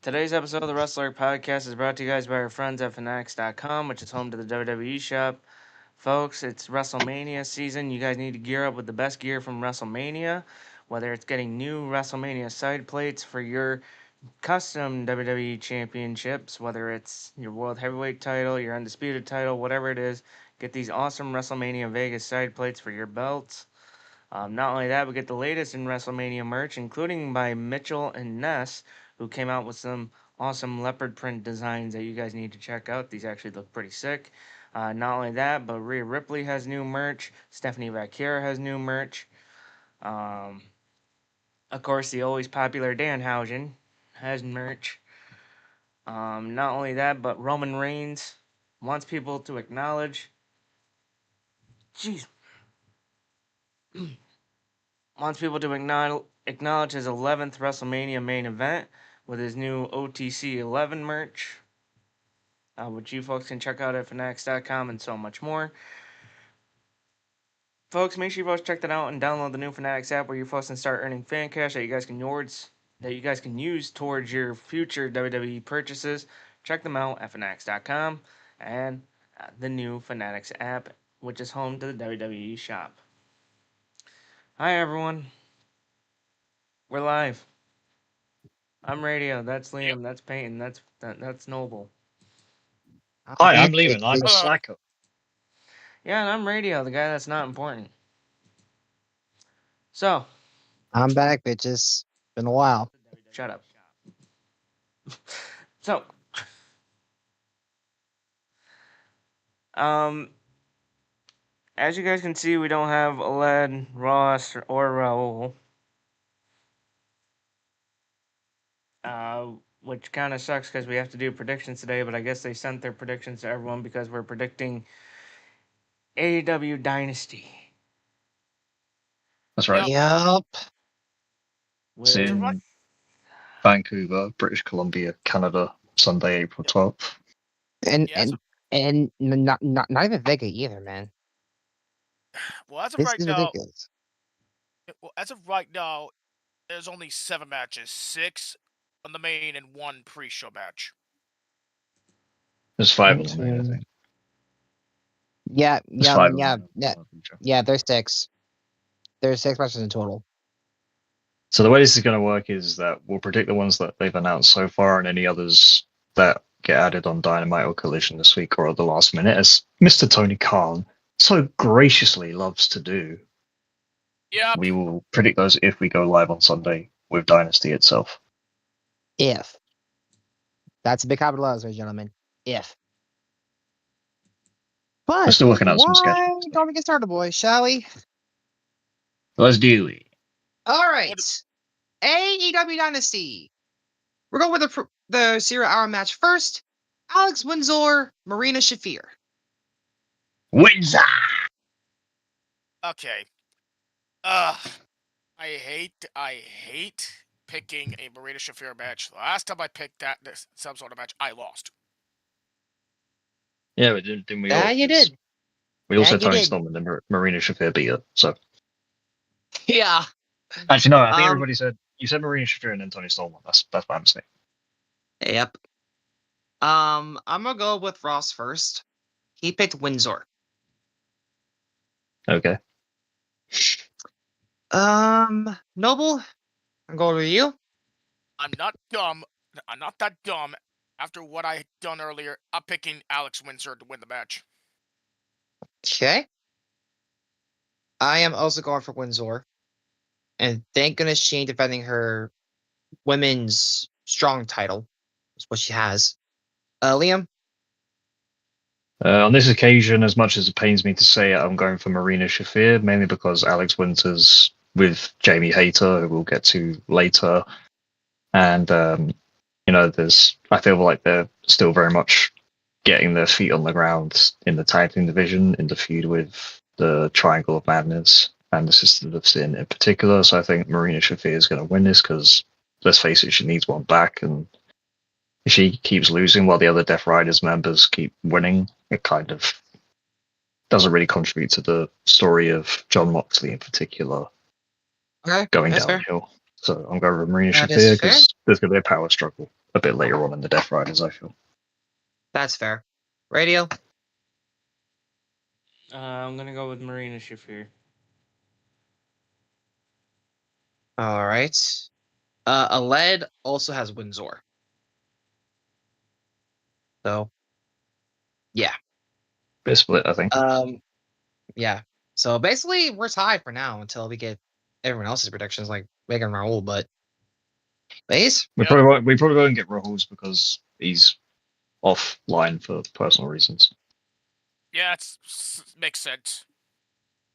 Today's episode of the Wrestle Arc Podcast is brought to you guys by our friends at Fanatics.com, which is home to the WWE shop. Folks, it's WrestleMania season. You guys need to gear up with the best gear from WrestleMania, whether it's getting new WrestleMania side plates for your custom WWE championships, whether it's your World Heavyweight title, your Undisputed title, whatever it is. Get these awesome WrestleMania Vegas side plates for your belts. Not only that, we get the latest in WrestleMania merch, including by Mitchell and Ness, who came out with some awesome leopard print designs that you guys need to check out. These actually look pretty sick. Not only that, but Rhea Ripley has new merch. Stephanie Vaquera has new merch. Um, of course, the always popular Danhausen has merch. Not only that, but Roman Reigns wants people to acknowledge. Jeez. Wants people to acknowledge his 11th WrestleMania main event with his new OTC 11 merch, which you folks can check out at Fanatics.com and so much more. Folks, make sure you folks check that out and download the new Fanatics app where you folks can start earning fan cash that you guys can use towards your future WWE purchases. Check them out at Fanatics.com and the new Fanatics app, which is home to the WWE shop. Hi everyone. We're live. I'm Radio. That's Liam. Yep. That's Peyton. That's Noble. Hi, I'm Lehman. I'm a slacker. Yeah, and I'm Radio, the guy that's not important. So, I'm back, bitches. Been a while. shut up. So, as you guys can see, we don't have Aled, Ross, or Raul. Which kind of sucks because we have to do predictions today, but I guess they sent their predictions to everyone because we're predicting AEW Dynasty. That's right. Yup. It's in Vancouver, British Columbia, Canada, Sunday, April 12th. And not even Vega either, man. Well, as of This right is now, ridiculous. There's only 7 matches, 6 on the main and 1 pre-show match. There's 5 on the main, I think. Yeah. There's 5 on Yeah, there's 6. There's 6 matches in total. So the way this is going to work is that we'll predict the ones that they've announced so far and any others that get added on Dynamite or Collision this week or at the last minute, as Mr. Tony Khan so graciously loves to do. Yeah. We will predict those if we go live on Sunday with Dynasty itself. If. That's a big capital letters, ladies and gentlemen. If. But We're still working out some why schedules. don't we get started, boys, shall we? Let's do it. All right. AEW Dynasty. We're going with the 0-hour match first. Alex Windsor, Marina Shafir. Windsor! Okay. I hate picking a Marina Shafir match. The last time I picked some sort of match, I lost. Yeah, but didn't we? Yeah, you did. We also Yeah, you Tony did. Storm and then Marina Shafir beat her. So Yeah. actually, no. I think everybody said you said Marina Shafir and then Tony Storm won. That's my mistake. Yep. I'm gonna go with Ross first. He picked Windsor. Okay. Noble, I'm going with you. I'm not dumb. I'm not that dumb. After what I had done earlier, I'm picking Alex Windsor to win the match. Okay. I am also going for Windsor. And thank goodness she ain't defending her women's strong title. That's what she has. Liam? On this occasion, as much as it pains me to say it, I'm going for Marina Shafir, mainly because Alex Winter's with Jamie Hayter, who we'll get to later. And, I feel like they're still very much getting their feet on the ground in the tag team division, in the feud with the Triangle of Madness and the Sisters of Sin in particular. So I think Marina Shafir is going to win this because, let's face it, she needs one back. And if she keeps losing while the other Death Riders members keep winning, it kind of doesn't really contribute to the story of John Moxley in particular Okay. going that's fair. downhill. So I'm going with Marina That Shafir is fair. because there's going to be a power struggle a bit later on in the Death Riders, I feel. That's fair. Radio. I'm gonna go with Marina Shafir. All right. Aled also has Windsor. So, yeah. Bit split, I think. Yeah. So basically, we're tied for now until we get everyone else's predictions, like Megan Raoul. But, Maze? We Yep. probably won't get Rahul's because he's offline for personal reasons. Yeah, makes sense.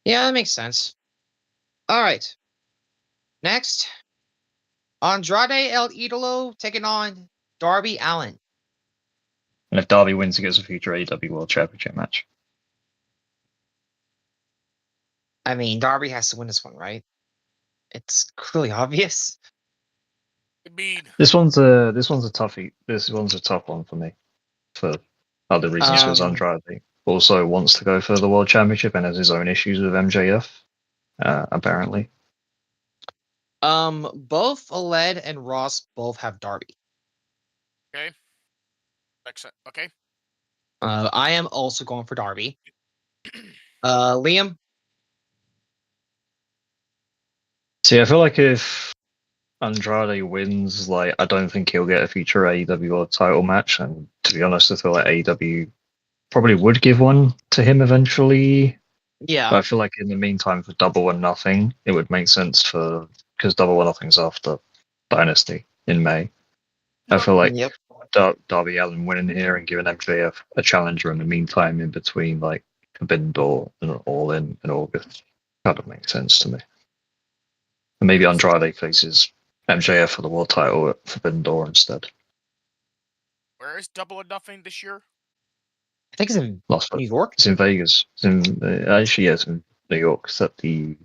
Yeah, that makes sense. All right. Next, Andrade El Idolo taking on Darby Allin. And if Darby wins, he gets a future AEW World Championship match. I mean, Darby has to win this one, right? It's clearly obvious. I mean, This one's a toughie. This one's a tough one for me, for other reasons. Because Andrade also wants to go for the World Championship and has his own issues with MJF, apparently. Both Aled and Ross both have Darby. okay. Makes sense. Okay. I am also going for Darby. Liam. See, I feel like if Andrade wins, like I don't think he'll get a future AEW World title match. And to be honest, I feel like AEW probably would give one to him eventually. Yeah. But I feel like in the meantime, for Double or Nothing, it would make sense because Double or Nothing's after Dynasty in May. I feel like Darby Allin winning here and giving MJF a challenger in the meantime, in between like Forbidden Door and All In August, kind of makes sense to me. And maybe Andrade faces MJF for the world title at Forbidden Door instead. Where is Double or Nothing this year? I think it's in New York. It's in Vegas. It's in actually, yeah, it's in New York. It's at the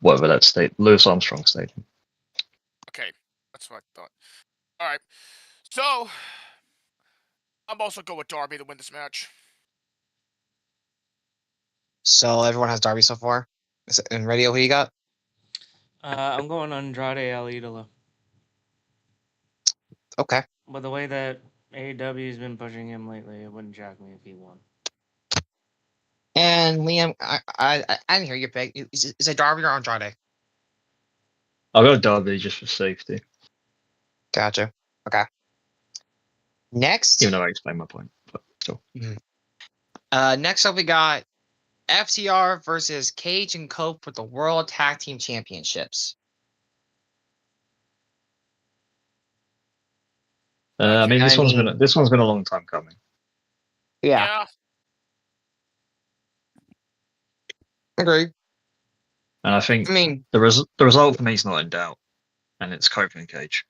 whatever that state, Louis Armstrong Stadium. Okay, that's what I thought. All right, so I'm also going with Darby to win this match. So everyone has Darby so far. In Radio, who you got? I'm going Andrade El Idolo. Okay. But the way that AEW has been pushing him lately, it wouldn't shock me if he won. And Liam, I didn't hear your pick. Is it Darby or Andrade? I'll go Darby just for safety. Gotcha. Okay. Next. Even though I explained my point, but still. Next up we got FTR versus Cage and Cope for the World Tag Team Championships. I mean, this one's been a long time coming. Yeah. Agree. And I think the result for me is not in doubt, and it's Cope and Cage.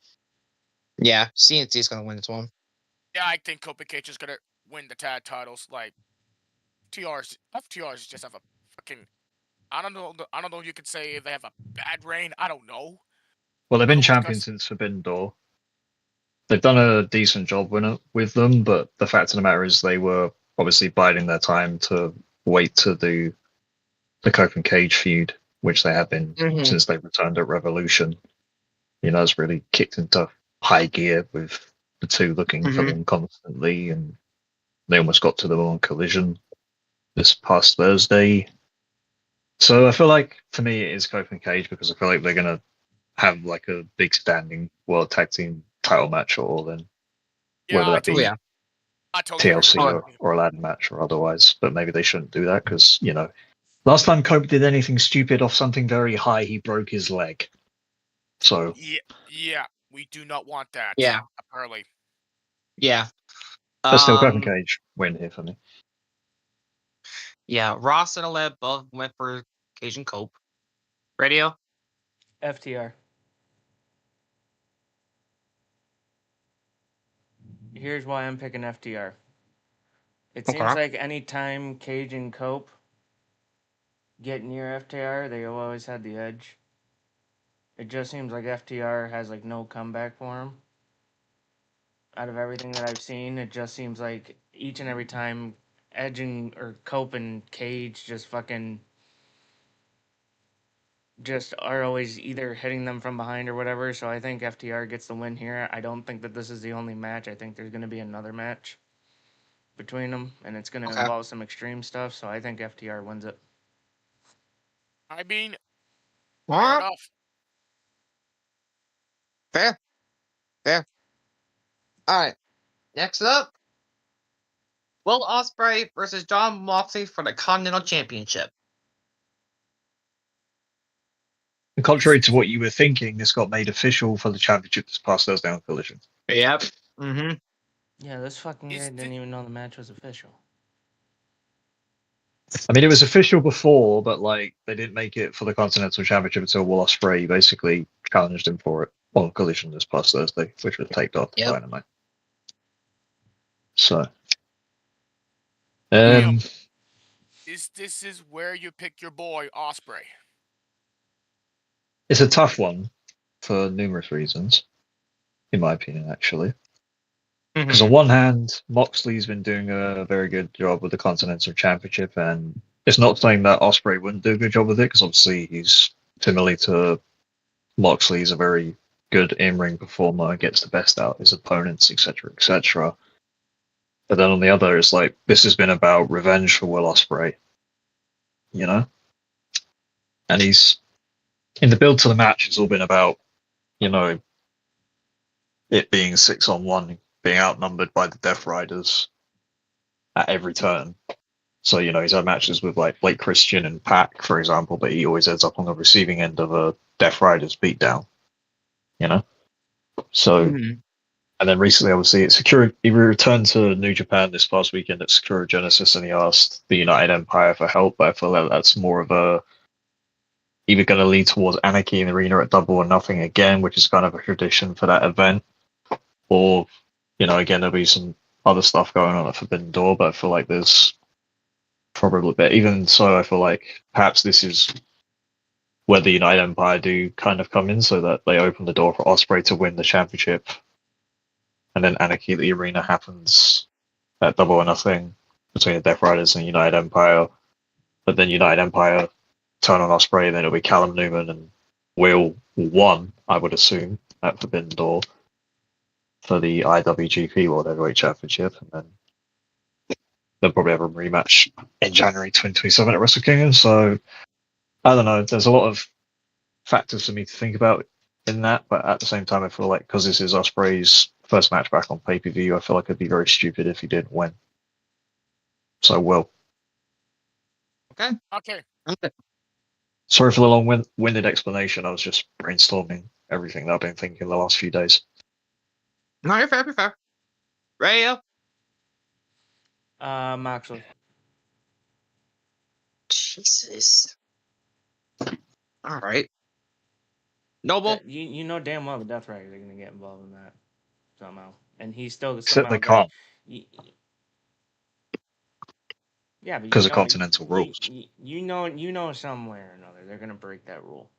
Yeah, CNC is going to win this one. Yeah, I think Cope and Cage is going to win the tag titles. Like, FTRs just have a fucking... I don't know if you could say they have a bad reign. I don't know. Well, they've been champions since Forbidden Door. They've done a decent job with them, but the fact of the matter is they were obviously biding their time to wait to do the Cope and Cage feud, which they have been since they returned at Revolution. You know, it's really kicked into high gear with the two looking for them constantly, and they almost got to them on Collision this past Thursday. So I feel like, for me, it is Cope and Cage because I feel like they're going to have like a big standing World Tag Team title match or All In. Yeah, whether that be TLC or a ladder match or otherwise. But maybe they shouldn't do that because, you know, last time Cope did anything stupid off something very high, he broke his leg. So yeah, we do not want that. Yeah, apparently. Yeah, but still, Cope and Cage win here for me. Yeah, Ross and Aleb both went for Cage and Cope. Radio? FTR. Here's why I'm picking FTR. It seems like anytime Cage and Cope get near FTR, they always had the edge. It just seems like FTR has like no comeback for them. Out of everything that I've seen, it just seems like each and every time Edge or Cope and Cage just fucking just are always either hitting them from behind or whatever. So I think FTR gets the win here. I don't think that this is the only match. I think there's going to be another match between them, and it's going to Okay. involve some extreme stuff. So I think FTR wins it. I mean, All fair right. enough. Fair. Fair. All right. Next up, Will Ospreay versus Jon Moxley for the Continental Championship. And contrary to what you were thinking, this got made official for the championship this past Thursday on Collision. Yep. Mm-hmm. Yeah, this fucking Is guy thi- didn't even know the match was official. I mean, it was official before, but like they didn't make it for the Continental Championship until Will Ospreay basically challenged him for it on Collision this past Thursday, which was taped off the Yep. Dynamite. So, Liam, this is where you pick your boy Osprey. it's a tough one for numerous reasons, in my opinion, actually. Because on one hand, Moxley's been doing a very good job with the Continental Championship, and it's not saying that Ospreay wouldn't do a good job with it, because obviously he's similarly to Moxley, he's a very good in-ring performer, gets the best out of his opponents, etc., etc. But then on the other, it's like this has been about revenge for Will Ospreay, you know. And he's in the build to the match. It's all been about, you know, it being 6-on-1, being outnumbered by the Death Riders at every turn. So, you know, he's had matches with like Blake Christian and Pac, for example, but he always ends up on the receiving end of a Death Riders beatdown, you know? So, and then recently, obviously, he returned to New Japan this past weekend at Sakura Genesis, and he asked the United Empire for help, but I feel like that's more of a either going to lead towards Anarchy in the Arena at Double or Nothing again, which is kind of a tradition for that event, or, you know, again, there'll be some other stuff going on at Forbidden Door, but I feel like there's probably, but even so, I feel like perhaps this is where the United Empire do kind of come in, so that they open the door for Ospreay to win the championship, and then Anarchy at the Arena happens at Double or Nothing between the Death Riders and United Empire, but then United Empire turn on Ospreay, and then it'll be Callum Newman and Will won, I would assume, at Forbidden Door for the IWGP World Heavyweight Championship, and then they'll probably have a rematch in January 2027 at Wrestle Kingdom. So I don't know. There's a lot of factors for me to think about in that, but at the same time, I feel like because this is Ospreay's first match back on pay-per-view, I feel like it'd be very stupid if he didn't win. So, Will. Okay. Sorry for the long-winded explanation. I was just brainstorming everything that I've been thinking the last few days. No, you're fair. You're fair. Radio. Moxley. Jesus. All right. Noble. You know damn well the Death Riders are going to get involved in that somehow, and he's still Except somehow they can't, yeah, but because of continental rules. You know somewhere or another they're going to break that rule.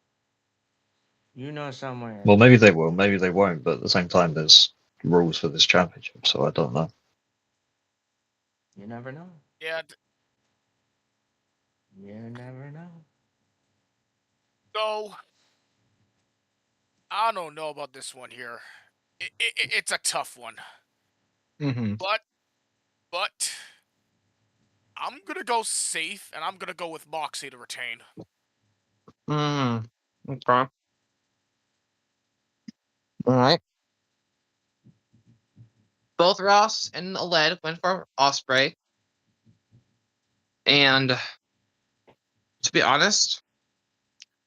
You know somewhere. Well, maybe they will, maybe they won't, but at the same time, there's rules for this championship, so I don't know. You never know. Yeah. You never know. So I don't know about this one here. It's a tough one. Mm-hmm. But I'm gonna go safe, and I'm gonna go with Moxley to retain. Okay. All right. Both Ross and Aled went for Ospreay. And to be honest,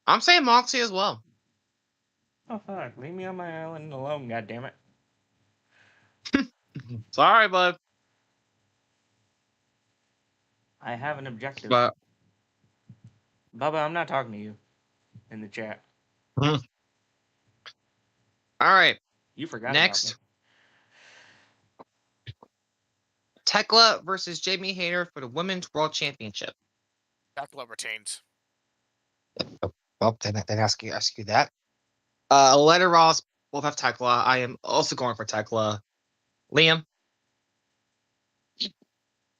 I'm saying Moxley as well. Oh fuck! Leave me on my island alone, goddammit. Sorry, bud. I have an objective. But Bubba, I'm not talking to you in the chat. all right. You forgot Next. about Tekla versus Jamie Hayter for the Women's World Championship. Tekla retains. Well, then ask you that. Aled Ross both have Tekla. I am also going for Tekla. Liam.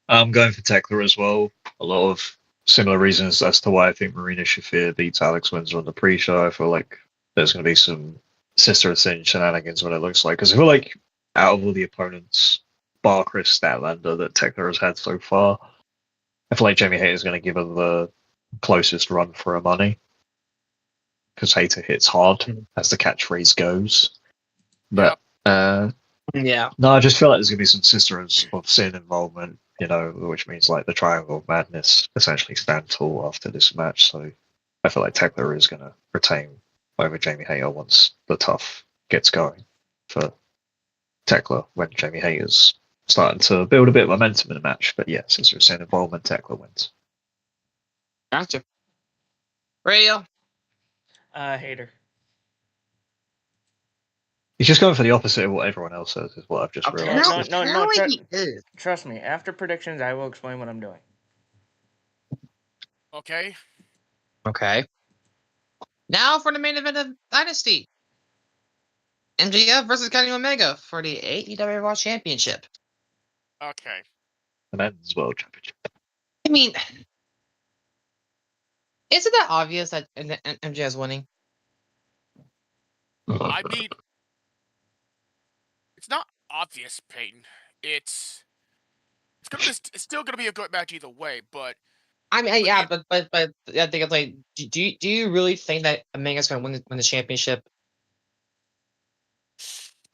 I'm going for Tekla as well. A lot of similar reasons as to why I think Marina Shafir beats Alex Windsor on the pre-show. I feel like there's going to be some Sister of Sin shenanigans, what it looks like. Because I feel like out of all the opponents, bar Chris Statlander that Tekla has had so far, I feel like Jamie Hayter is going to give her the closest run for her money. Because Hayter hits hard, as the catchphrase goes. But Yeah. no, I just feel like there's going to be some Sister of Sin involvement, which means like the Triangle of Madness essentially stand tall after this match. So I feel like Tekla is going to retain over Jamie Hayter once the tough gets going for Tekla when Jamie Hayter's starting to build a bit of momentum in the match. But yeah, Sister of Sin involvement, Tekla wins. Gotcha. Radio. Hater. He's just going for the opposite of what everyone else says, is what I've just realized. No. Trust me. After predictions, I will explain what I'm doing. Okay. Okay. Now for the main event of Dynasty. MJF versus Kenny Omega for the AEW World Championship. Okay. The Men's World Championship. I mean, isn't that obvious that MJF is winning? I mean, it's not obvious, Peyton. It's still gonna be a good match either way, but I mean, yeah, but I think it's like, do you really think that Omega's gonna win the championship?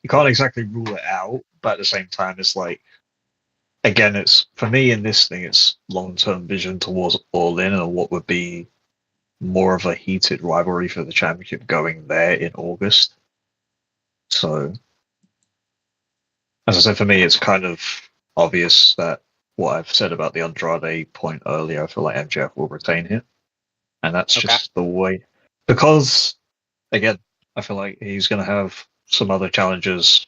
You can't exactly rule it out, but at the same time, it's like, again, it's for me in this thing, it's long-term vision towards All In and what would be more of a heated rivalry for the championship going there in August. So, as I said, for me, it's kind of obvious that what I've said about the Andrade point earlier, I feel like MJF will retain here. And that's just the way. Because, again, I feel like he's going to have some other challenges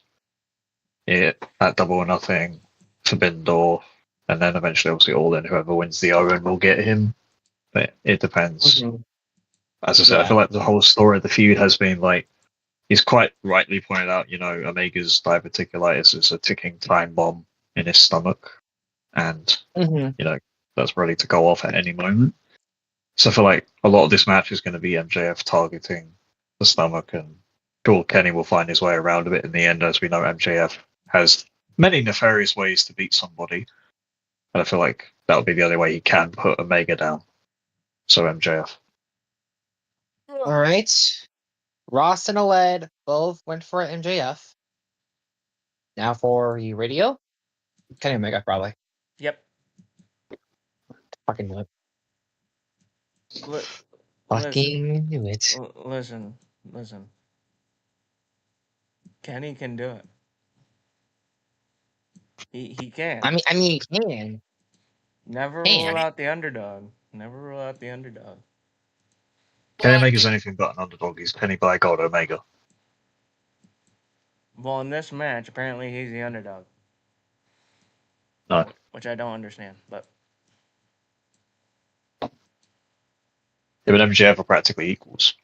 at Double or Nothing, Forbidden Door, and then eventually, obviously, All In. Whoever wins the Owen will get him. But it depends. Mm-hmm. As I said, I feel like the whole story of the feud has been like, he's quite rightly pointed out, Omega's diverticulitis is a ticking time bomb in his stomach. And, that's ready to go off at any moment. So I feel like a lot of this match is going to be MJF targeting the stomach, and sure, Kenny will find his way around a bit in the end. As we know, MJF has many nefarious ways to beat somebody. And I feel like that would be the only way he can put Omega down. So MJF. All right. Ross and Aled both went for MJF. Now for you, Radio. Kenny Omega, probably. Yep. Fucking knew it. Fucking knew it. Listen. Kenny can do it. He can. I mean, he can. Never rule out the underdog. Kenny Omega's anything but an underdog. He's Kenny by God Omega. Well, in this match, apparently he's the underdog. No. Which I don't understand, but. Yeah, but MJF are practically equals.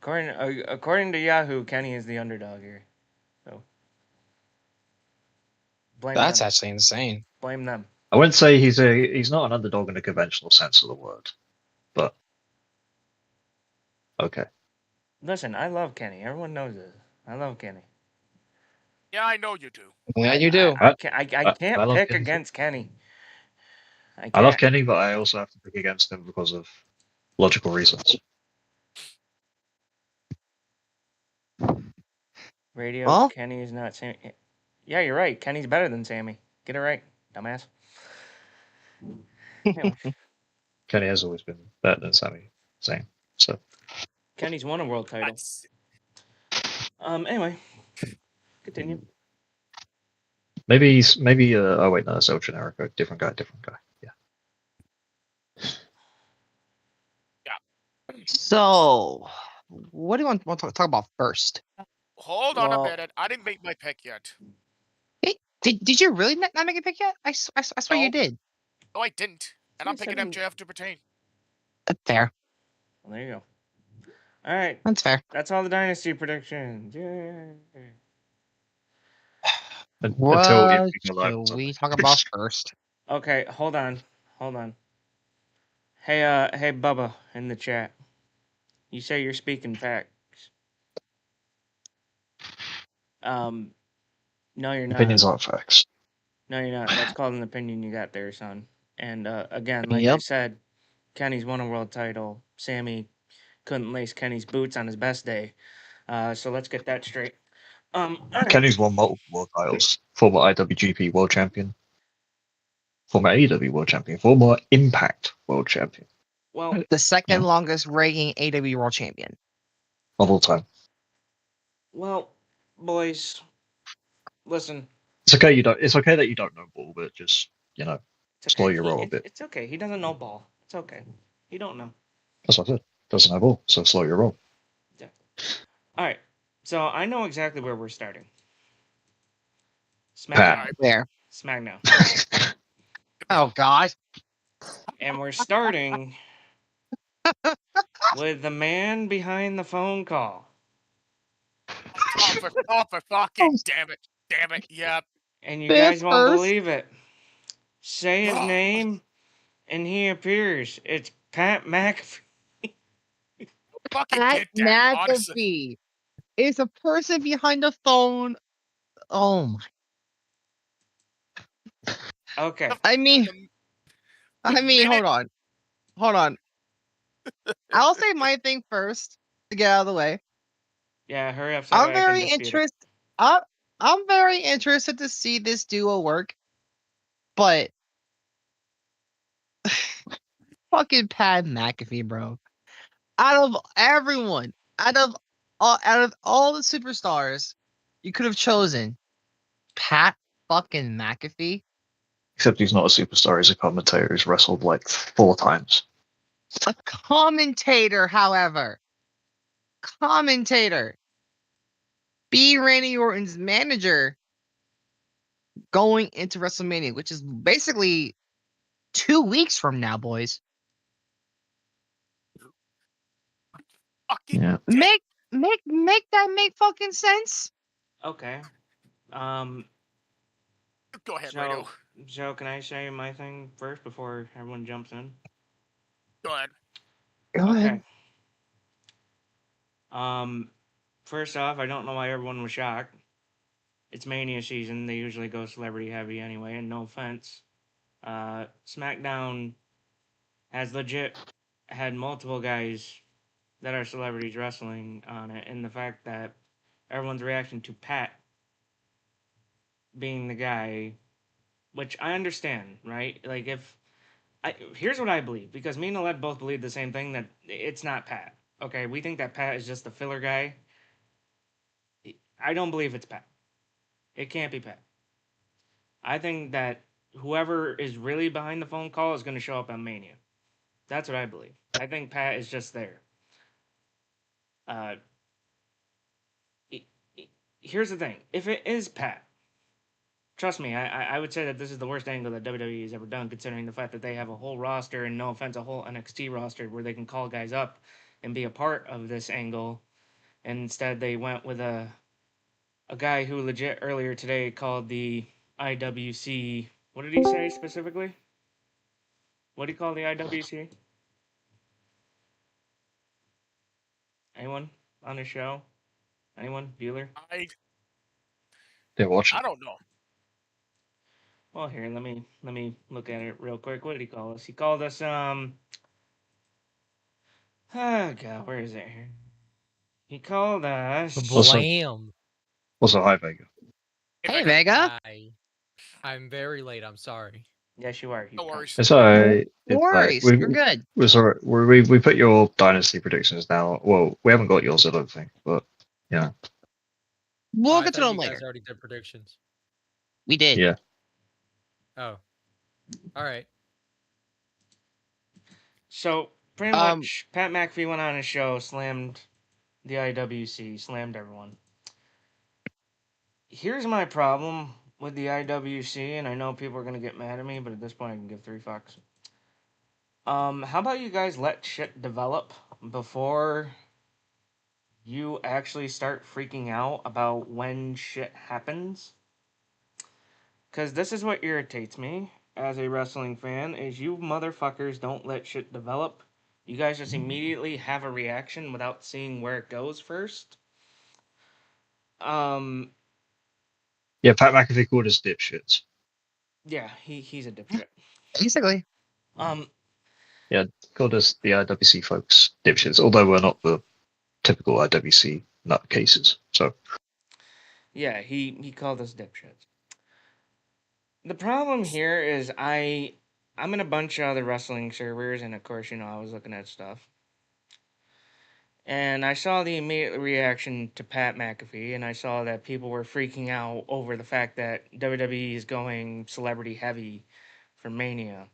According to Yahoo, Kenny is the underdog here. So. That's actually insane. Blame them. I wouldn't say he's not an underdog in the conventional sense of the word, but okay. Listen, I love Kenny. Everyone knows this. I love Kenny. Yeah, I know you do. Yeah, you do. I can't pick against Kenny. I love Kenny, but I also have to pick against him because of logical reasons. Radio, well, Kenny is not Sammy. Yeah, you're right. Kenny's better than Sammy. Get it right, dumbass. Kenny has always been better than Sami Zayn. So Kenny's won a world title. Anyway, continue. Maybe. Oh wait, no, that's El Generico. Different guy. Yeah. So, what do you want to talk about first? Hold on a minute. I didn't make my pick yet. Hey, did you really not make a pick yet? I swear you did. No, I didn't. And I'm picking MJF to retain. That's fair. Well, there you go. All right. That's fair. That's all the Dynasty predictions. Yay. What should we talk about first? Okay, hold on. Hey, Bubba, in the chat. You say you're speaking facts. No, you're not. Opinions aren't facts. No, you're not. That's called an opinion you got there, son. And again, like I Yep. said, Kenny's won a world title. Sammy couldn't lace Kenny's boots on his best day. So let's get that straight. All right. Kenny's won multiple world titles. Former IWGP World Champion. Former AEW World Champion. Former Impact World Champion. Well, The second Yeah. longest reigning AEW World Champion. Of all time. well, boys, listen. It's okay you don't. It's okay that you don't know ball, but just It's okay. slow your roll a bit. It's okay. He doesn't know ball. It's okay. He don't know. That's what I said. Doesn't have ball, so slow your roll. All right. So I know exactly where we're starting. Pat. SmackDown. There. SmackDown. Oh God. And we're starting with the man behind the phone call. Oh, for fucking damn it, yep. And you Fifth guys won't first. believe it. Say his name, and he appears. It's Pat McAfee. Fucking Pat did that, honestly. McAfee is a person behind the phone. Oh my. Okay. I mean, minute- hold on. I'll say my thing first to get out of the way. Yeah, hurry up. So I'm I can very dispute it. interested. I'm very interested to see this duo work, but fucking Pat McAfee, bro. Out of everyone, out of all the superstars, you could have chosen Pat fucking McAfee. Except he's not a superstar. He's a commentator. He's wrestled like 4 times. A commentator, however. Be Randy Orton's manager going into WrestleMania, which is basically 2 weeks from now, boys. Fucking Yeah. Make that make fucking sense? Okay. Go ahead, So, Rado. Joe, can I say my thing first before everyone jumps in? Go ahead. Go ahead. First off, I don't know why everyone was shocked. It's Mania season. They usually go celebrity heavy anyway, and no offense. SmackDown has legit had multiple guys that are celebrities wrestling on it, and the fact that everyone's reaction to Pat being the guy, which I understand, right? Like, here's what I believe, because me and Aled both believe the same thing, that it's not Pat. Okay, we think that Pat is just the filler guy. I don't believe it's Pat. It can't be Pat. I think that whoever is really behind the phone call is going to show up on Mania. That's what I believe. I think Pat is just there. Here's the thing. If it is Pat, trust me, I would say that this is the worst angle that WWE has ever done, considering the fact that they have a whole roster, and no offense, a whole NXT roster where they can call guys up and be a part of this angle. And instead, they went with a guy who legit earlier today called the IWC. What did he say specifically? What did he call the IWC? Anyone on the show? Anyone? Bueller? They're watching. I don't know. Well, here, let me look at it real quick. What did he call us? He called us oh god, where is it here? He called us Blam. What's a high Vega? Hey, Vega. I'm very late. I'm sorry. Yes, you are. No worries. It's alright. No worries. We, You're good. It's alright. We put your dynasty predictions down. Well, we haven't got yours, I don't think, but yeah. We'll I get to thought them you later. guys already did predictions. We did. Yeah. Oh. All right. So pretty much, Pat McAfee went on his show, slammed the IWC, slammed everyone. Here's my problem with the IWC, and I know people are gonna get mad at me, but at this point, I can give 3 fucks. How about you guys let shit develop before you actually start freaking out about when shit happens? Because this is what irritates me. as a wrestling fan is you motherfuckers don't let shit develop. You guys just immediately have a reaction without seeing where it goes first. Yeah, Pat McAfee called us dipshits. Yeah, he's a dipshit. Basically. Yeah, called us the IWC folks dipshits, although we're not the typical IWC nutcases. So Yeah, he called us dipshits. The problem here is I'm in a bunch of other wrestling servers, and of course, I was looking at stuff. And I saw the immediate reaction to Pat McAfee, and I saw that people were freaking out over the fact that WWE is going celebrity heavy for Mania.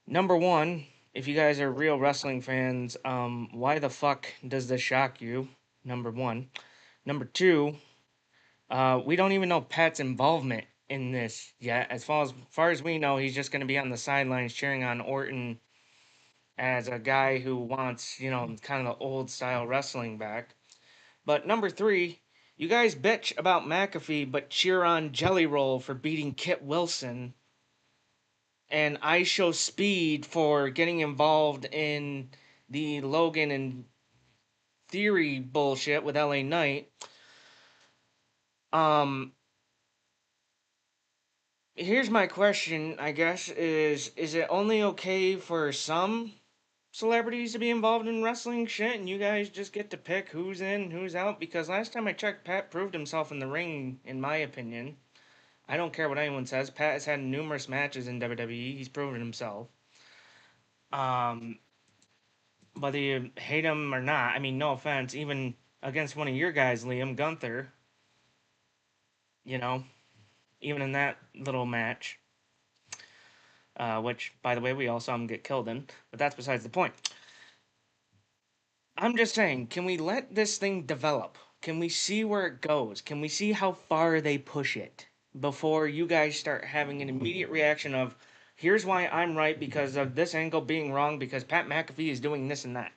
Number one, if you guys are real wrestling fans, why the fuck does this shock you? Number one. Number two, we don't even know Pat's involvement in this yet. As far as we know, he's just going to be on the sidelines cheering on Orton as a guy who wants, kind of the old style wrestling back. But number three, you guys bitch about McAfee, but cheer on Jelly Roll for beating Kit Wilson. And I show Speed for getting involved in the Logan and Theory bullshit with LA Knight. Here's my question, I guess, is it only okay for some celebrities to be involved in wrestling shit and you guys just get to pick who's in, who's out? Because last time I checked, Pat proved himself in the ring, in my opinion. I don't care what anyone says. Pat has had numerous matches in WWE. He's proven himself. Whether you hate him or not, I mean, no offense, even against one of your guys, Liam Gunther, even in that little match, which, by the way, we all saw him get killed in, but that's besides the point. I'm just saying, can we let this thing develop? Can we see where it goes? Can we see how far they push it before you guys start having an immediate reaction of, here's why I'm right because of this angle being wrong because Pat McAfee is doing this and that?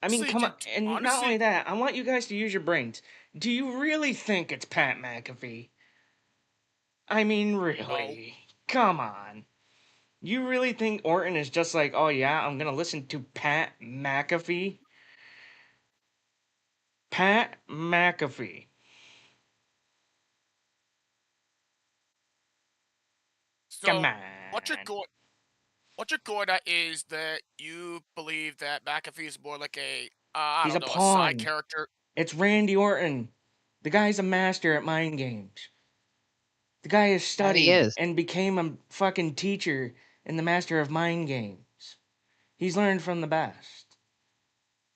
I mean, come on. And not only that, I want you guys to use your brains. Do you really think it's Pat McAfee? I mean, really? No. Come on. You really think Orton is just like, oh yeah, I'm gonna listen to Pat McAfee? Pat McAfee. So come on. What you're going at is that you believe that McAfee is more like a He's a a pawn. side character. It's Randy Orton. The guy's a master at mind games. The guy has studied and became a fucking teacher and the master of mind games. He's learned from the best.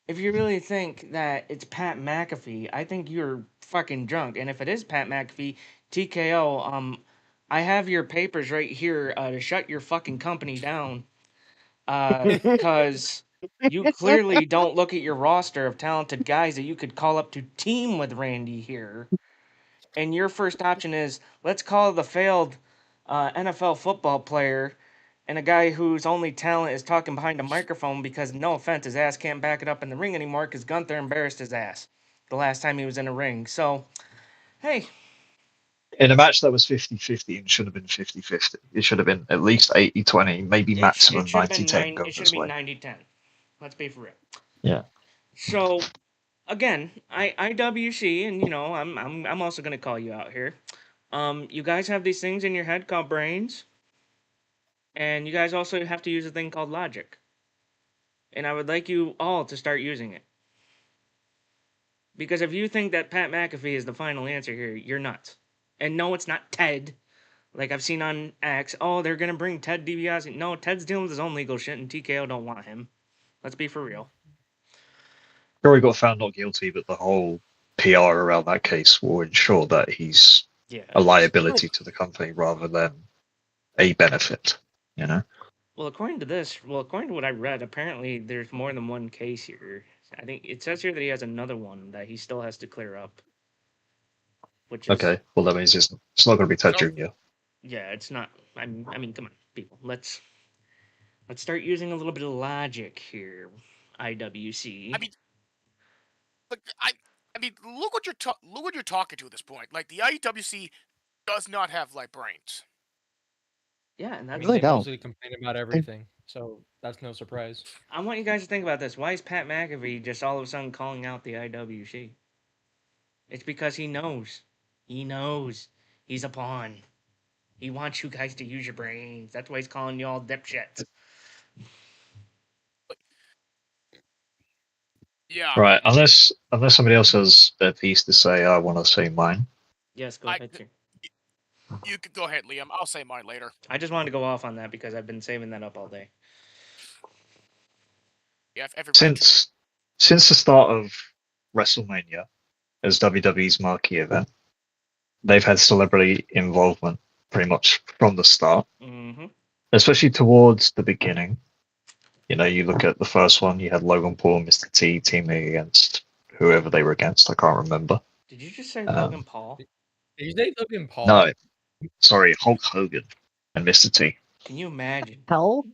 If you really think that it's Pat McAfee, I think you're fucking drunk. And if it is Pat McAfee, TKO, I have your papers right here to shut your fucking company down. Because you clearly don't look at your roster of talented guys that you could call up to team with Randy here. And your first option is, let's call the failed NFL football player and a guy whose only talent is talking behind a microphone because, no offense, his ass can't back it up in the ring anymore because Gunther embarrassed his ass the last time he was in a ring. So, hey. In a match that was 50-50, it should have been 50-50. It should have been at least 80-20, maybe maximum 90-10. It should have been 90-10. Let's be for real. Yeah. So, again, IWC, and I'm also gonna call you out here. You guys have these things in your head called brains. And you guys also have to use a thing called logic. And I would like you all to start using it. Because if you think that Pat McAfee is the final answer here, you're nuts. And no, it's not Ted. Like I've seen on X, oh, they're going to bring Ted DiBiase. No, Ted's dealing with his own legal shit, and TKO don't want him. Let's be for real. Sure, he got found not guilty, but the whole PR around that case will ensure that he's a liability to the company rather than a benefit, Well, according to what I read, apparently there's more than one case here. I think it says here that he has another one that he still has to clear up. Which is, okay, well that means it's not going to be Ted Jr. Yeah, it's not. I mean, come on, people. Let's start using a little bit of logic here. IWC. mean, look what you're talking to at this point. Like the IWC does not have light brains. Yeah, and I that's mean, really they don't. mostly complain about everything, so that's no surprise. I want you guys to think about this. Why is Pat McAfee just all of a sudden calling out the IWC? It's because he knows. He knows. He's a pawn. He wants you guys to use your brains. That's why he's calling you all dipshits. Yeah. Right, unless somebody else has their piece to say, I want to say mine. Yes, go ahead, sir. You can go ahead, Liam. I'll say mine later. I just wanted to go off on that because I've been saving that up all day. Yeah, if everybody. Since the start of WrestleMania as WWE's marquee event, they've had celebrity involvement pretty much from the start, Mm-hmm. especially towards the beginning. You know, you look at the first one, you had Logan Paul and Mr. T teaming against whoever they were against. I can't remember. Did you just say Logan Paul? Did you say Logan Paul? No, sorry, Hulk Hogan and Mr. T. Can you imagine? Hell,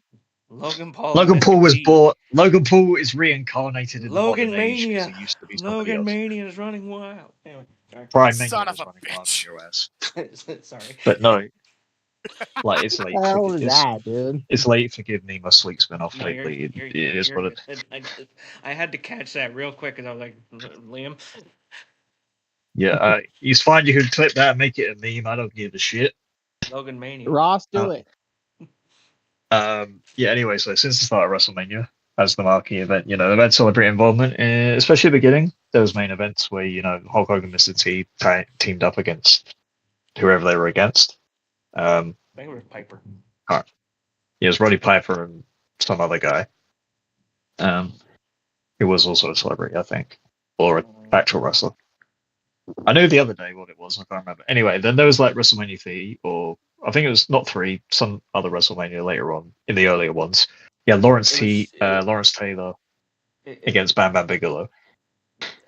Logan Paul. Logan and Paul Mr. was T. born. Logan Paul is reincarnated in Logan the modern age because Mania. he used to be somebody Logan else. Mania is running wild. Anyway, sorry. Prime Son Mania of is a running wild bitch. on your ass. Sorry. But no, like it's late. what the hell is It's, that, dude? it's late. Forgive me, my sleep spin off No, lately. It is what it. I had to catch that real quick because I was like, Liam. Yeah, he's fine. You can clip that and make it a meme. I don't give a shit. Logan Mania. Ross, do it. Yeah. Anyway, so since the start of WrestleMania as the marquee event, you know, they've had celebrity involvement, especially at the beginning. There was main events where Hulk Hogan, Mr. T teamed up against whoever they were against. I think it was Piper. Yeah, it was Roddy Piper and some other guy. Who was also a celebrity, I think, or an actual wrestler. I knew the other day what it was. I can't remember. Anyway, then there was like WrestleMania 3, or I think it was not 3, some other WrestleMania later on in the earlier ones. Yeah, Lawrence Taylor against Bam Bam Bigelow.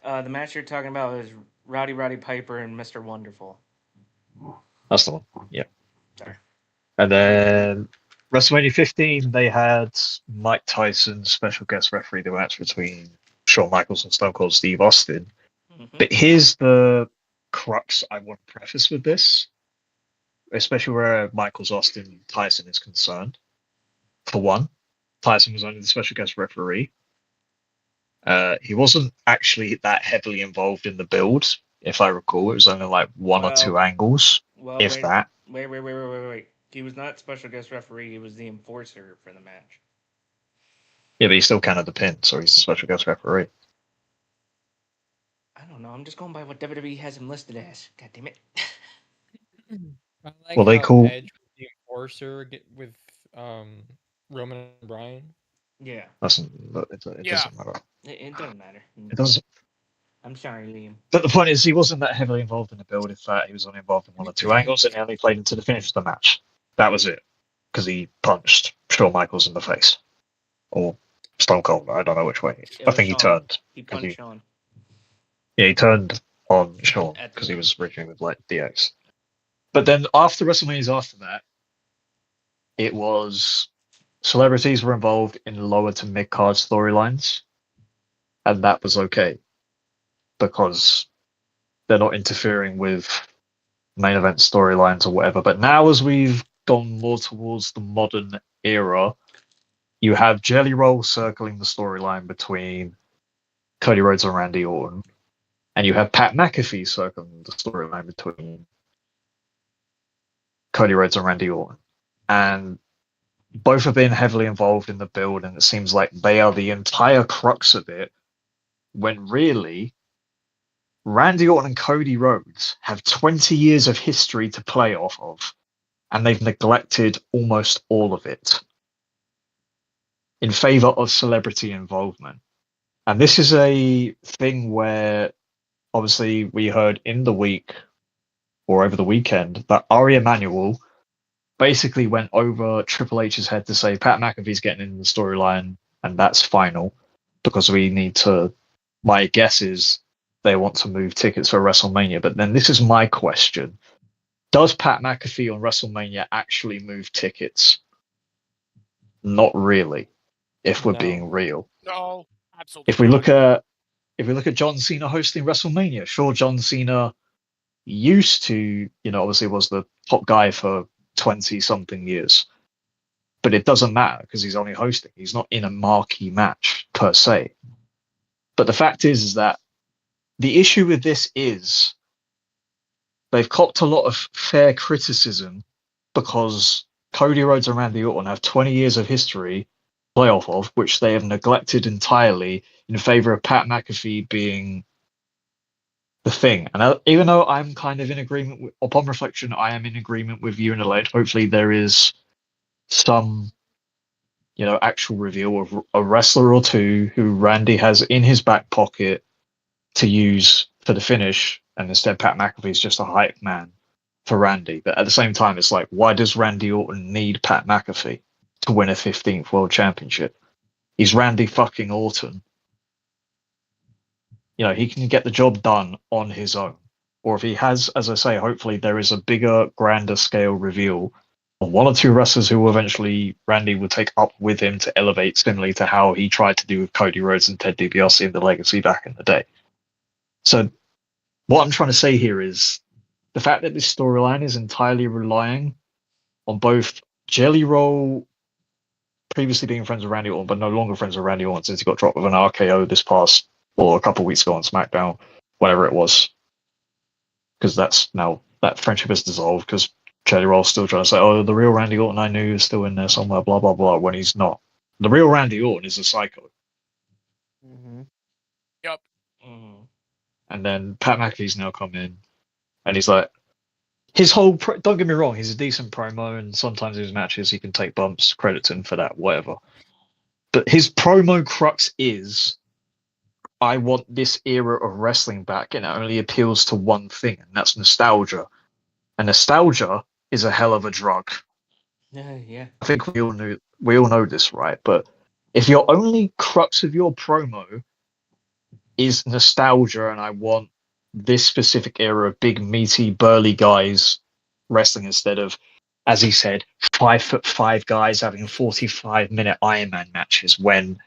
The match you're talking about is Roddy Piper and Mr. Wonderful. That's the one. Yeah. Sorry. And then WrestleMania 15, they had Mike Tyson special guest referee the match between Shawn Michaels and Stone Cold Steve Austin. Mm-hmm. But here's the crux I want to preface with this, especially where Michaels, Austin, Tyson is concerned. For one, Tyson was only the special guest referee. He wasn't actually that heavily involved in the build, if I recall. It was only like one or two angles, if that. Wait. He was not special guest referee. He was the enforcer for the match. Yeah, but he still counted the pin, so he's the special guest referee. I don't know. I'm just going by what WWE has him listed as. God damn it. I like Well, they how call- Edge was the enforcer with Roman and Bryan. Yeah. It doesn't matter. It doesn't matter. It doesn't. I'm sorry, Liam. But the point is, he wasn't that heavily involved in the build. In fact, he was only involved in one or two angles, and he only played into the finish of the match. That was it, because he punched Shawn Michaels in the face, or Stone Cold. I don't know which way. I think he turned. He punched Shawn. Yeah, he turned on Shawn because he was originally with like DX. But then after WrestleMania's after that, it was celebrities were involved in lower to mid card storylines, and that was okay because they're not interfering with main event storylines or whatever. But now, as we've gone more towards the modern era, you have Jelly Roll circling the storyline between Cody Rhodes and Randy Orton, and you have Pat McAfee circling the storyline between Cody Rhodes and Randy Orton. And both have been heavily involved in the build, and it seems like they are the entire crux of it, when really Randy Orton and Cody Rhodes have 20 years of history to play off of, and they've neglected almost all of it in favor of celebrity involvement. And this is a thing where obviously we heard in the week or over the weekend that Ari Emanuel basically went over Triple H's head to say Pat McAfee's getting in the storyline and that's final because we need to, my guess is they want to move tickets for WrestleMania. But then this is my question. Does Pat McAfee on WrestleMania actually move tickets? Not really, if we're being real. No, absolutely. If we look if we look at John Cena hosting WrestleMania, sure, John Cena used to, obviously was the top guy for 20 something years, but it doesn't matter because he's only hosting. He's not in a marquee match per se. But the fact is that the issue with this is they've copped a lot of fair criticism because Cody Rhodes and Randy Orton have 20 years of history playoff of, which they have neglected entirely in favor of Pat McAfee being the thing. And even though I'm kind of in agreement, upon reflection, I am in agreement with you and Aled. Hopefully there is some, actual reveal of a wrestler or two who Randy has in his back pocket to use for the finish, and instead Pat McAfee is just a hype man for Randy. But at the same time, it's like, why does Randy Orton need Pat McAfee to win a 15th World Championship? He's Randy fucking Orton. He can get the job done on his own. Or if he has, as I say, hopefully there is a bigger, grander scale reveal of one or two wrestlers who eventually Randy will take up with him to elevate, similarly to how he tried to do with Cody Rhodes and Ted DiBiase in the Legacy back in the day. So what I'm trying to say here is the fact that this storyline is entirely relying on both Jelly Roll previously being friends with Randy Orton, but no longer friends with Randy Orton since he got dropped with an RKO this past, or a couple of weeks ago on SmackDown, whatever it was. Because that's now, that friendship is dissolved because Jelly Roll's still trying to say, oh, the real Randy Orton I knew is still in there somewhere, blah, blah, blah, when he's not. The real Randy Orton is a psycho. Mm-hmm. Yep. Mm. And then Pat McAfee's now come in, and he's like, his whole, don't get me wrong, he's a decent promo, and sometimes in his matches he can take bumps, credit to him for that, whatever. But his promo crux is, I want this era of wrestling back, and it only appeals to one thing, and that's nostalgia. And nostalgia is a hell of a drug. Yeah. I think we all know this, right? But if your only crux of your promo is nostalgia, and I want this specific era of big, meaty, burly guys wrestling instead of, as he said, 5'5" guys having 45-minute Iron Man matches, when,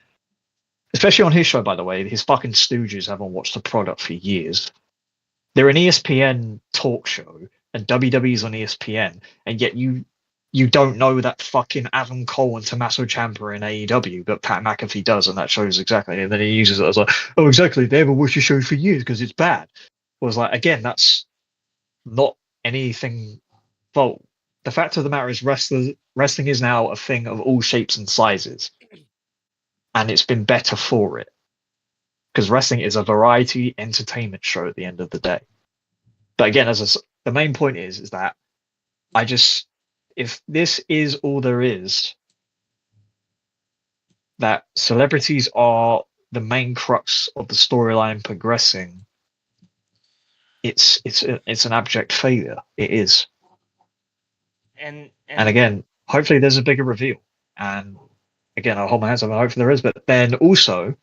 especially on his show, by the way, his fucking stooges haven't watched the product for years. They're an ESPN talk show, and WWE's on ESPN, and yet you don't know that fucking Adam Cole and Tommaso Ciampa in AEW, but Pat McAfee does, and that shows exactly. And then he uses it as like, oh, exactly, they haven't watched your show for years because it's bad. Was like, again, that's not anything fault. The fact of the matter is, wrestling is now a thing of all shapes and sizes, and it's been better for it because wrestling is a variety entertainment show at the end of the day. But again, the main point is that if this is all there is, that celebrities are the main crux of the storyline progressing, it's an abject failure. It is. And again, hopefully there's a bigger reveal. And again, I'll hold my hands up and hopefully there is. But then also,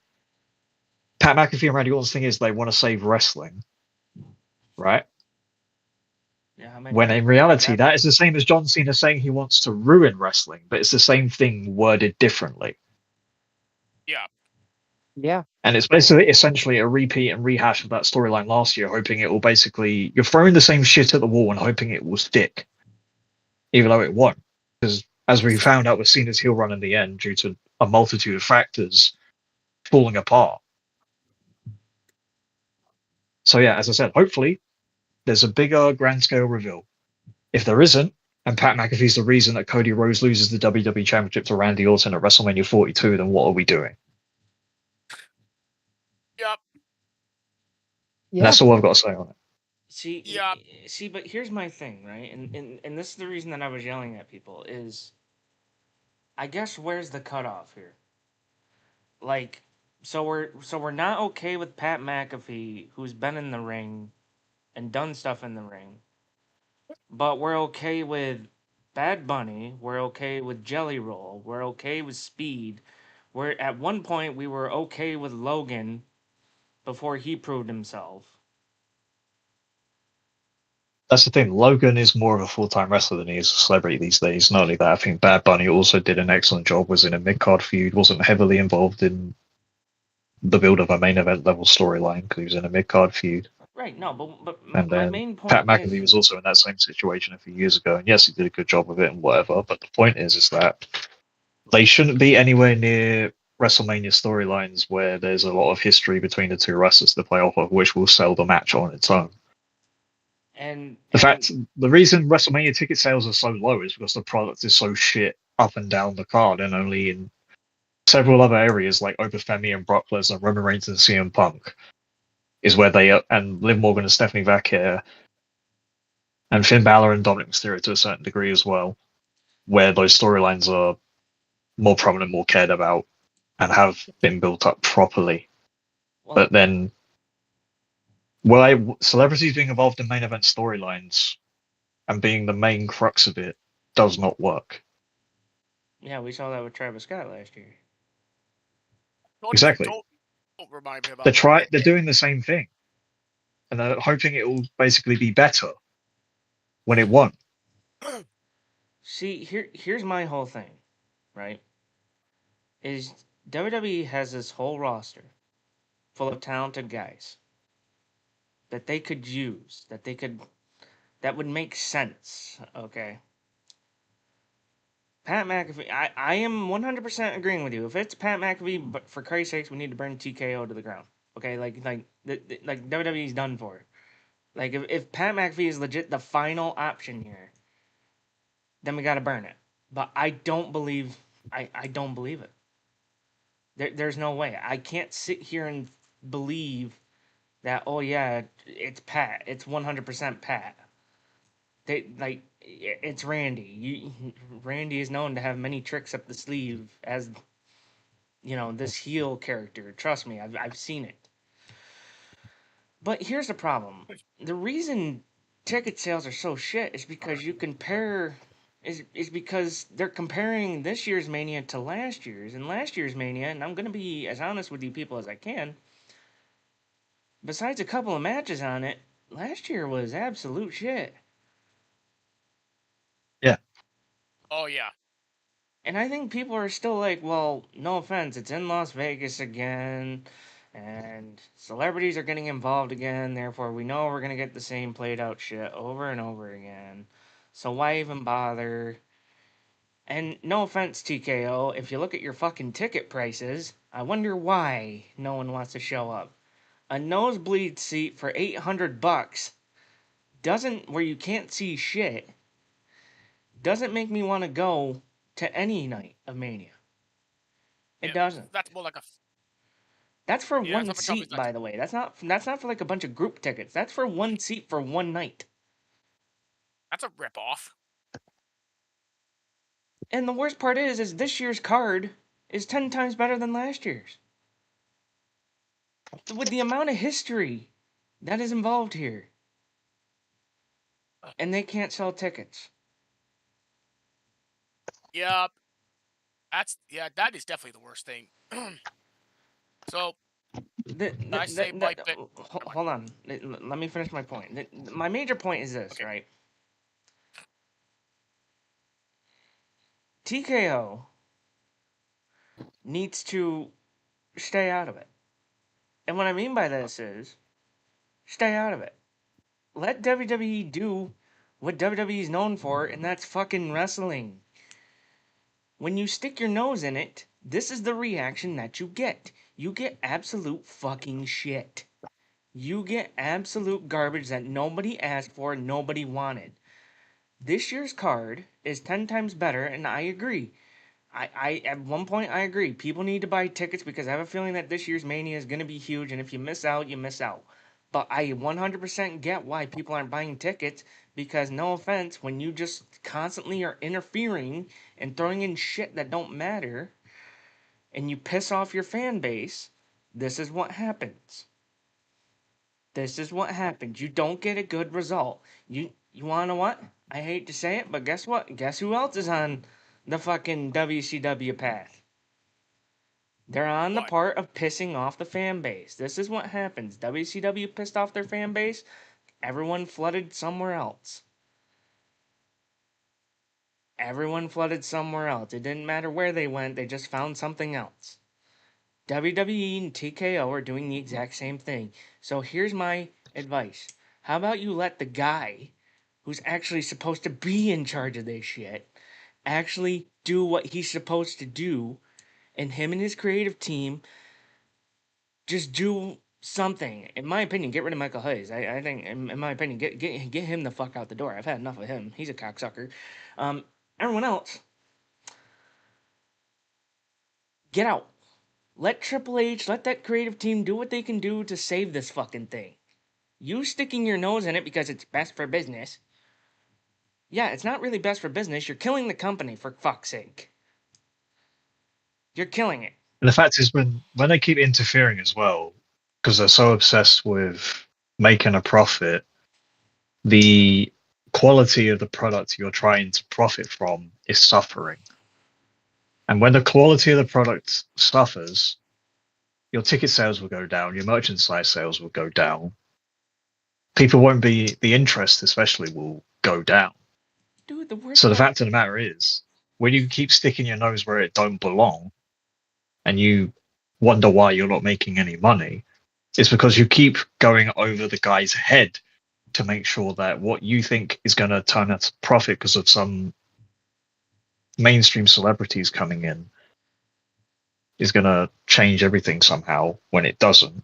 Pat McAfee and Randy Orton's thing is they want to save wrestling, right? yeah, When in reality, that is the same as John Cena saying he wants to ruin wrestling, but it's the same thing worded differently. Yeah. Yeah. And it's basically essentially a repeat and rehash of that storyline last year, hoping it will basically, you're throwing the same shit at the wall and hoping it will stick, even though it won't. Because as we found out with Cena's heel run in the end, due to a multitude of factors falling apart. So yeah, as I said, hopefully there's a bigger grand scale reveal. If there isn't, and Pat McAfee's the reason that Cody Rhodes loses the WWE Championship to Randy Orton at WrestleMania 42, then what are we doing? Yep. Yeah. That's all I've got to say on it. See, but here's my thing, right? And this is the reason that I was yelling at people is, I guess, where's the cutoff here? Like, so we're not okay with Pat McAfee, who's been in the ring and done stuff in the ring, but we're okay with Bad Bunny, we're okay with Jelly Roll, we're okay with Speed. We're at one point we were okay with Logan before he proved himself. That's the thing. Logan is more of a full-time wrestler than he is a celebrity these days. Not only that, I think Bad Bunny also did an excellent job, was in a mid-card feud, wasn't heavily involved in the build of a main event level storyline because he was in a mid card feud. Right. No, but And my then main Pat point McAfee is was also in that same situation a few years ago, and yes, he did a good job of it and whatever. But the point is that they shouldn't be anywhere near WrestleMania storylines where there's a lot of history between the two wrestlers to play off of, which will sell the match on its own. The reason WrestleMania ticket sales are so low is because the product is so shit up and down the card, and only in several other areas like Obafemi and Brock Lesnar, Roman Reigns and CM Punk is where they are, and Liv Morgan and Stephanie Vaquer and Finn Balor and Dominic Mysterio to a certain degree as well, where those storylines are more prominent, more cared about, and have been built up properly. But then, celebrities being involved in main event storylines and being the main crux of it does not work. Yeah, we saw that with Travis Scott last year. Exactly. Don't remind me about They're doing the same thing, and they're hoping it will basically be better when it won't. See, here's my whole thing, right? Is WWE has this whole roster full of talented guys that they could use, that would make sense, okay? Pat McAfee, I am 100% agreeing with you. If it's Pat McAfee, but for Christ's sakes, we need to burn TKO to the ground. Okay, like WWE's done for. Like if Pat McAfee is legit the final option here, then we got to burn it. But I don't believe it. There's no way. I can't sit here and believe that. Oh yeah, it's Pat. It's 100% Pat. It's Randy. Randy is known to have many tricks up the sleeve as this heel character. Trust me, I've seen it. But here's the problem. The reason ticket sales are so shit is because is because they're comparing this year's Mania to last year's, and last year's Mania, and I'm gonna be as honest with you people as I can. Besides a couple of matches on it, last year was absolute shit. Yeah. Oh yeah. And I think people are still like, well, no offense, it's in Las Vegas again, and celebrities are getting involved again, therefore we know we're going to get the same played out shit over and over again. So why even bother? And no offense, TKO, if you look at your fucking ticket prices, I wonder why no one wants to show up. A nosebleed seat for $800 where you can't see shit, doesn't make me want to go to any night of Mania. It doesn't. That's more like a. That's for Yeah, one seat, by the way. That's not for like a bunch of group tickets. That's for one seat for one night. That's a ripoff. And the worst part is this year's card is 10 times better than last year's. With the amount of history that is involved here. And they can't sell tickets. Yeah. That is definitely the worst thing. So hold on. Let me finish my point. My major point is this, right? TKO needs to stay out of it. And what I mean by this is stay out of it. Let WWE do what WWE is known for, and that's fucking wrestling. When you stick your nose in it, this is the reaction that you get. You get absolute fucking shit. You get absolute garbage that nobody asked for, nobody wanted. This year's card is 10 times better, and I agree. I at one point I agree. People need to buy tickets because I have a feeling that this year's Mania is going to be huge, and if you miss out, you miss out. But I 100% get why people aren't buying tickets because, no offense, when you just constantly are interfering and throwing in shit that don't matter and you piss off your fan base, this is what happens. This is what happens. You don't get a good result. You want to know what? I hate to say it, but guess what? Guess who else is on the fucking WCW path? They're on the part of pissing off the fan base. This is what happens. WCW pissed off their fan base. Everyone flooded somewhere else. Everyone flooded somewhere else. It didn't matter where they went. They just found something else. WWE and TKO are doing the exact same thing. So here's my advice. How about you let the guy who's actually supposed to be in charge of this shit actually do what he's supposed to do, and him and his creative team just do something. In my opinion, get rid of Michael Hayes. I think, in my opinion, get him the fuck out the door. I've had enough of him. He's a cocksucker. Everyone else, get out. Let Triple H, let that creative team do what they can do to save this fucking thing. You sticking your nose in it because it's best for business. Yeah, it's not really best for business. You're killing the company, for fuck's sake. You're killing it. And the fact is, when they keep interfering as well, because they're so obsessed with making a profit, the quality of the product you're trying to profit from is suffering. And when the quality of the product suffers, your ticket sales will go down, your merchandise sales will go down. People won't be, the interest especially will go down. Dude, So the fact of the matter is, when you keep sticking your nose where it don't belong, and you wonder why you're not making any money, it's because you keep going over the guy's head to make sure that what you think is going to turn out a profit because of some mainstream celebrities coming in is going to change everything somehow when it doesn't.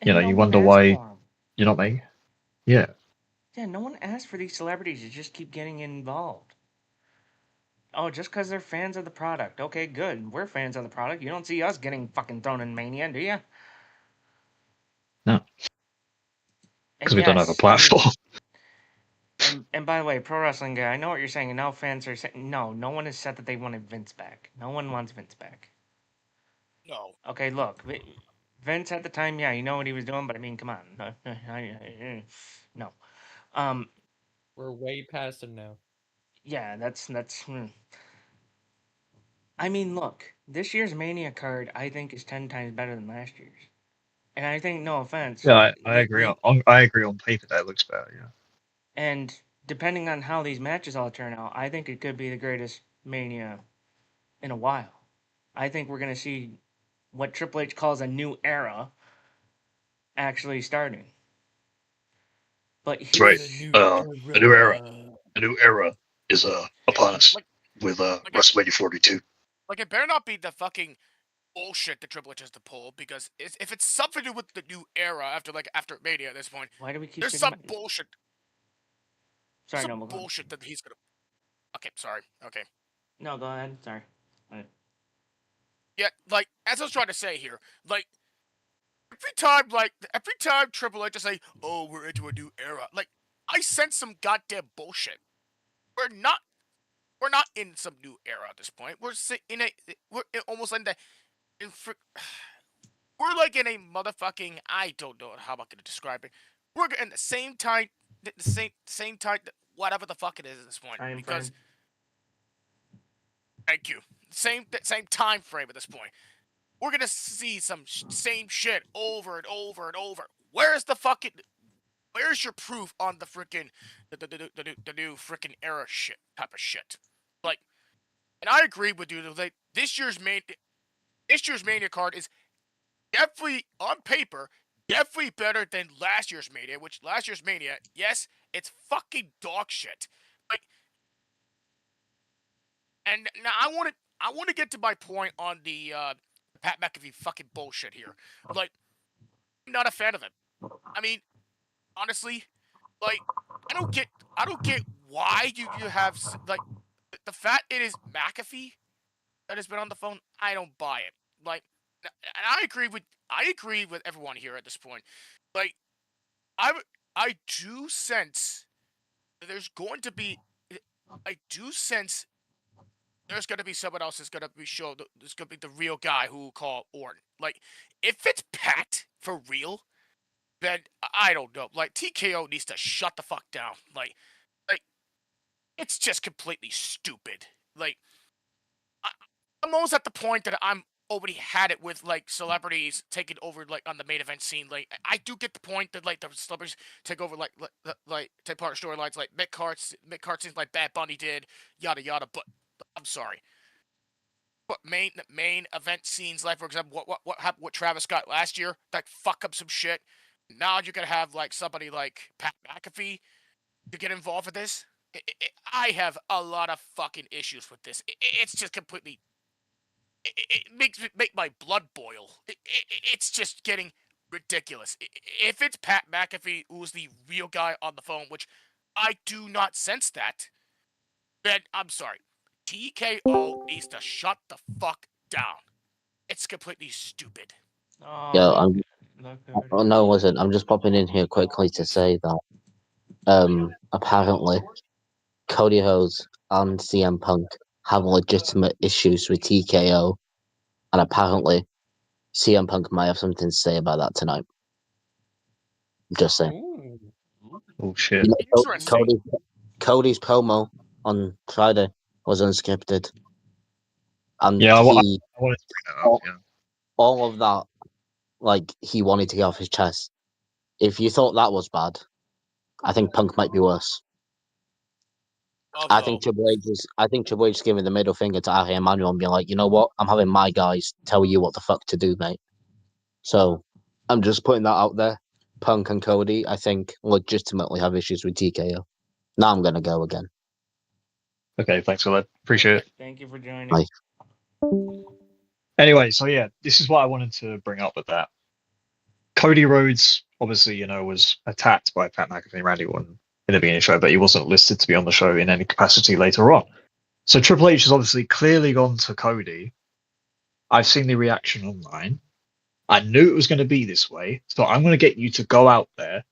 You know, you wonder why you're not making. Yeah. Yeah, no one asked for these celebrities to just keep getting involved. Oh, just because they're fans of the product. Okay, good. We're fans of the product. You don't see us getting fucking thrown in Mania, do you? No. Because we don't have a platform. And by the way, Pro Wrestling Guy, I know what you're saying, and now fans are saying, no one has said that they wanted Vince back. No one wants Vince back. No. Okay, look, Vince at the time, yeah, you know what he was doing, but I mean, come on. No. We're way past him now. Yeah, that's. I mean, look, this year's Mania card, I think, is 10 times better than last year's. And I think, no offense. Yeah, I agree. I agree on paper that it looks better, yeah. And depending on how these matches all turn out, I think it could be the greatest Mania in a while. I think we're going to see what Triple H calls a new era actually starting. But That's right. A new era is upon us with WrestleMania 42. Like, it better not be the fucking bullshit that Triple H has to pull, because if it's something to do with the new era after Mania at this point, why do we keep there's some bullshit. Sorry, some bullshit that he's gonna. Okay, sorry. Okay. No, go ahead. Sorry. Yeah, like, as I was trying to say here, like, every time Triple H to say, "Oh, we're into a new era," like, I sense some goddamn bullshit. We're not in some new era at this point. We're almost in the we're like in a motherfucking, I don't know how I'm gonna describe it. We're in the same time, whatever the fuck it is at this point. Because thank you. Same time frame at this point. We're gonna see some same shit over and over and over. Where's your proof on the freaking the new freaking era shit type of shit? Like, and I agree with you. Like, this year's Mania card is definitely on paper definitely better than last year's Mania. Which last year's Mania, yes, it's fucking dog shit. Like, and now I want to get to my point on the Pat McAfee fucking bullshit here. Like, I'm not a fan of it. I mean, honestly, like, I don't get why you have, like, the fact it is McAfee that has been on the phone. I don't buy it. Like, and I agree with everyone here at this point. Like, I do sense that there's going to be someone else that's going to be showed. There's going to be the real guy who will call Orton. Like, if it's Pat for real, then I don't know. Like, TKO needs to shut the fuck down. Like it's just completely stupid. Like, I'm almost at the point that I'm already had it with, like, celebrities taking over, like, on the main event scene. Like, I do get the point that, like, the celebrities take over, like take part of storylines, like mid-card scenes, like Bad Bunny did, yada yada. But I'm sorry, main event scenes like, for example, what happened with Travis Scott last year, like fuck up some shit. Now you're gonna have like somebody like Pat McAfee to get involved with this. I have a lot of fucking issues with this. It's just completely. It makes make my blood boil. It's just getting ridiculous. If it's Pat McAfee who's the real guy on the phone, which I do not sense that, then I'm sorry. TKO needs to shut the fuck down. It's completely stupid. Yeah, Oh, look oh no, listen, I'm just popping in here quickly to say that apparently Cody Rhodes and CM Punk have legitimate issues with TKO, and apparently CM Punk might have something to say about that tonight. Just saying. Ooh. Oh shit. You know, Interesting. Cody's promo on Friday was unscripted, and Yeah, I wanted he to bring that up. Yeah. all of that, like, he wanted to get off his chest. If you thought that was bad, I think Punk might be worse. I think Triple H is giving the middle finger to Ari Emanuel and being like, you know what? I'm having my guys tell you what the fuck to do, mate. So I'm just putting that out there. Punk and Cody, I think, legitimately have issues with TKO. Now I'm gonna go again. Okay, thanks for that. Appreciate it. Thank you for joining. Bye. Anyway, so yeah, this is what I wanted to bring up with that. Cody Rhodes, obviously, was attacked by Pat McAfee and Randy Orton in the beginning of the show, but he wasn't listed to be on the show in any capacity later on. So Triple H has obviously clearly gone to Cody. I've seen the reaction online. I knew it was going to be this way, so I'm going to get you to go out there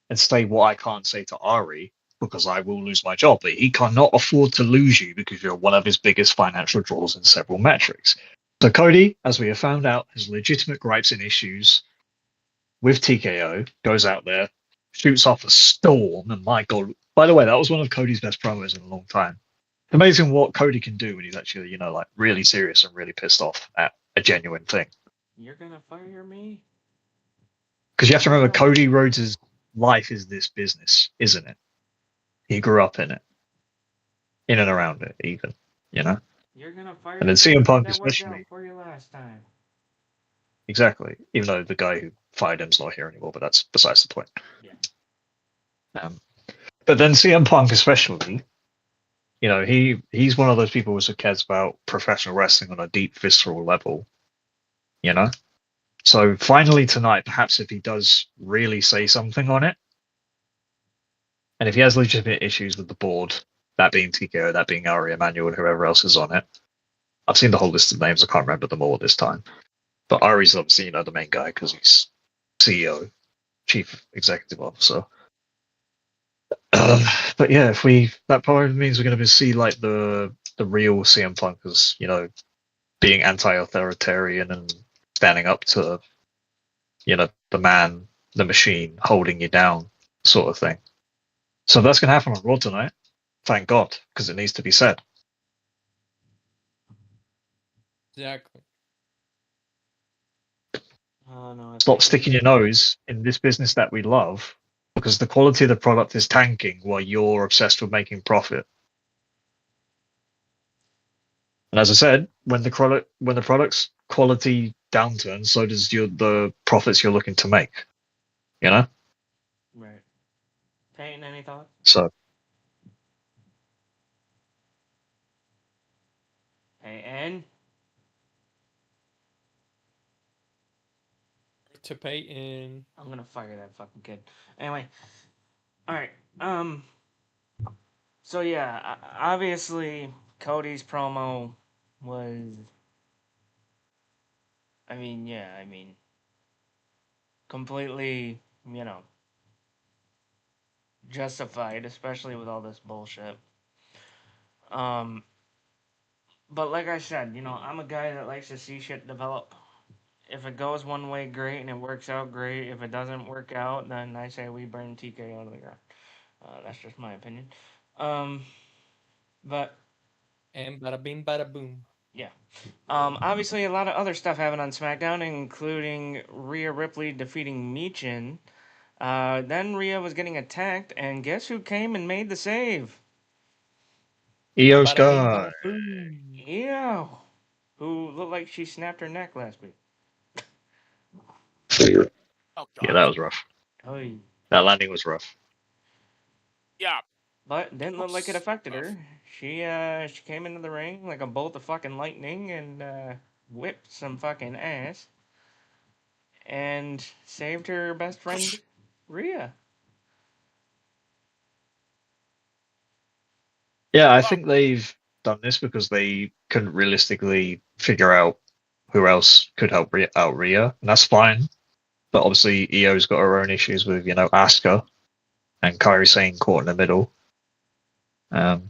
and say what I can't say to Ari, because I will lose my job. But he cannot afford to lose you because you're one of his biggest financial draws in several metrics. So Cody, as we have found out, has legitimate gripes and issues with TKO, goes out there, shoots off a storm, and my God. By the way, that was one of Cody's best promos in a long time. Amazing what Cody can do when he's actually, like really serious and really pissed off at a genuine thing. You're gonna fire me? Because you have to remember, Cody Rhodes' life is this business, isn't it? He grew up in it, in and around it, even, You're gonna fire And then me CM Punk that worked especially. out for you last time. Exactly. Even though the guy who fired him's not here anymore, but that's besides the point. Yeah. But then CM Punk especially, he's one of those people who cares about professional wrestling on a deep, visceral level, So finally tonight, perhaps if he does really say something on it, and if he has legitimate issues with the board, that being TKO, that being Ari Emanuel, and whoever else is on it. I've seen the whole list of names. I can't remember them all this time. But Ari's obviously, the main guy because he's CEO, Chief Executive Officer. But yeah, that probably means we're going to see like the real CM Punk as, being anti-authoritarian and standing up to, the man, the machine, holding you down, sort of thing. So that's going to happen on Raw tonight. Thank God, because it needs to be said. Exactly. Oh no! Stop sticking your nose in this business that we love, because the quality of the product is tanking while you're obsessed with making profit. And as I said, when the product's quality downturns, so does the profits you're looking to make. Right. Payne, any thoughts? So Payne? To Peyton. I'm gonna fire that fucking kid. Anyway. Alright. So yeah, obviously Cody's promo was completely, justified, especially with all this bullshit. But like I said, I'm a guy that likes to see shit develop. If it goes one way, great, and it works out, great. If it doesn't work out, then I say we burn TKO to the ground. That's just my opinion. But And bada bing, bada boom. yeah. Obviously, a lot of other stuff happened on SmackDown, including Rhea Ripley defeating Michin. Then Rhea was getting attacked, and guess who came and made the save? Io Bada bing, Sky. bada boom. Io. who looked like she snapped her neck last week. Oh Yeah, God. that was rough. Oh, That landing was rough. Yeah. but didn't look like it Looks affected rough. her. She came into the ring like a bolt of fucking lightning and whipped some fucking ass and saved her best friend Rhea. Yeah, I Well, think they've done this because they couldn't realistically figure out who else could help out Rhea, and that's fine. But obviously, EO's got her own issues with, Asuka and Kairi Sane caught in the middle. And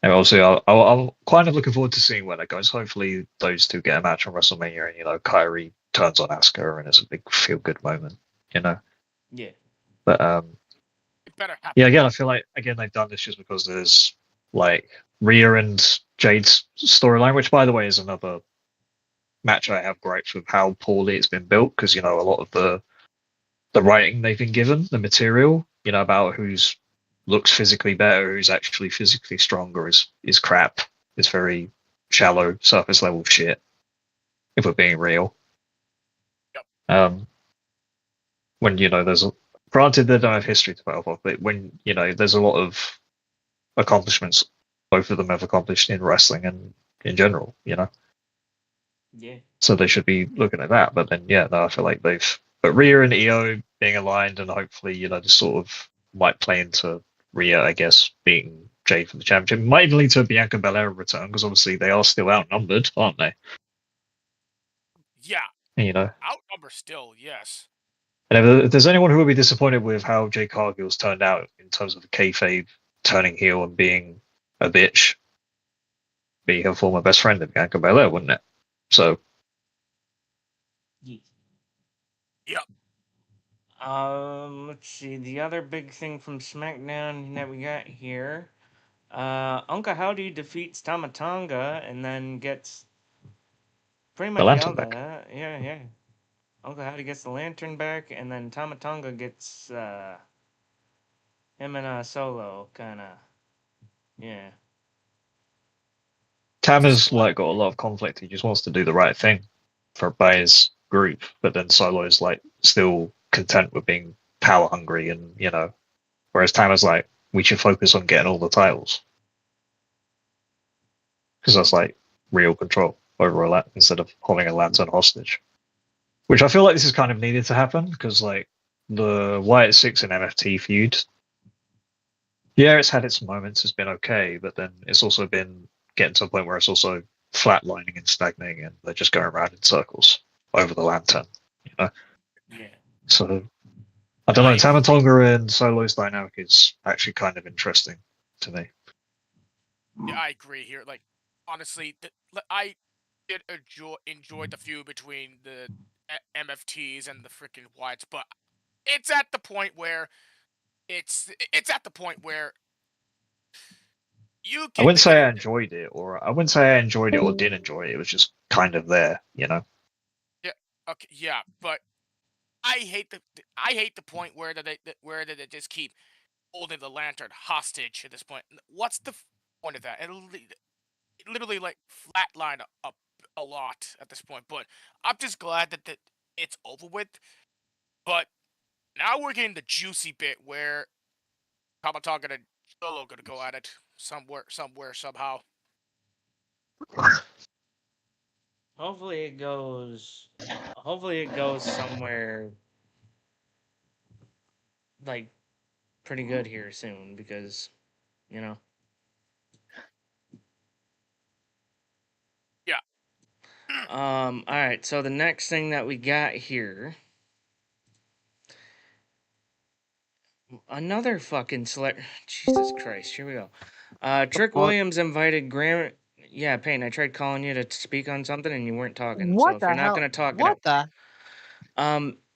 obviously, I'm kind of looking forward to seeing where that goes. Hopefully, those two get a match on WrestleMania, and Kairi turns on Asuka, and it's a big feel-good moment. Yeah. But it better happen. yeah, again, I feel like they've done this just because there's like Rhea and Jade's storyline, which by the way is another match I have gripes with how poorly it's been built because a lot of the writing they've been given, the material, about who's looks physically better, who's actually physically stronger is crap. It's very shallow, surface level shit. If we're being real. Yep. When there's granted they don't have history to battle off, but when there's a lot of accomplishments both of them have accomplished in wrestling and in general, Yeah. So they should be looking at that. But then I feel like but Rhea and EO being aligned and hopefully, this sort of might play into Rhea, I guess, beating Jade for the championship. Might even lead to a Bianca Belair return because obviously they are still outnumbered, aren't they? Yeah. And, Outnumbered still, yes. and if there's anyone who would be disappointed with how Jade Cargill's turned out in terms of the kayfabe turning heel and being a bitch, be her former best friend of Bianca Belair, wouldn't it? So. Yep. Let's see. The other big thing from SmackDown that we got here. Uncle Howdy defeats Tamatanga and then gets pretty much The lantern yelled back. at. Yeah. Uncle Howdy gets the lantern back, and then Tamatanga gets him and Solo kind of. Yeah. Tama's got a lot of conflict. He just wants to do the right thing by his group, but then Solo's still content with being power hungry, and whereas Tama's we should focus on getting all the titles because that's real control over a lot instead of holding a lantern hostage. Which I feel like this is kind of needed to happen because the Wyatt Six and MFT feud, yeah, it's had its moments, it's been okay, but then it's also been getting to a point where it's also flatlining and stagnating, and they're just going around in circles over the lantern, Yeah. So I don't know. Tamatonga and Solo's dynamic is actually kind of interesting to me. Yeah, I agree here. Honestly, I did enjoy the feud between the MFTs and the freaking Whites, but it's at the point where you I can wouldn't do say it. I enjoyed it, or I wouldn't say I enjoyed it or didn't enjoy it. It was just kind of there, Yeah. Okay. Yeah, but I hate the point where they just keep holding the lantern hostage at this point. What's the point of that? It literally flatlined up a lot at this point. But I'm just glad that it's over with. But now we're getting the juicy bit where Kamataga and Solo gonna go at it somewhere, somehow. Hopefully it goes somewhere pretty good here soon because Yeah. All right, so the next thing that we got here, another fucking Jesus Christ, here we go. Trick Williams invited Graham. Yeah, Payne, I tried calling you to speak on something and you weren't talking. So if you're not gonna talk, What the?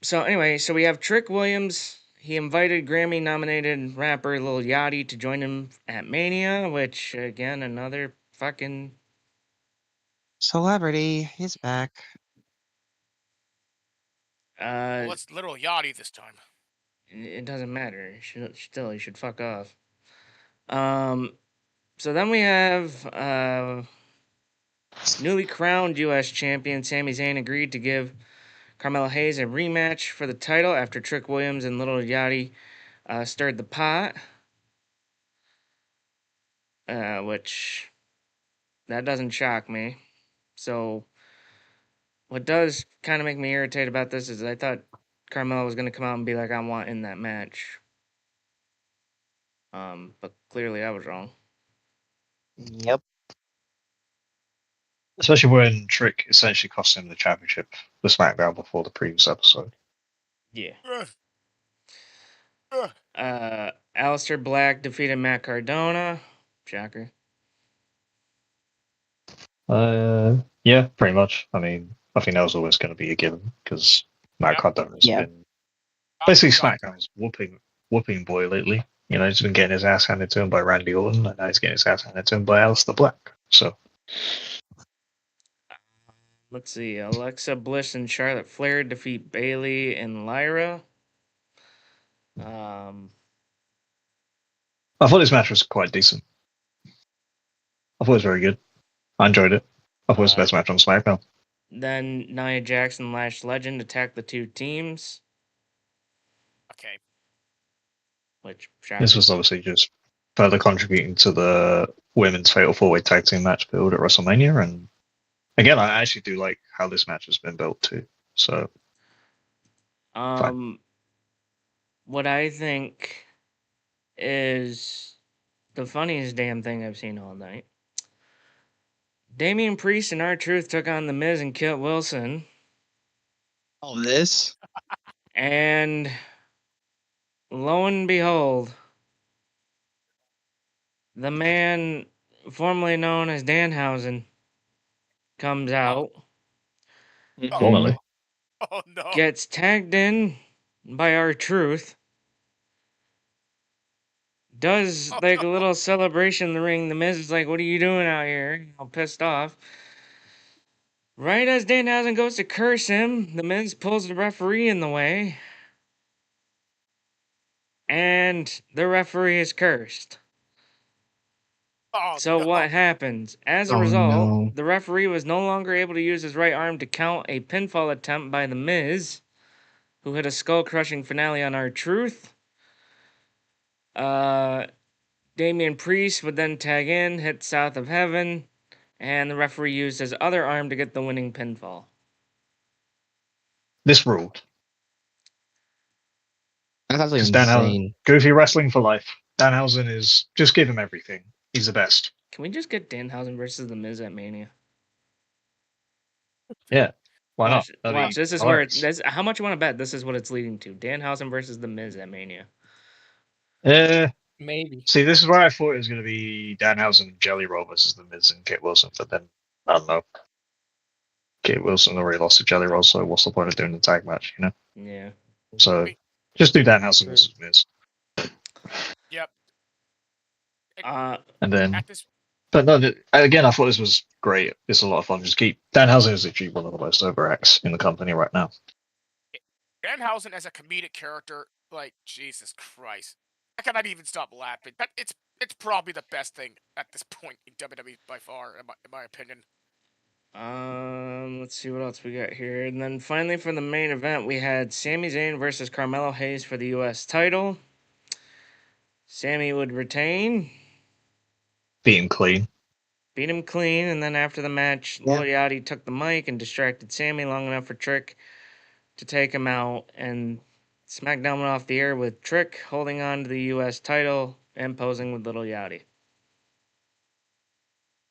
So anyway, so we have Trick Williams. He invited Grammy-nominated rapper Lil Yachty to join him at Mania, which again, another fucking Celebrity, he's back. Well, it's Little Yachty this time. It doesn't matter. He should fuck off. So then we have Newly crowned U.S. champion Sami Zayn agreed to give Carmelo Hayes a rematch for the title after Trick Williams and Little Yachty stirred the pot. Which that doesn't shock me. So what does kind of make me irritated about this is I thought Carmelo was going to come out and be like, I want in that match. But clearly I was wrong. Yep. Especially when Trick essentially cost him the championship, the SmackDown before the previous episode. Yeah. Ugh. Aleister Black defeated Matt Cardona. Shocker. Yeah, pretty much. I mean, I think that was always going to be a given because Matt Cardona's been basically SmackDown's whooping boy lately. You know, he's been getting his ass handed to him by Randy Orton, and now he's getting his ass handed to him by Aleister Black. So, let's see. Alexa Bliss and Charlotte Flair defeat Bayley and Lyra. I thought this match was quite decent. I thought it was very good. I enjoyed it. I thought it was the best match on SmackDown. Then Nia Jax and Lash Legend attacked the two teams. Okay. Which this was obviously just further contributing to the women's Fatal 4-Way Tag Team match build at WrestleMania. And again, I actually do like how this match has been built too. So, fine. What I think is the funniest damn thing I've seen all night. Damian Priest and R-Truth took on The Miz and Kit Wilson. Oh, this? And lo and behold, the man formerly known as Danhausen comes out. Formerly. Oh no. Gets tagged in by R-Truth. Does like a little celebration in the ring. The Miz is like, "What are you doing out here?" I'm pissed off. Right as Danhausen goes to curse him, the Miz pulls the referee in the way. And the referee is cursed. Oh, So no. what happens? As a result, the referee was no longer able to use his right arm to count a pinfall attempt by The Miz, who hit a skull-crushing finale on R-Truth. Damian Priest would then tag in, hit South of Heaven, and the referee used his other arm to get the winning pinfall. This ruled. That's absolutely insane. Goofy wrestling for life. Danhausen is just give him everything. He's the best. Can we just get Danhausen versus The Miz at Mania? Yeah. Why not? Watch. This is where how much you want to bet this is what it's leading to. Danhausen versus The Miz at Mania. Maybe. See, this is where I thought it was going to be Danhausen and Jelly Roll versus The Miz and Kit Wilson, but then, I don't know. Kit Wilson already lost to Jelly Roll, so what's the point of doing the tag match, you know? Yeah. So, just do Danhausen versus Miz. Yep. And then, but no, again, I thought this was great. It's a lot of fun. Just keep Danhausen is actually one of the most over acts in the company right now. Danhausen as a comedic character, like Jesus Christ, I cannot even stop laughing. But it's probably the best thing at this point in WWE by far, in my opinion. Let's see what else we got here. And then finally for the main event, we had Sami Zayn versus Carmelo Hayes for the U.S. title. Sami would retain. Beat him clean. And then after the match, Lil Yachty took the mic and distracted Sami long enough for Trick to take him out. And SmackDown went off the air with Trick holding on to the U.S. title and posing with Little Yachty.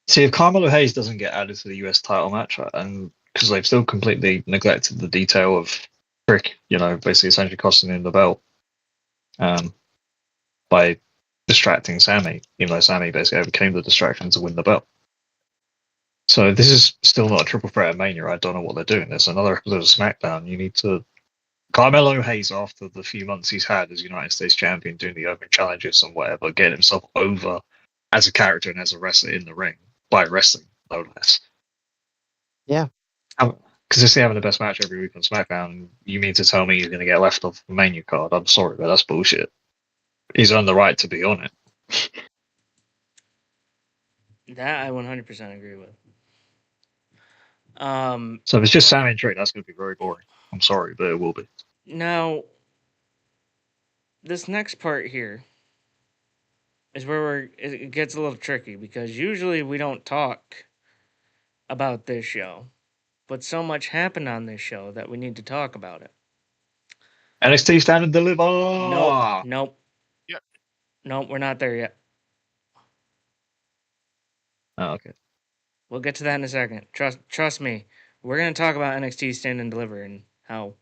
See, if Carmelo Hayes doesn't get added to the US title match, and because they've still completely neglected the detail of Trick, you know, basically essentially costing him the belt by distracting Sami, even though Sami basically overcame the distraction to win the belt. So this is still not a triple threat at Mania. I don't know what they're doing. There's another episode of SmackDown. You need to... Carmelo Hayes, after the few months he's had as United States champion, doing the open challenges and whatever, getting himself over as a character and as a wrestler in the ring. By wrestling, no less. Yeah. Because if they're having the best match every week on SmackDown, you mean to tell me he's going to get left off the Mania card? I'm sorry, but that's bullshit. He's earned the right to be on it. That I 100% agree with. So if it's just Sam and Drake, that's going to be very boring. I'm sorry, but it will be. Now, this next part here is where it gets a little tricky because usually we don't talk about this show, but so much happened on this show that we need to talk about it. NXT Stand and Deliver. Nope. Yep. Nope, we're not there yet. Oh, okay. We'll get to that in a second. Trust me. We're gonna talk about NXT Stand and Deliver and how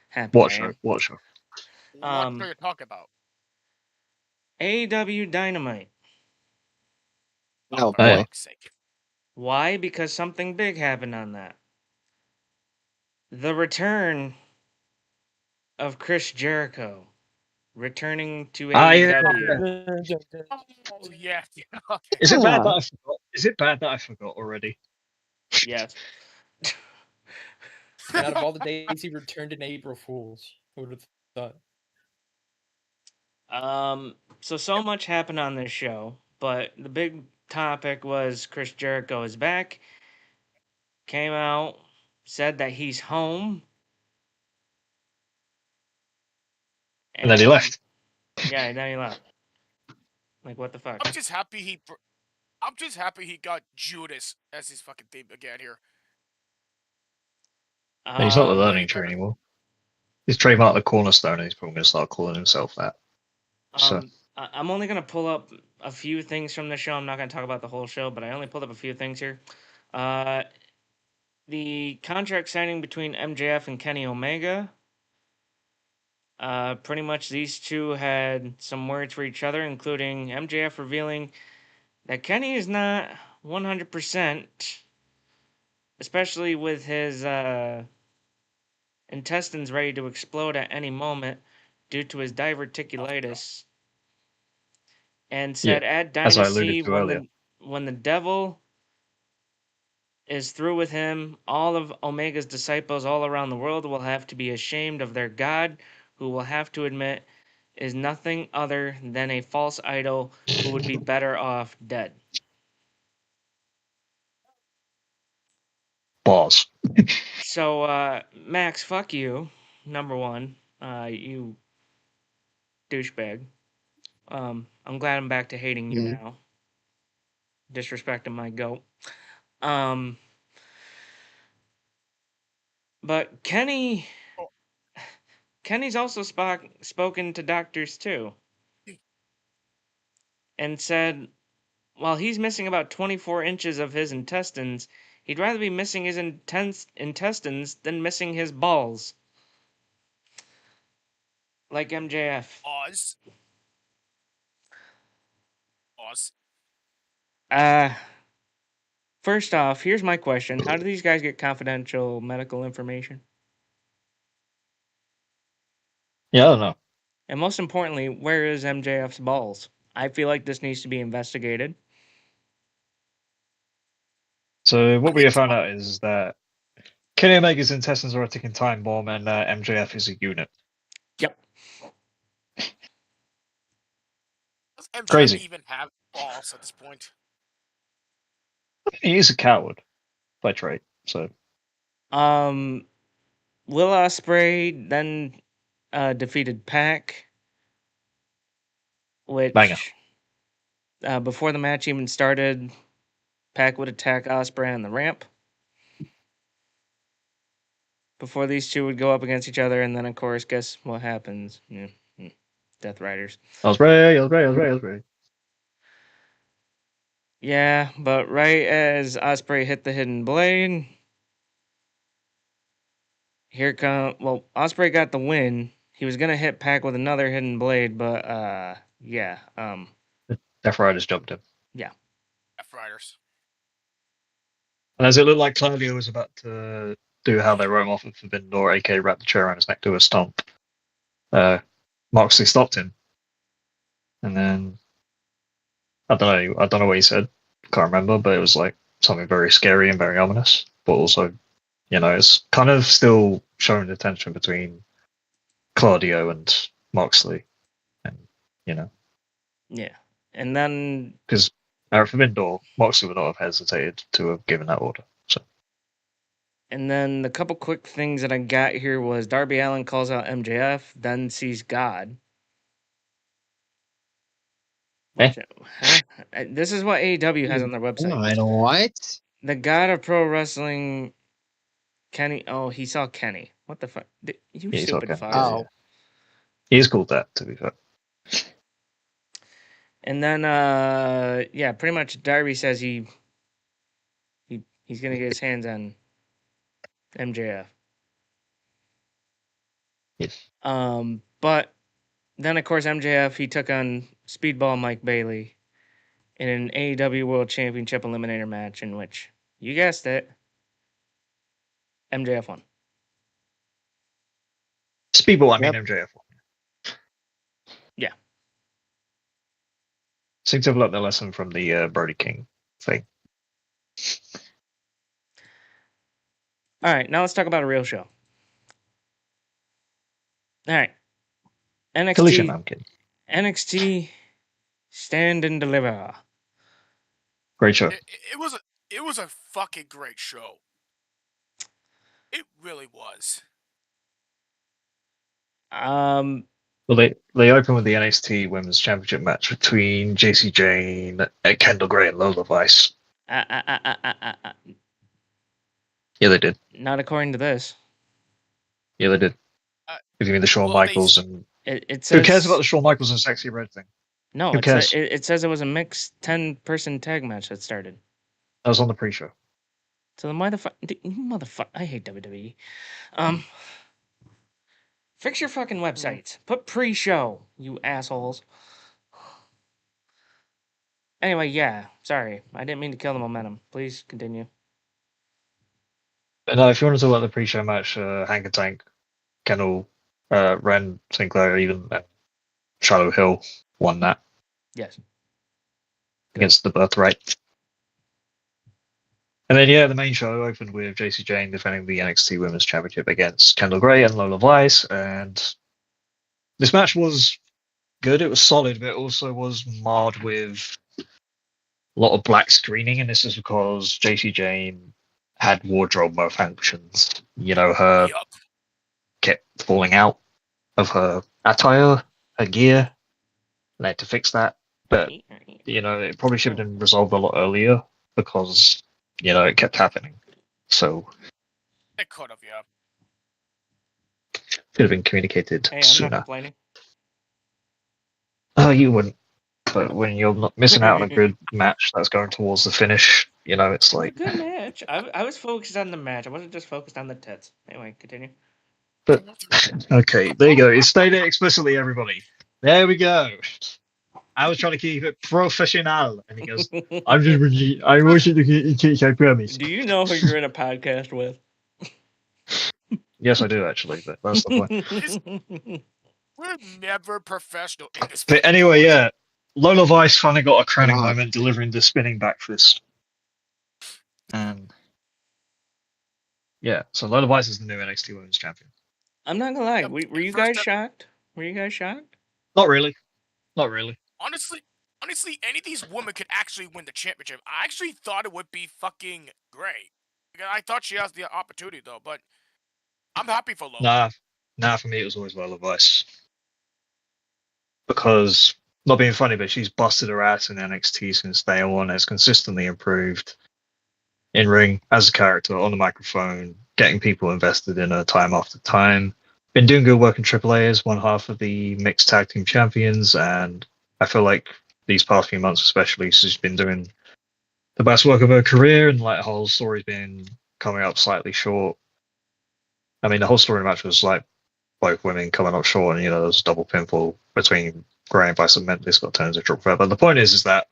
happy What I show? am. What show? What are you talking about? AEW Dynamite. Oh, for boy. fuck's sake. Why? Because something big happened on that. The return of Chris Jericho. Returning to AEW. Oh, yeah. Okay. Is it bad that I forgot? Is it bad that I forgot already? Yes. Out of all the days he returned in April Fools, who would have thought? So much happened on this show, but the big topic was Chris Jericho is back. Came out, said that he's home. And then he left. Yeah, and then he left. Like, what the fuck? I'm just happy he got Judas as his fucking theme again here. He's not the Um, learning tree anymore. He's trademarked the cornerstone, and he's probably going to start calling himself that. So I'm only going to pull up a few things from the show. I'm not going to talk about the whole show, but I only pulled up a few things here. The contract signing between MJF and Kenny Omega. Pretty much these two had some words for each other, including MJF revealing that Kenny is not 100%, especially with his intestines ready to explode at any moment due to his diverticulitis. And said at as I alluded Dynasty, to earlier. when the devil is through with him, all of Omega's disciples all around the world will have to be ashamed of their God, who will have to admit is nothing other than a false idol who would be better off dead. Balls. So, Max, fuck you, number one. You douchebag. I'm glad I'm back to hating you now. Disrespecting my goat. But Kenny's also spoken to doctors too. And said while he's missing about 24 inches of his intestines, he'd rather be missing his intestines than missing his balls. Like MJF. Oz. First off, here's my question. How do these guys get confidential medical information? Yeah, I don't know. And most importantly, where is MJF's balls? I feel like this needs to be investigated. So what we have found out is that Kenny Omega's intestines are a ticking time bomb, and MJF is a unit. Yep. Does MJF Crazy. even have balls at this point? He is a coward by trait. So Will Ospreay then defeated Pac, which before the match even started, Pac would attack Ospreay on the ramp before these two would go up against each other, and then of course, guess what happens? Yeah. Death Riders. Ospreay. Yeah, but right as Ospreay hit the hidden blade, Ospreay got the win. He was gonna hit Pac with another hidden blade, but Death Riders jumped him. Yeah. Death Riders. And as it looked like Claudio was about to do how they wrote him off of Forbidden Door, aka wrap the chair around his neck, do a stomp, Moxley stopped him. And then I don't know what he said. Can't remember, but it was like something very scary and very ominous. But also, it's kind of still showing the tension between Claudio and Moxley, and Yeah, and then because at Forbidden Door, Moxley would not have hesitated to have given that order. So And then the couple quick things that I got here was Darby Allin calls out MJF, then sees God. Eh? Huh? This is what AEW has on their website. What? The God of Pro Wrestling, Kenny. Oh, he saw Kenny. What the fuck? You Yeah, he's stupid okay. fuck. Oh. He is called that, to be fair. And then, yeah, pretty much Darby says he's gonna get his hands on MJF. Yes. But then of course MJF he took on Speedball Mike Bailey in an AEW World Championship Eliminator match in which you guessed it, MJF won. Speedball, I mean Yep. MJF. Yeah. Seem to have learned the lesson from the Brody King thing. All right, now let's talk about a real show. All right, Collision NXT Mankin. NXT Stand and Deliver. Great show. It was a fucking great show. It really was. Um, Well, they open with the NXT Women's Championship match between JC Jane, Kendall Gray, and Lola Vice. Yeah, they did. not according to this. Yeah, they did. Uh, If you mean the Shawn well, Michaels and It says who cares about the Shawn Michaels and Sexy Red thing? no. Who cares? It says it was a mixed 10-person tag match that started. That was on the pre-show. So then why the fuck, motherfucker? I hate WWE. Fix your fucking websites. Put pre-show, you assholes. Anyway, yeah. Sorry, I didn't mean to kill the momentum. Please continue. But no, if you want to talk about the pre-show match, Hank and Tank, Kendall, Ren, Sinclair, even Shadow Hill won that Yes. against the Birthright. And then, yeah, the main show opened with JC Jane defending the NXT Women's Championship against Kendall Gray and Lola Vice. And this match was good. It was solid, but it also was marred with a lot of black screening. And this is because JC Jane had wardrobe malfunctions. You know, her Yup. kept falling out of her attire, her gear. They had to fix that. But, you know, it probably should have been resolved a lot earlier because, you know, it kept happening. So It could have, yeah. could have been communicated Hey, I'm not sooner. complaining. Oh, you wouldn't. But when you're not missing out on a good match that's going towards the finish, you know, it's It was a like. good match. I was focused on the match. I wasn't just focused on the tits. Anyway, continue. But okay, there you go. It's stated explicitly, everybody. There we go. I was trying to keep it professional, and he goes, "I'm just, I want you to keep. I promise." Do you know who you're in a podcast with? Yes, I do actually, but that's the point. We're never professional in this. But anyway, yeah, Lola Vice finally got a crowning God. moment, delivering the spinning back fist. And yeah, so Lola Vice is the new NXT Women's Champion. I'm not gonna lie. Yeah, Were you first guys up- shocked? Were you guys shocked? Not really. Not really. Honestly, any of these women could actually win the championship. I actually thought it would be fucking great. I thought she has the opportunity though, but I'm happy for Lola. Nah, for me it was always Lola Vice. Because, not being funny, but she's busted her ass in NXT since day one, has consistently improved in ring, as a character, on the microphone, getting people invested in her time after time. Been doing good work in AAA as one half of the mixed tag team champions, and I feel like these past few months especially, she's been doing the best work of her career, and like her whole story's been coming up slightly short. I mean, the whole story of the match was like both women coming up short, and you know, there was a double pinfall between Gray and Vice, and meant this got turned into a triple threat. But the point is that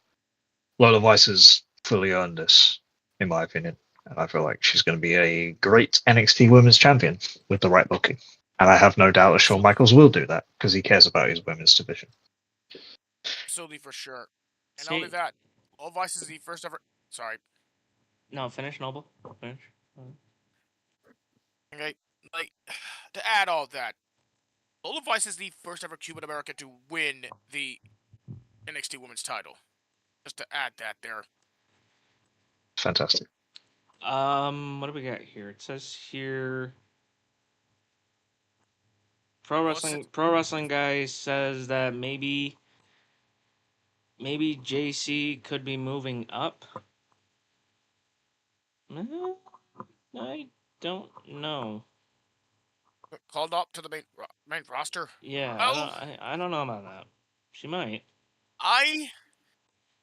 Lola Vice has fully earned this, in my opinion, and I feel like she's going to be a great NXT Women's Champion with the right booking. And I have no doubt that Shawn Michaels will do that because he cares about his women's division. Absolutely for sure. And not only See, that, Lola Vice is the first ever. Sorry. no, finish, Noble. Finish. Okay, like to add all that, Lola Vice is the first ever Cuban American to win the NXT Women's title. Just to add that there. Fantastic. What do we got here? It says here Pro Wrestling Guy says that maybe JC could be moving up. I don't know. Called up to the main roster. Yeah, Well, I don't know about that. She might.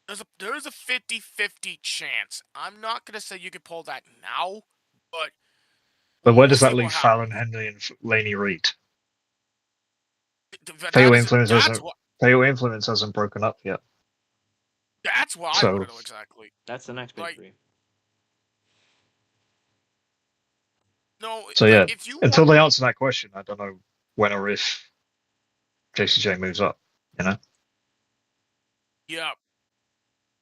There's a 50-50 chance. I'm not gonna say you could pull that now, but But where we'll does see that what leave happens. Fallon Henley and Laney Reid? Fatal Influence hasn't broken up yet. That's what I So- want to know exactly. That's the next big Like- three. No, So like, yeah, if you until want, they answer that question, I don't know when or if JCJ moves up. You know. yeah,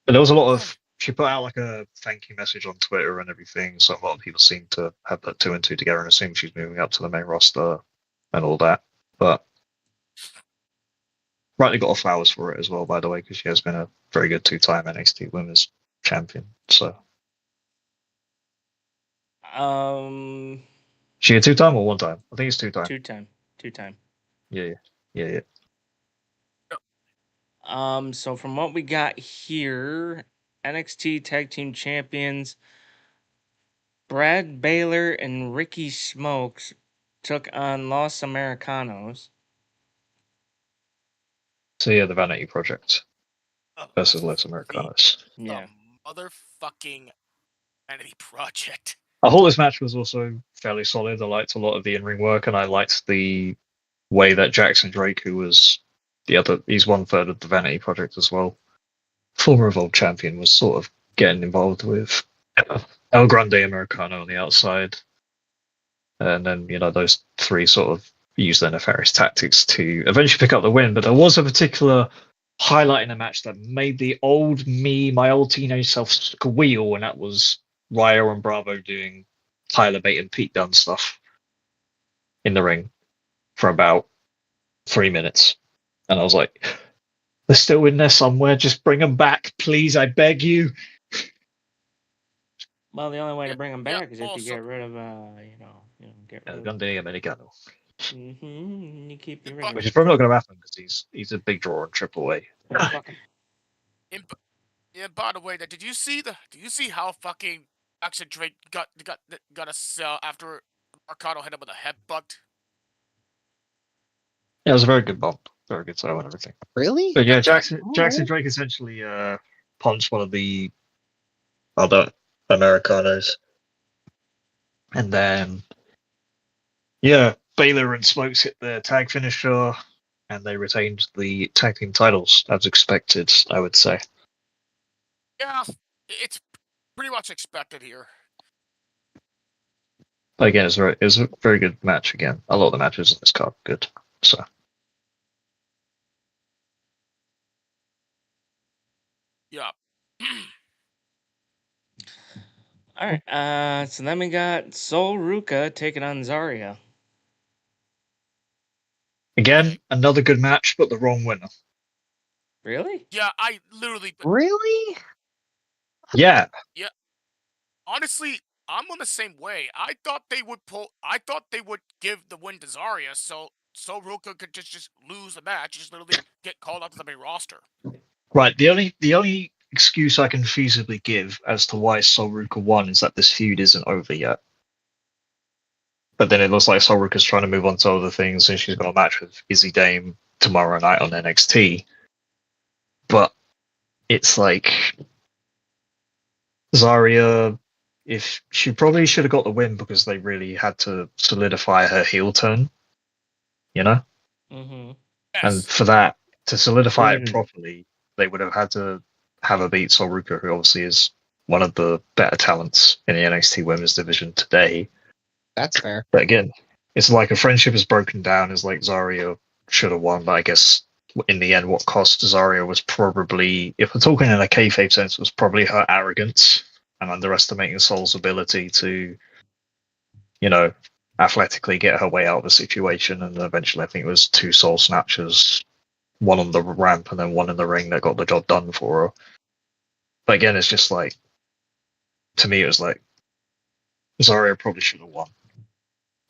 But there was a lot of. She put out like a thank you message on Twitter and everything, so a lot of people seem to have that 2 and 2 together and assume she's moving up to the main roster and all that. But rightly got her flowers for it as well, by the way, because she has been a very good 2-time NXT Women's Champion. So she a 2-time or 1-time? I think it's 2-time. Two time. Yeah. So from what we got here, NXT Tag Team Champions Brad Baylor and Ricky Smokes took on Los Americanos. So yeah, the Vanity Project versus Los Americanos. Yeah. the motherfucking Vanity Project. I thought this match was also fairly solid. I liked a lot of the in-ring work, and I liked the way that Jackson Drake, who was he's 1/3 of the Vanity Project as well, former Evolved champion, was sort of getting involved with El Grande Americano on the outside. And then, those three sort of used their nefarious tactics to eventually pick up the win. But there was a particular highlight in the match that made my old teenage self squeal, and that was Ryo and Bravo doing Tyler Bate and Pete Dunne stuff in the ring for about 3 minutes. And I was like, they're still in there somewhere. Just bring them back, please. I beg you. Well, the only way to bring them Yeah, back is if you also- get rid of, get rid El of. Grande Americano. You keep your ring. Which is probably not going to happen because he's a big draw on Triple A. Fuck 'em. Yeah, by the way, did you see how fucking Jackson Drake got us after Mercado hit him with a headbutt? Yeah, it was a very good bump. Very good throw and everything. Really? But yeah, Jackson Alright. Drake essentially punched one of the other Americanos. And then, yeah, Baylor and Smokes hit their tag finisher, and they retained the tag team titles, as expected, I would say. Yeah, it's pretty much expected here. But again, it was a very good match again. A lot of the matches in this card are good. So Yeah. All right. So then we got Sol Ruka taking on Zarya. again, another good match, but the wrong winner. Really? Yeah, I literally, Really? Yeah. honestly, I'm on the same way. I thought they would give the win to Zarya, so Ruka could just lose the match, just literally get called up to the main roster. Right. The only excuse I can feasibly give as to why Sol Ruka won is that this feud isn't over yet. But then it looks like Sol Ruka's trying to move on to other things, and she's got a match with Izzy Dame tomorrow night on NXT. But it's like Zarya, if she probably should have got the win because they really had to solidify her heel turn, Mm-hmm. And Yes. for that, to solidify it Mm. properly, they would have had to have her beat Sol Ruka, who obviously is one of the better talents in the NXT Women's division today. That's fair. But again, it's like a friendship is broken down. It's like Zarya should have won, but I guess in the end, what cost Zarya was probably, if we're talking in a kayfabe sense, was probably her arrogance and underestimating Sol's ability to, athletically get her way out of the situation. And eventually, I think it was 2 Soul snatches, one on the ramp and then one in the ring that got the job done for her. But again, it's just like, to me, it was like, Zarya probably should have won.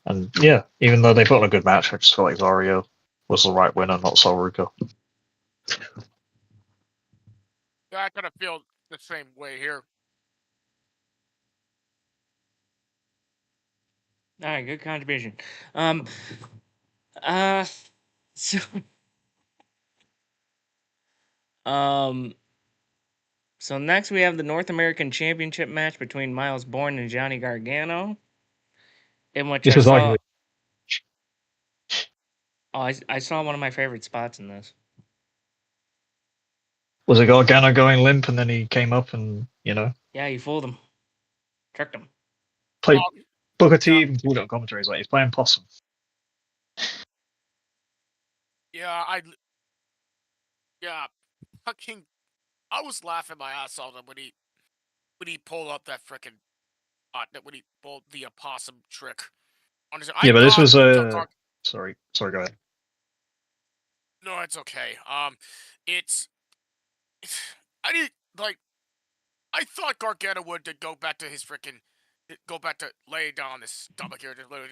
And yeah, even though they put on a good match, I just felt like Zarya was the right winner, not Saruka. Yeah, I kind of feel the same way here. All right, good contribution. Uh, so, um, so next we have the North American Championship match between Miles Bourne and Johnny Gargano, in which This I was saw. arguably Oh, I saw one of my favorite spots in this. Was it Gargano going limp and then he came up and, Yeah, you fooled him, tricked him. played Oh, Booker T even called it on commentary. He's like, he's playing possum. yeah, fucking, I was laughing my ass off when he pulled up that frickin' when he pulled the opossum trick. Honestly, Yeah, but this was a. Sorry, go ahead. No, it's okay. It's I did I thought Gargano would to go back to his frickin' go back to lay down on his stomach here, just literally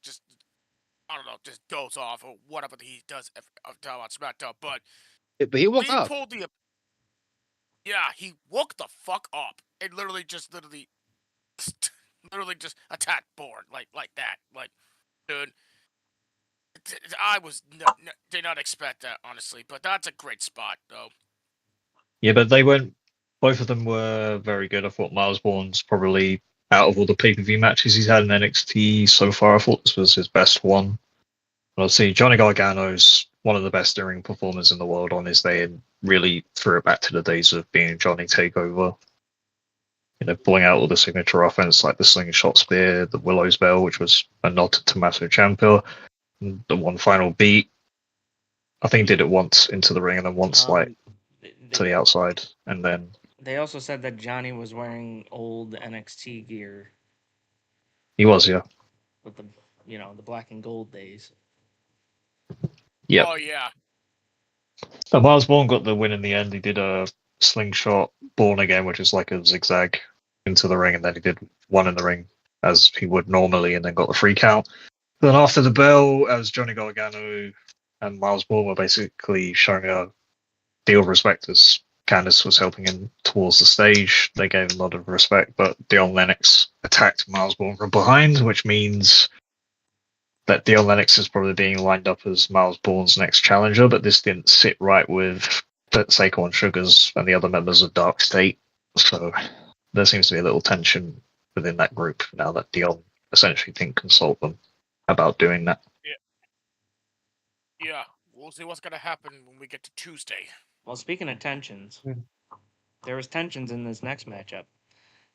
just I don't know, just goes off or whatever he does on SmackDown. But he woke he up. pulled the he woke the fuck up and literally just attacked Bourne like that. Like, dude, I did not expect that, honestly. But that's a great spot though. Yeah, but both of them were very good. I thought Miles Bourne's probably, out of all the pay-per-view matches he's had in NXT so far, I thought this was his best one. And obviously, Johnny Gargano's one of the best in-ring performers in the world on his day, and really threw it back to the days of being Johnny Takeover. Pulling out all the signature offense like the slingshot spear, the Willow's Bell, which was a nod to Tommaso Ciampa, and the one final beat. I think he did it once into the ring and then once to the outside, and then They also said that Johnny was wearing old NXT gear he was, yeah. with the the black and gold days. Yeah. Oh yeah. So Miles Bourne got the win in the end. He did a slingshot Bourne again, which is like a zigzag into the ring, and then he did one in the ring as he would normally, and then got the free count. Then after the bell, as Johnny Gargano and Miles Bourne were basically showing a deal of respect as Candice was helping him towards the stage, they gave him a lot of respect, but Dion Lennox attacked Miles Bourne from behind, which means that Dion Lennox is probably being lined up as Miles Bourne's next challenger, but this didn't sit right with Saquon Sugars and the other members of Dark State. So there seems to be a little tension within that group now that Dion essentially didn't consult them about doing that. Yeah. We'll see what's gonna happen when we get to Tuesday. Well, speaking of tensions, there was tensions in this next matchup.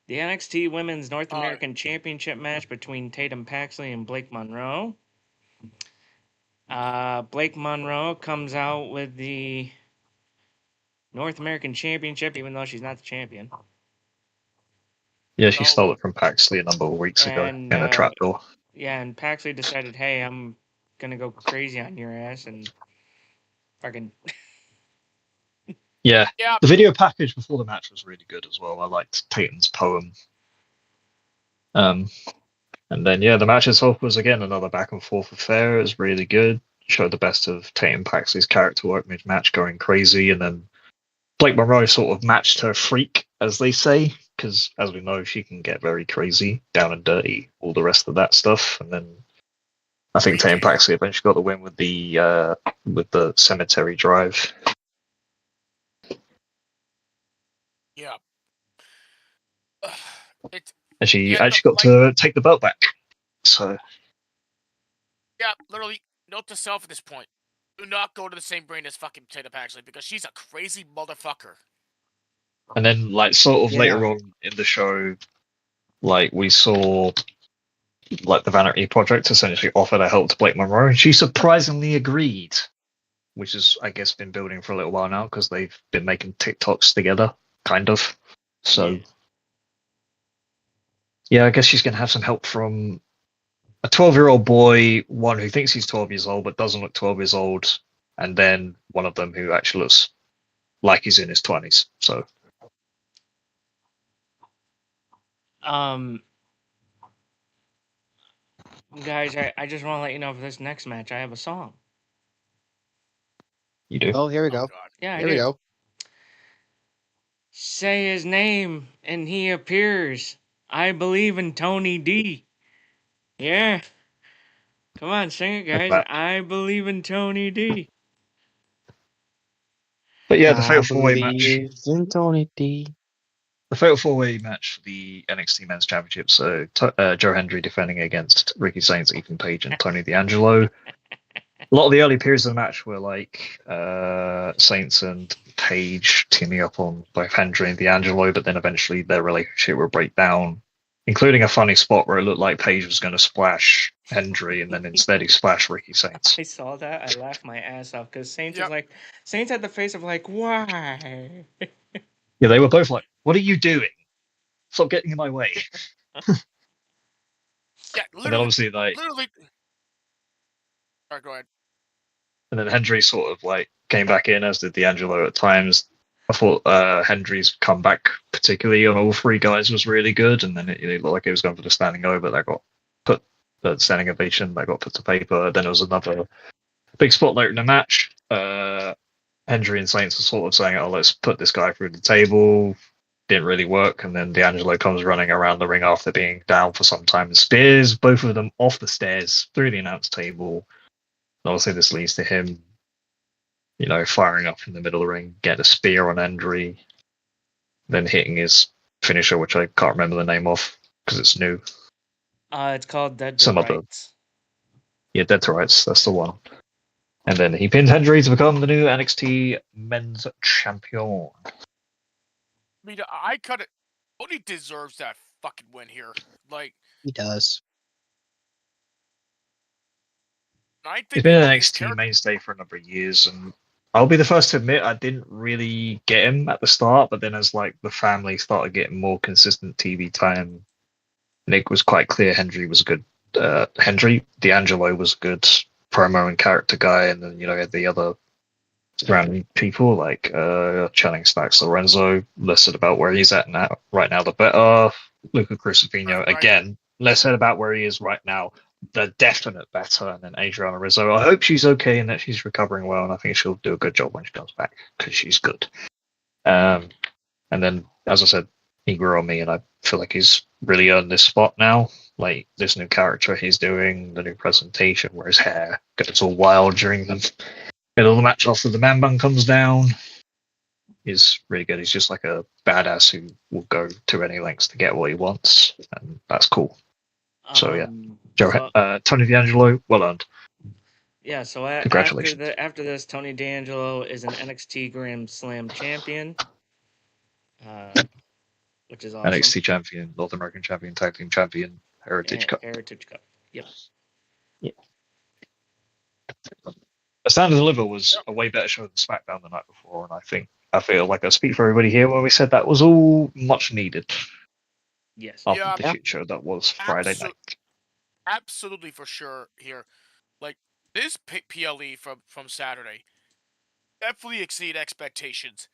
The NXT Women's North American Championship match between Tatum Paxley and Blake Monroe. Blake Monroe comes out with the North American Championship, even though she's not the champion. Yeah, she stole it from Paxley a number of weeks ago in a trapdoor. Yeah, and Paxley decided, hey, I'm gonna go crazy on your ass and fucking. Yeah, the video package before the match was really good as well. I liked Tatum's poem. And then, the match itself was, again, another back and forth affair. It was really good. Showed the best of Tatum Paxley's character work mid-match, going crazy. And then Blake Monroe sort of matched her freak, as they say, because, as we know, she can get very crazy, down and dirty, all the rest of that stuff. And then I think Tatum Paxley eventually got the win with the cemetery drive. Yeah. And she actually got to take the belt back. So. Yeah, literally, note to self at this point. Do not go to the same brain as fucking Tatum Paxley because she's a crazy motherfucker. And then, later on in the show, we saw, the Vanity Project essentially offer to help to Blake Monroe, and she surprisingly agreed, which has, I guess, been building for a little while now because they've been making TikToks together, kind of. So, I guess she's going to have some help from a 12-year-old boy, one who thinks he's 12 years old but doesn't look 12 years old, and then one of them who actually looks like he's in his 20s. So, Guys, I just want to let you know for this next match, I have a song. You do. Oh, here we Oh, go. God. Yeah, I Here do. we go. Say his name and he appears. I believe in Tony D. Yeah. Come on, sing it, Look guys. back. I believe in Tony D. But yeah, the I Fatal 4-Way match. believe in Tony D. The Fatal 4-Way match for the NXT Men's Championship. So Joe Hendry defending against Ricky Saints, Ethan Page, and Tony D'Angelo. A lot of the early periods of the match were like Saints and Page teaming up on both Hendry and D'Angelo, but then eventually their relationship would break down, including a funny spot where it looked like Page was going to splash Hendry, and then instead he splashed Ricky Saints. I saw that. I laughed my ass off because Saints was Yep. like, Saints had the face of like, why? Yeah, they were both like, "What are you doing? Stop getting in my way!" Yeah, And then literally. obviously like, Literally. All right, go ahead. and then Hendry sort of like came back in, as did D'Angelo at times. I thought Hendry's comeback, particularly on all three guys, was really good, and then it looked like it was going for the standing over that got put, the standing ovation that got put to paper. Then there was another big spot later in the match. Hendry and Saints were sort of saying, "Oh, let's put this guy through the table." Didn't really work, and then D'Angelo comes running around the ring after being down for some time and spears both of them off the stairs through the announce table. And obviously, this leads to him, firing up in the middle of the ring, get a spear on Hendry, then hitting his finisher, which I can't remember the name of because it's new. It's called Dead to Some other- Rights. Yeah, Dead to Rights, that's the one. And then he pins Hendry to become the new NXT Men's Champion. I mean, I cut it. Tony deserves that fucking win here. Like, He does. I think He's been an his NXT character- mainstay for a number of years, and I'll be the first to admit I didn't really get him at the start, but then as like the family started getting more consistent TV time, Nick was quite clear Hendry was good. D'Angelo was a good promo and character guy, and then had the other surrounding people like Channing Stacks, Lorenzo. Less said about where he's at now. Right now, the better. Luca Crucifino Right. again. Less said about where he is right now. The definite better. And then Adriana Rizzo. I hope she's okay and that she's recovering well, and I think she'll do a good job when she comes back because she's good. And then, as I said, he grew on me, and I feel like he's really earned this spot now. Like this new character he's doing, the new presentation where his hair gets all wild during the middle of the match after the man bun comes down is really good. He's just like a badass who will go to any lengths to get what he wants, and that's cool. So, yeah. Tony D'Angelo, well earned. Yeah, so Congratulations. after this, Tony D'Angelo is an NXT Grand Slam champion, which is awesome. NXT champion, North American champion, tag team champion, Heritage Cup. Heritage Cup. Yep. Yeah. Stand and Deliver was a way better show than SmackDown the night before, and I feel like I speak for everybody here when we said that was all much needed Yes. after Yeah. the shit show that was Friday night. Absolutely, for sure. Here, like this PLE from Saturday definitely exceeded expectations,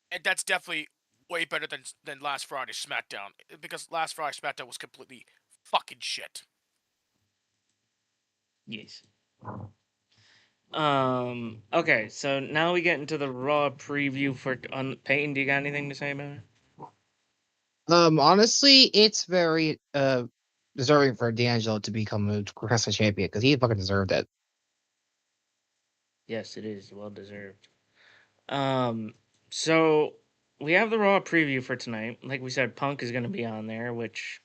and that's definitely way better than last Friday's SmackDown, because last Friday's SmackDown was completely fucking shit. Yes. Okay, so now we get into the Raw preview for Peyton. Do you got anything to say about it? Honestly, it's very deserving for D'Angelo to become a wrestling champion because he fucking deserved it. Yes, it is well deserved. So we have the Raw preview for tonight. Like we said, Punk is going to be on there, which,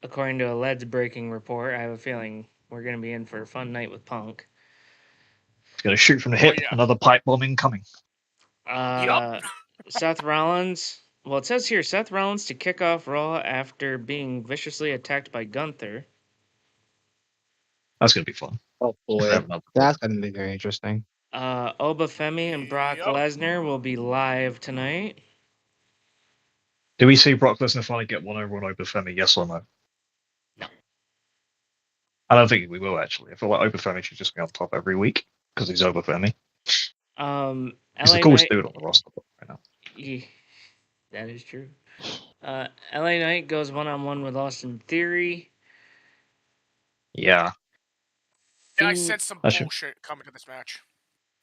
according to a Led's breaking report, I have a feeling we're going to be in for a fun night with Punk. It's going to shoot from the hip, yeah. another pipe bomb incoming. Seth Rollins. Well, it says here Seth Rollins to kick off Raw after being viciously attacked by Gunther. That's going to be fun. Oh boy, that's gonna be very interesting. Oba Femi and Brock Yep. Lesnar will be live tonight. Do we see Brock Lesnar finally get one over on Oba Femi? Yes or no? No. I don't think we will, actually. I feel like Oba Femi should just be on top every week because he's Oba Femi. He's the coolest dude on the roster right now. Yeah, that is true. LA Knight goes one-on-one with Austin Theory. Yeah. Yeah, I sense some That should- bullshit coming to this match.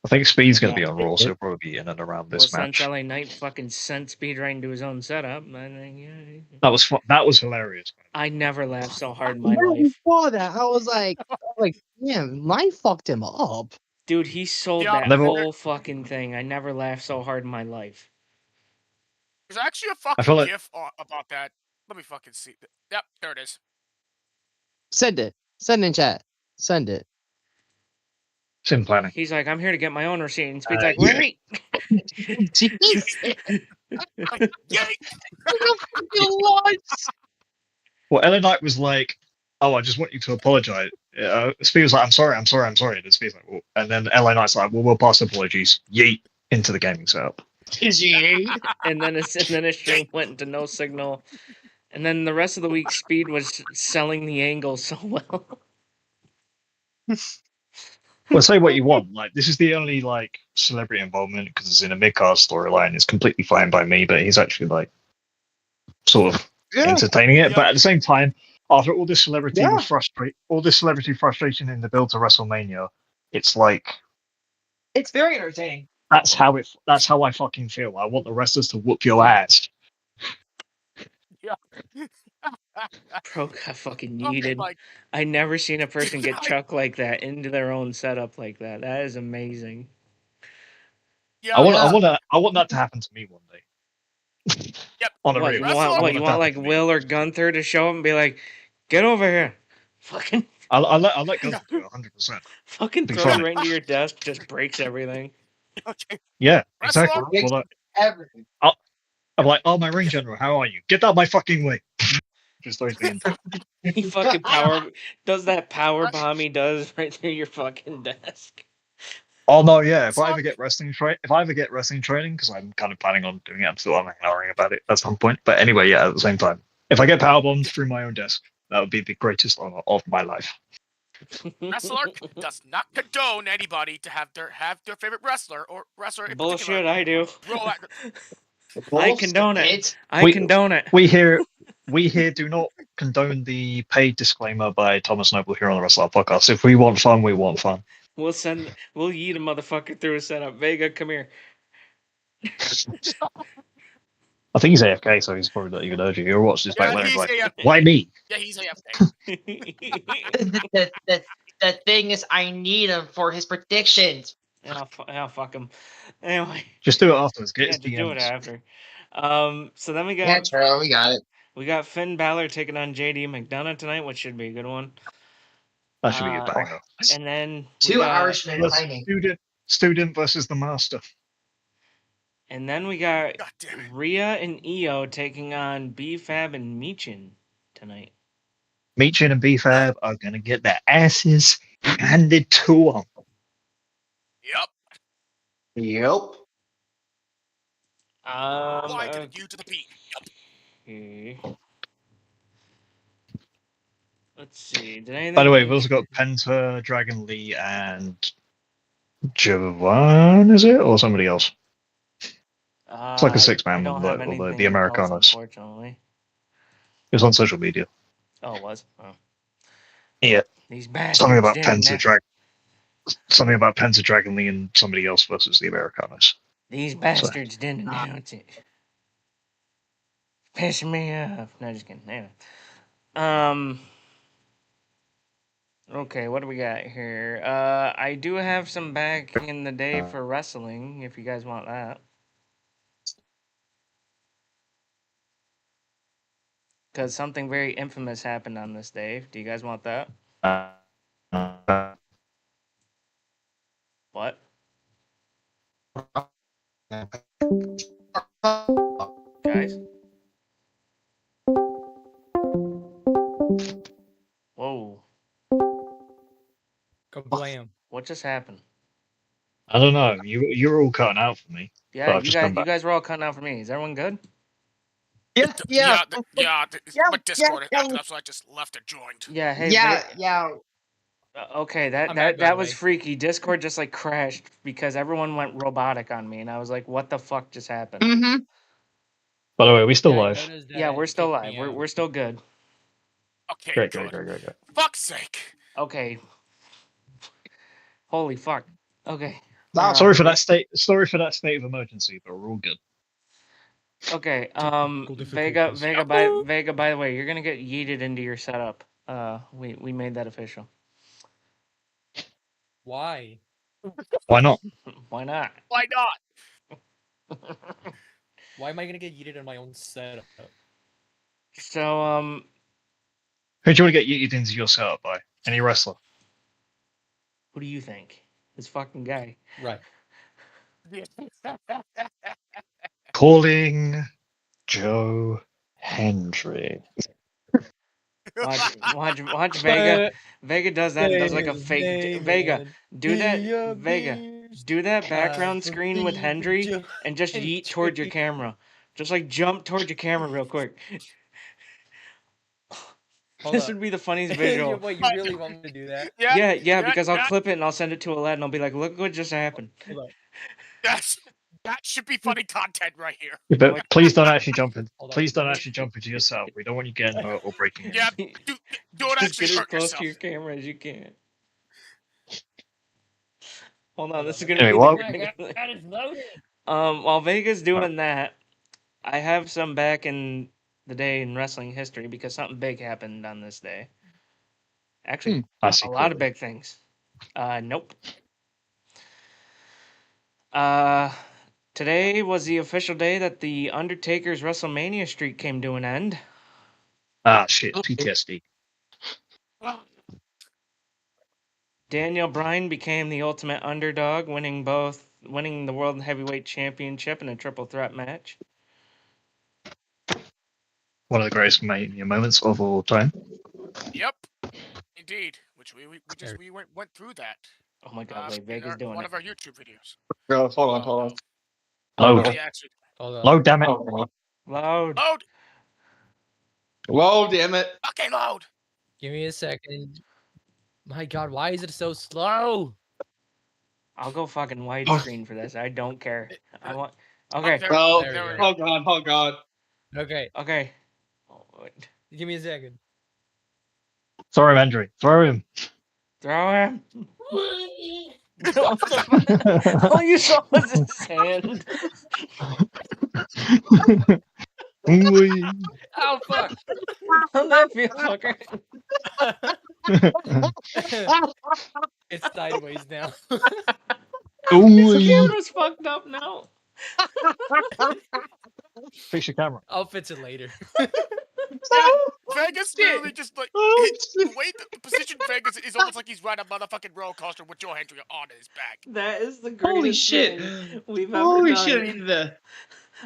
I think Speed's going to Yeah. be on Raw, so he'll probably be in and around Well, this since match. LA Knight fucking sent Speed right into his own setup, I think, yeah, That was hilarious. I never laughed so hard in my When I life. saw that, I was like, yeah, Knight fucked him up. Dude, he sold Yeah, that never- whole fucking thing. I never laughed so hard in my life. There's actually a I fucking feel like- gif about that. Let me fucking see. Yep, there it is. Send it. Send in chat. Send it. It's in planning. He's like, I'm here to get my own receipt. And Speed's like, yeah. wait. Jesus. Yay! Well, Ellen Knight was like, "Oh, I just want you to apologize." Speed was like, "I'm sorry." And Speed's like, well, and then Ellen Knight's like, "Well, we'll pass apologies." Yeet into the gaming setup. and then his stream went into no signal. And then the rest of the week, Speed was selling the angle so well. Well, say what you want. Like, this is the only like celebrity involvement because it's in a mid-card storyline. It's completely fine by me, but he's actually like sort of entertaining it. Yeah. But at the same time, after all this celebrity Yeah. frustration in the build to WrestleMania, it's like It's very entertaining. that's how I fucking feel. I want the wrestlers to whoop your ass. Bro got fucking Oh yeeted. my- I never seen a person get I- chucked like that into their own setup like that. That is amazing. Yeah, I yeah. want that to happen to me one day. Yep. On a What, real. you Wrestle want, Arc- what, you want like Will or Gunther to show up and be like, get over here. Fucking I'll let Gunther do it 100%. fucking Be throw it fine. right into your desk, just breaks everything. Okay. Yeah, Wrestle exactly. Arc- Well, Everything. I'm like, oh, my ring general, how are you? Get out my fucking way. Just throws me into. He fucking does that power bomb he does right through your fucking desk. Oh no, yeah. If I Fuck. ever get wrestling training, because I'm kind of planning on doing it, I'm still worrying about it at some point. But anyway, yeah. At the same time, if I get powerbombed through my own desk, that would be the greatest honor of my life. Wrestle Arc does not condone anybody to have their favorite wrestler or wrestler in Bullshit, particular. I do. Bro, I condone it. I We- condone it. We here do not condone the paid disclaimer by Thomas Noble here on the Wrestle Arc Podcast. If we want fun, we want fun. We'll yeet a motherfucker through a setup. Vega, come here. I think he's AFK, so he's probably not even urging you. Or watch this back yeah, later. he's Like, AFK. why me? Yeah, he's AFK. The thing is, I need him for his predictions. I'll fuck him. Anyway, Just do it afterwards. Get yeah, his just do it DMs. after. So then we got Yeah, true. We got it. we got Finn Balor taking on JD McDonough tonight, which should be a good one. That should be a banger. And then we Two got- Irishmen Plus, fighting. student versus the master. And then we got God damn it. Rhea and Io taking on B-Fab and Michin tonight. Meechin and BFAB are going to get their asses handed to them. Yep. Yep. Why did you to the beat? Yep. okay. Let's see. Did anything? By the way, we've also got Penta, Dragon Lee, and Jovan, is it? Or somebody else? It's like a six-man I don't one, have although the anything else, Americanos. Unfortunately. It was on social media. Oh, it was. Oh. Yeah. These bastards. Something about didn't Penta, Dragon Lee, and somebody else versus the Americanos. These bastards didn't announce it. Pissing me off. No, just kidding. Anyway. Okay, what do we got here? I do have some back in the day for wrestling, if you guys want that. Because something very infamous happened on this day. Do you guys want that? What? Guys? Whoa. Kablam. What just happened? I don't know. You're all cutting out for me. Yeah, But I've you just come guys, back. you guys were all cutting out for me. Is everyone good? Yeah. Yeah, Yeah, my Discord yeah. acted up, so I just left it joined. Yeah. Hey. Yeah. Okay, that I'm back, by that the was way. freaky. Discord just like crashed because everyone went robotic on me, and I was like, "What the fuck just happened?" Mm-hmm. By the way, we still Yeah, I live. noticed Yeah, that we're it still kicked live. me We're out. we're still good. Okay, Great. good. Fuck's sake. Okay. Holy fuck. Okay. Sorry for that state. Sorry for that state of emergency, but we're all good. Okay. Technical Vega. difficulties. Vega. By the way, you're gonna get yeeted into your setup. We made that official. Why? Why not? Why not? Why not? Why am I gonna get yeeted in my own setup? So Who do you want to get yeeted into your setup by? Any wrestler? who do you think? This fucking guy. Right. Calling Joe Hendry. Watch Vega. Vega does that and does like a fake Vega. Do that Vega. Do that background screen with Hendry and just yeet towards your camera. Just like jump towards your camera real quick. This would be the funniest visual. Wait, you really want me to do that? Yeah, because I'll clip it and I'll send it to Aled and I'll be like, look what just happened. That should be funny content right here. Yeah, but please don't actually jump in. Please don't actually jump into yourself. We don't want you getting hurt or breaking it. Yeah, do it Just actually get as hurt close yourself. to your camera as you can. Hold on, this is gonna Anyway, be while- That is loaded. while Vega's doing that, I have some back in the day in wrestling history because something big happened on this day. Actually, I a see lot of clearly. big things. Nope. Today was the official day that the Undertaker's WrestleMania streak came to an end. Ah, shit. PTSD. Daniel Bryan became the ultimate underdog, winning the World Heavyweight Championship in a triple threat match. One of the greatest Mania moments of all time. Yep, indeed. Which we went through that. Oh my god, wait, In Vega's doing one it. of our YouTube videos. Hold on. Load. Yeah, actually. Hold on. Load, damn it. Loud. Load! Whoa, damn it. Okay, load! Give me a second. My God, why is it so slow? I'll go fucking widescreen for this. I don't care. I want. Okay. There- Oh, there we go. go. oh god. Okay, Okay. Oh, wait. give me a second. Throw him, Andrew. Throw him. Throw him. All you saw was his hand. Ooh-wee. Oh fuck! How'd that feel, fucker? It's sideways now. The Ooh-wee. camera's fucked up now. Fix your camera. I'll fix it later. Vegas literally just like the way the position Vegas is almost like he's riding a motherfucking roller coaster with Joe Hendry on his back. That is the greatest Holy shit. thing we've ever Holy done. shit, I needed that.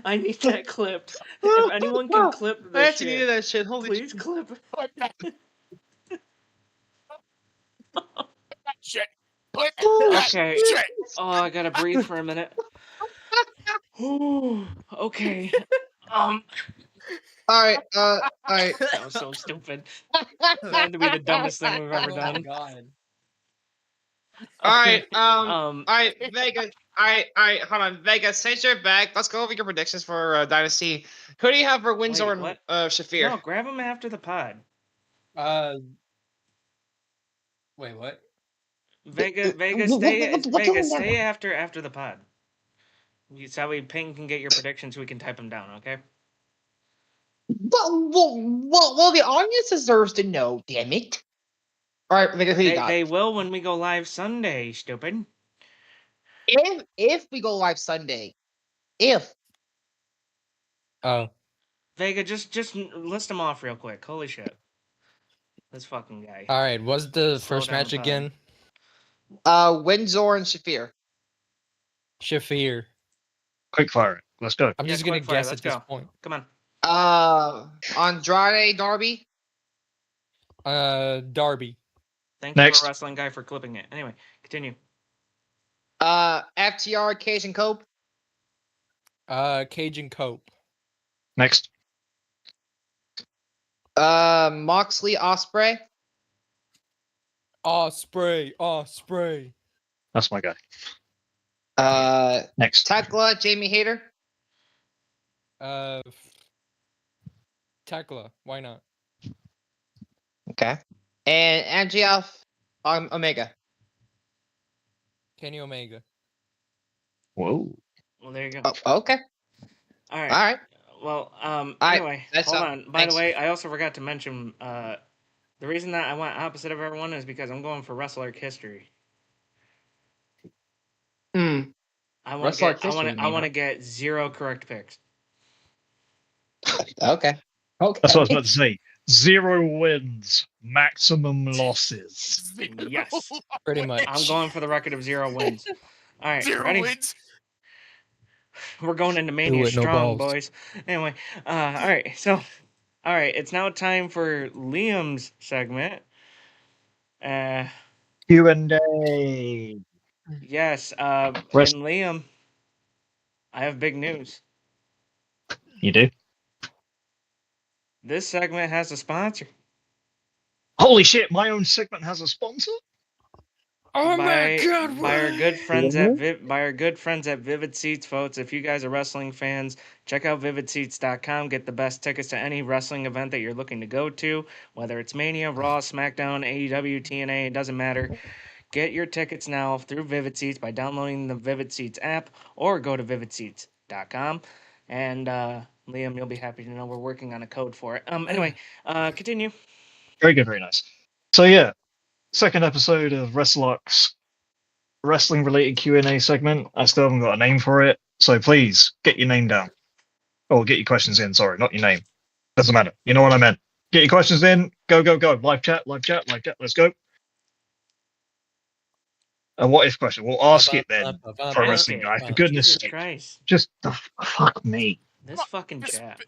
I need that clipped. If anyone can clip I this actually needed shit, that shit. Holy please shit. clip it. Shit. Clip Okay. Shit. Oh, I gotta breathe for a minute. Okay. Alright, alright. That was so stupid. That had to be the dumbest thing we've ever Oh my done. God. Alright, Okay, alright, Vegas. Alright, hold on. Vegas, since you're back, let's go over your predictions for Dynasty. Who do you have for Windsor Wait, and what? Shafir? No, grab him after the pod. Wait, what? Vegas, stay after the pod. So we Ping can get your predictions. We can type them down. Okay. Well, the audience deserves to know, damn it. Alright, Vegas, who you got? They will when we go live Sunday. Stupid. If we go live Sunday, if. Oh. Vega, just list them off real quick. Holy shit. This fucking guy. All right. What's the Slow first down, match bud. again? Windsor and Shafir. Shafir. Quick fire it. Let's go. I'm Yeah, just gonna quick fire, guess let's at this go. point. Come on. Andrade Darby. Darby. Thank you Next. for wrestling guy for clipping it. Anyway, continue. FTR Cage and Cope. Cajun Cope. Next. Moxley Osprey. Osprey. That's my guy. Next. Tekla Jamie Hayter. Tekla. Why not? Okay. And Andrea Omega. Kenny Omega. Whoa. Well, there you go. Oh, okay. All right. All right. Well, right, anyway, that's hold all. on. By Thanks. the way, I also forgot to mention the reason that I went opposite of everyone is because I'm going for Wrestle Arc history. Hmm. I want Wrestle Arc to history, you mean, huh? get 0 correct picks. Okay. Okay. That's what I was about to say. 0 wins, maximum losses. Yes. Pretty much. I'm going for the record of 0 wins. All right, 0 ready? wins. We're going into Mania it, no strong, balls. boys. Anyway, all right. So, all right, it's now time for Liam's segment. Q&A. Yes. And Rest- Liam, I have big news. You do? This segment has a sponsor. Holy shit, my own segment has a sponsor? Oh by, my god! by our good friends Really? at by our good friends at Vivid Seats, folks. If you guys are wrestling fans, check out vividseats.com. Get the best tickets to any wrestling event that you're looking to go to, whether it's Mania, Raw, SmackDown, AEW, TNA, it doesn't matter. Get your tickets now through Vivid Seats by downloading the Vivid Seats app or go to vividseats.com. And Liam, you'll be happy to know we're working on a code for it. Anyway, continue. Very good, very nice. So yeah, second episode of Wrestle Arc's wrestling-related Q&A segment. I still haven't got a name for it, so please get your name down. Or get your questions in, sorry, not your name. Doesn't matter. You know what I meant. Get your questions in. Go, go, go. Live chat, live chat, live chat. Let's go. A what if question? We'll ask it then. Pro wrestling guy, for goodness Jesus sake. Christ. Just fuck me. This fucking Just chat.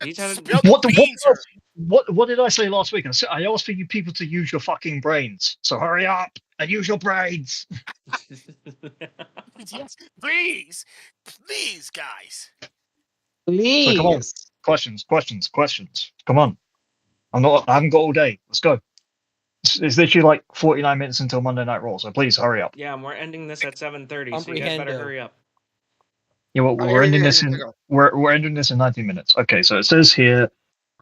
These are Spill the beans, sir. What did I say last week? I asked for you people to use your fucking brains. So hurry up and use your brains. Yes, please, guys. Please. So come on. Questions. Come on. I haven't got all day. Let's go. It's literally like 49 minutes until Monday Night Raw, so please hurry up. Yeah, and we're ending this at 7:30, so you guys better hurry up. Yeah, well, we're ending this in we're ending this in 19 minutes. Okay, so it says here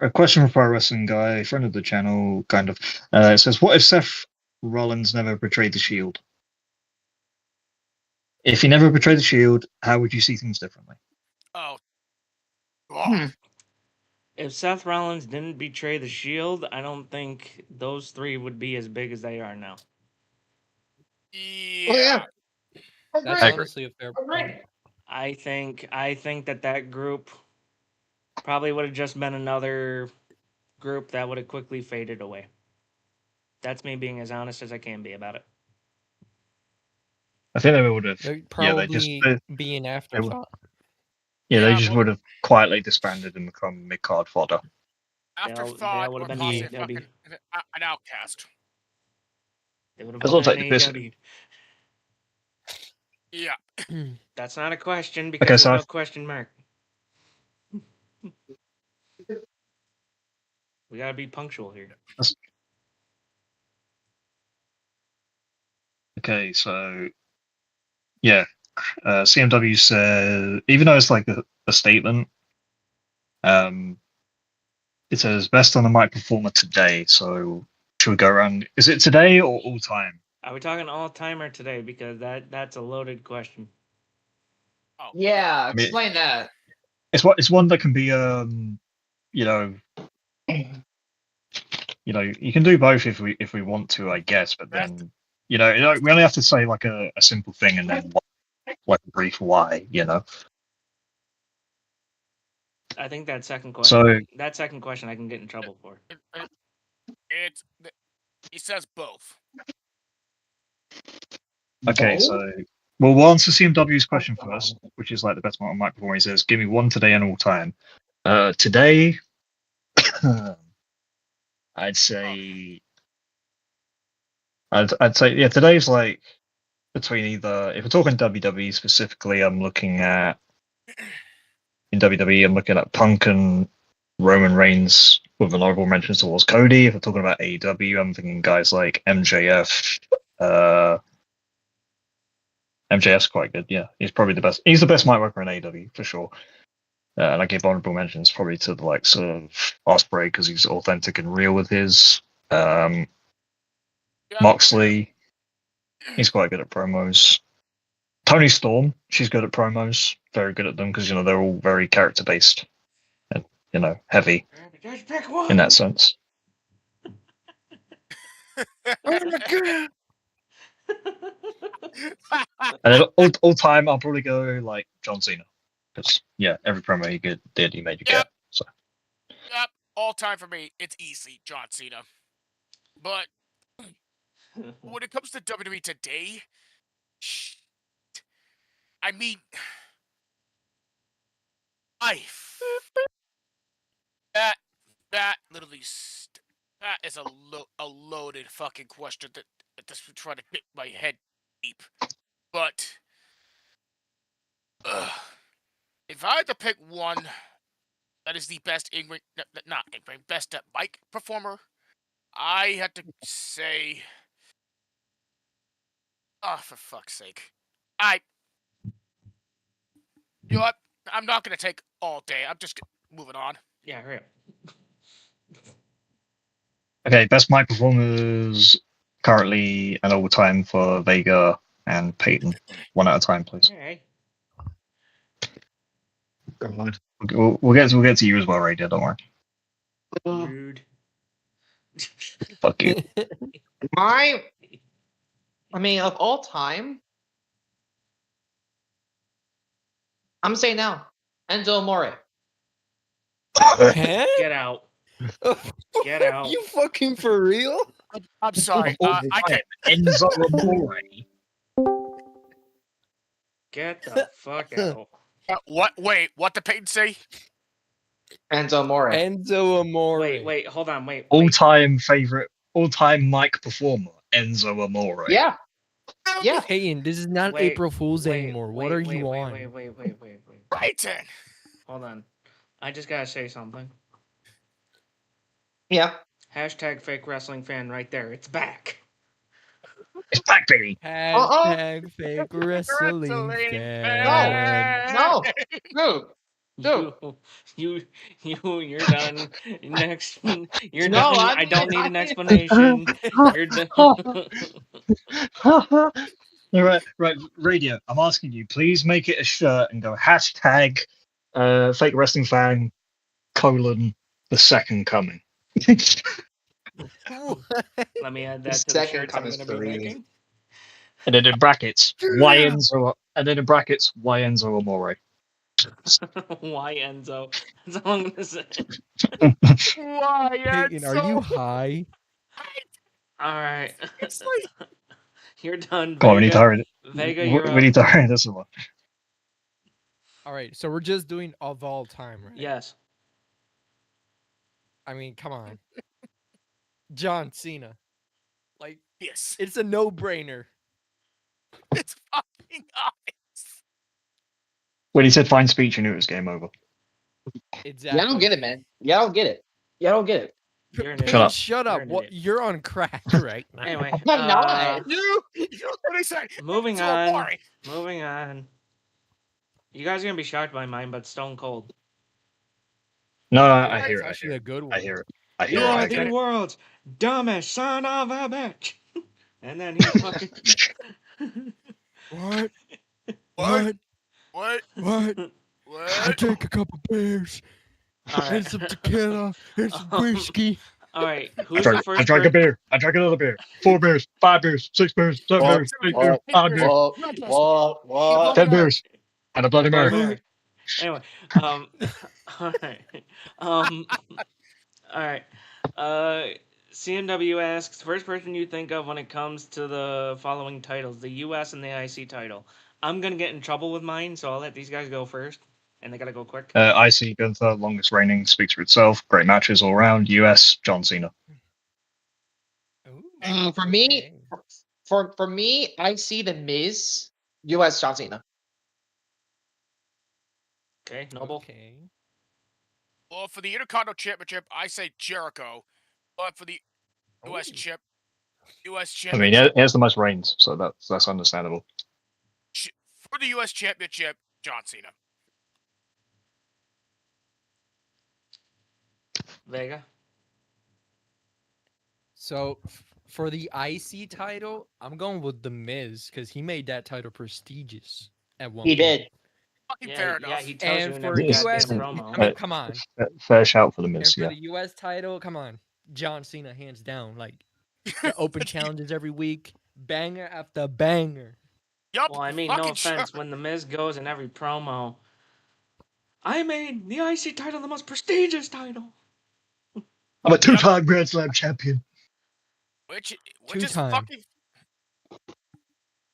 a question from Pro Wrestling Guy, friend of the channel, kind of. It says, "What if Seth Rollins never betrayed the Shield? If he never betrayed the Shield, how would you see things differently?" Oh. If Seth Rollins didn't betray the Shield, I don't think those 3 would be as big as they are now. Yeah. That's honestly a fair point. I think that group probably would have just been another group that would have quickly faded away. That's me being as honest as I can be about it. I think they would have. They'd probably be an afterthought. They just would have quietly disbanded and become mid-card fodder. Afterthought would would have have been been an outcast. They would have That's what been like the AEW. Yeah. That's not a question because there's no question mark. We gotta be punctual here. Okay, so yeah, CMW said, even though it's like a statement, it says best on the mic performer today. So should we go around? Is it today or all time? Are we talking all time or today? Because that's a loaded question. Oh. Yeah, explain that. It's one that can be you know, you can do both if we want to, I guess. But then we only have to say like a simple thing and then like a brief why. I think that second question. I can get in trouble for. He says both. Okay, so we'll answer CMW's question first, which is like the best on mic performer. He says, "Give me one today and all time." Today, I'd say yeah. Today's like between either, if we're talking WWE specifically, I'm looking at Punk and Roman Reigns with an honorable mention towards Cody. If we're talking about AEW, I'm thinking guys like MJF. MJF's quite good, yeah. He's probably the best. He's the best mic worker in AEW for sure. And I give honorable mentions probably to the likes of Ospreay, because he's authentic and real with his. He's the best mic worker in AEW for sure. And I give honorable mentions probably to the likes of Ospreay, because he's authentic and real with his. And I give honorable mentions probably to the likes of Ospreay, because he's authentic and real with his. And I give honorable mentions probably to the likes of Yep. Moxley, he's quite good at promos. Tony Storm, she's good at promos. Very good at them because they're all very character based and heavy Just pick one. in that sense. Oh my god! And then all time, I'll probably go like John Cena because every promo he did, he made you Yep. get. So Yep, all time for me, it's easy, John Cena. But when it comes to WWE today, I mean, that literally that is a loaded fucking question that just trying to get my head deep. But if I had to pick one that is the best in-ring, not in-ring, best mic performer, I had to say, for fuck's sake, you know what? I'm not gonna take all day. I'm just moving on. Yeah, hurry up. okay, best mic performers currently and all time for Vega and Peyton. One at a time, please. Hey. Go on. We'll get to you as well, Radio. Don't worry. Rude. Fuck you. I mean, of all time, I'm saying now, Enzo Amore. Huh? Get out. Get out. You fucking for real? I'm sorry. Oh, I can't. Enzo Amore. Get the fuck out. What? Wait, what did Peyton say? Enzo Amore. Enzo Amore. Wait, hold on, wait. All-time favorite, all-time mic performer, Enzo Amore. Yeah. Yeah. Peyton, this is not Wait, April Fool's wait, anymore. wait, What are wait, you wait, on? Wait. Peyton. Hold on. I just gotta say something. Yeah. Hashtag fake wrestling fan right there. It's back. It's back, baby. Hashtag fake wrestling fan. No. Dude. You're done. Next, you're No, done. I I don't mean- need an explanation. You're done. right, Radio. I'm asking you, please make it a shirt and go hashtag fake wrestling fan : the second coming. Let me add that to the Second shirts I'm comes gonna be free. making. And then in brackets, why Enzo? And then in brackets, why Enzo Amore? Why Enzo? That's all I'm gonna say. Why? Peyton, are you high? All right. Seriously? You're done. Come on, we need to hurry. Vega, you're We need up. to hurry this one. All right, so we're just doing of all time, right? Yes. I mean, come on. John Cena. Like, Yes. it's a no-brainer. It's fucking obvious. When he said fine speech, you knew it was game over. Exactly. Yeah, I don't get it, man. Yeah, I don't get it. You're an Peyton, idiot. up. Shut You're up. an What? idiot. You're on crack right now. Anyway. I'm not. You what I say? Moving So on. boring. Moving on. You guys are gonna be shocked by mine, but Stone Cold. No, Yeah, I it's hear it. actually a good one. I hear it. I You hear it. are I the get it. world's dumbest son of a bitch. And then he fucking. What? What? What? What? What? I What? take a couple beers All and right. some tequila and some whiskey. All right. Who's the I first? drank a beer. I drank another beer. 4 beers. 5 beers. 6 beers. 7 What? beers. 8 beers. 5 beers. What? 10 beers. And a Bloody Bloody Mary. Mary. Anyway, all right, all right. CMW asks, first person you think of when it comes to the following titles, the US and the IC title. I'm gonna get in trouble with mine, so I'll let these guys go first, and they gotta go quick. IC Gunther, longest reigning, speaks for itself. Great matches all around. US, John Cena. Ooh, For me, okay. for me, I see the Miz, U.S. John Cena. Okay, Noble. Okay. Well, for the Intercontinental Championship, I say Jericho. But for the U.S. Ooh. U.S. I mean, Championship, he has the most reigns, so that's understandable. for the U.S. Championship, John Cena. Vega. So, For the IC title, I'm going with The Miz because he made that title prestigious at one He point. did. Fucking fair enough. he tells you And in for every Yes, US, goddamn yes. promo. I mean, come on. Fair shout for the And Miz, for yeah. the US title, come on. John Cena, hands down. Like, the open challenges every week, banger after banger. Yup. Well, I mean, no fucking sure. offense, when the Miz goes in every promo, I made the IC title the most prestigious title. I'm a two-time Grand Slam champion. Which is Two-time. fucking.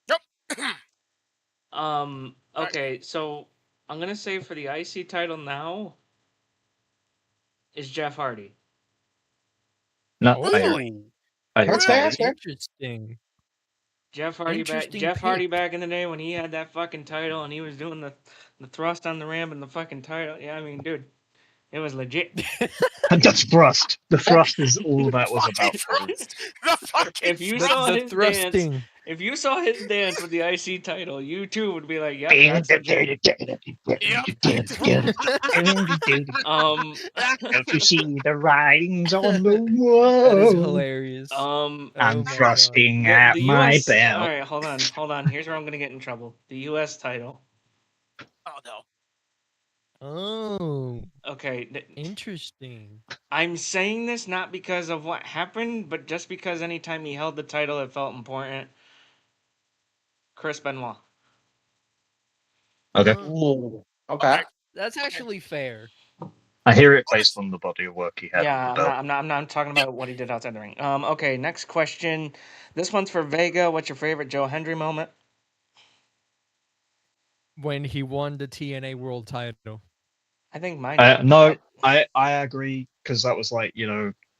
Yep. Okay, so I'm gonna say for the IC title now is Jeff Hardy. No, Oh, I agree. That's fair, that's fair. interesting. Jeff Hardy back. Interesting Jeff Hardy pick. back in the day when he had that fucking title and he was doing the thrust on the ramp and the fucking title. Yeah, I mean, dude, it was legit. And that's thrust. The thrust is all that was about. The fucking If you The, saw the his thrusting. dance, if you saw his dance with the IC title, you too would be like, "Yep, that's legit." Don't you see the writings on the That is wall? hilarious. Um, I'm Oh my thrusting the, at the my US. belt. All right, hold on. Here's where I'm gonna get in trouble. The US title. Oh no. Oh, Okay, interesting. I'm saying this not because of what happened, but just because anytime he held the title, it felt important. Chris Benoit. Okay. Ooh, okay. That's actually fair. I hear it based on the body of work he had. Yeah, with the belt. I'm not talking about what he did outside the ring. Okay, next question. This one's for Vega. What's your favorite Joe Hendry moment? When he won the TNA World title. I think mine. No, I agree because that was like,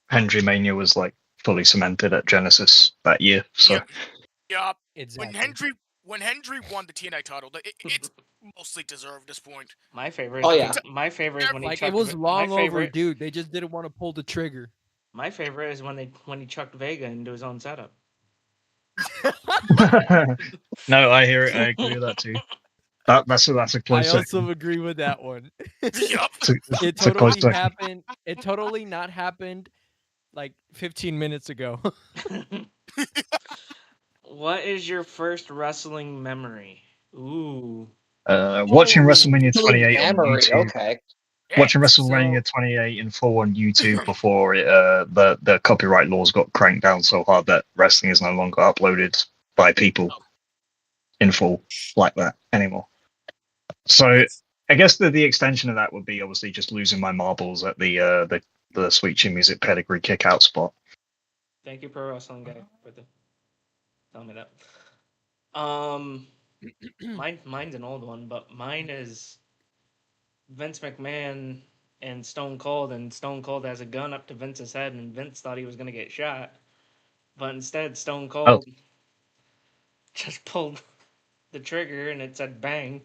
Hendry Mania was like fully cemented at Genesis that year. So Yeah. Exactly. When Hendry won the TNA title, it's mostly deserved at this point. My favorite. Oh, yeah. My favorite is when he Like, chucked. it was long my favorite, overdue. They just didn't want to pull the trigger. My favorite is when he chucked Vega into his own setup. no, I hear it. I agree with that too. That's a I close also second. agree with that one. Yup. It It's a close totally second. happened. It totally not happened like 15 minutes ago. What is your first wrestling memory? Ooh. Watching WrestleMania 28 on Memory, YouTube. okay. Watching WrestleMania 28 in full on YouTube before the copyright laws got cranked down so hard that wrestling is no longer uploaded by people in full like that anymore. So I guess the extension of that would be obviously just losing my marbles at the Sweet Chin Music pedigree kick out spot. Thank you, Pro Wrestling Guy, for telling me that. Mine's an old one, but mine is Vince McMahon and Stone Cold, and Stone Cold has a gun up to Vince's head, and Vince thought he was gonna get shot, but instead Stone Cold just pulled the trigger, and it said "bang"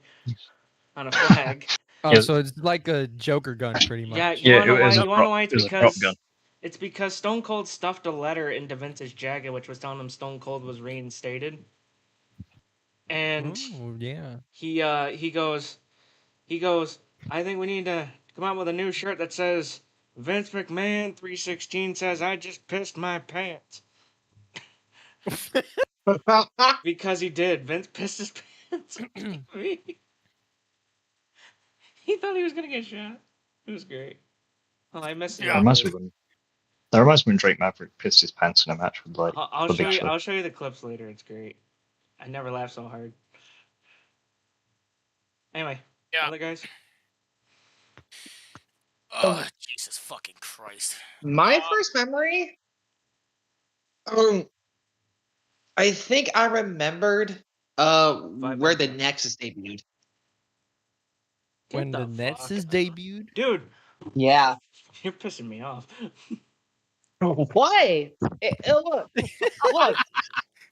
on a flag. Oh, so it's like a Joker gun, pretty much. Yeah, you wanna know why? It's it was a prop gun. It's because Stone Cold stuffed a letter into Vince's jacket, which was telling him Stone Cold was reinstated. And Oh, yeah. he goes, I think we need to come out with a new shirt that says Vince McMahon 316 says I just pissed my pants. Because he did. Vince pissed his pants. He thought he was gonna get shot. It was great. Well, I missed it. Yeah. That reminds me when Drake Maverick pissed his pants in a match with like I'll the show Big you. Show. I'll show you the clips later. It's great. I never laughed so hard. Anyway, Yeah. other guys. Oh, Jesus fucking Christ. My first memory? I think I remembered where the Nexus debuted. When the Nexus debuted? Dude, Yeah. you're pissing me off. Why?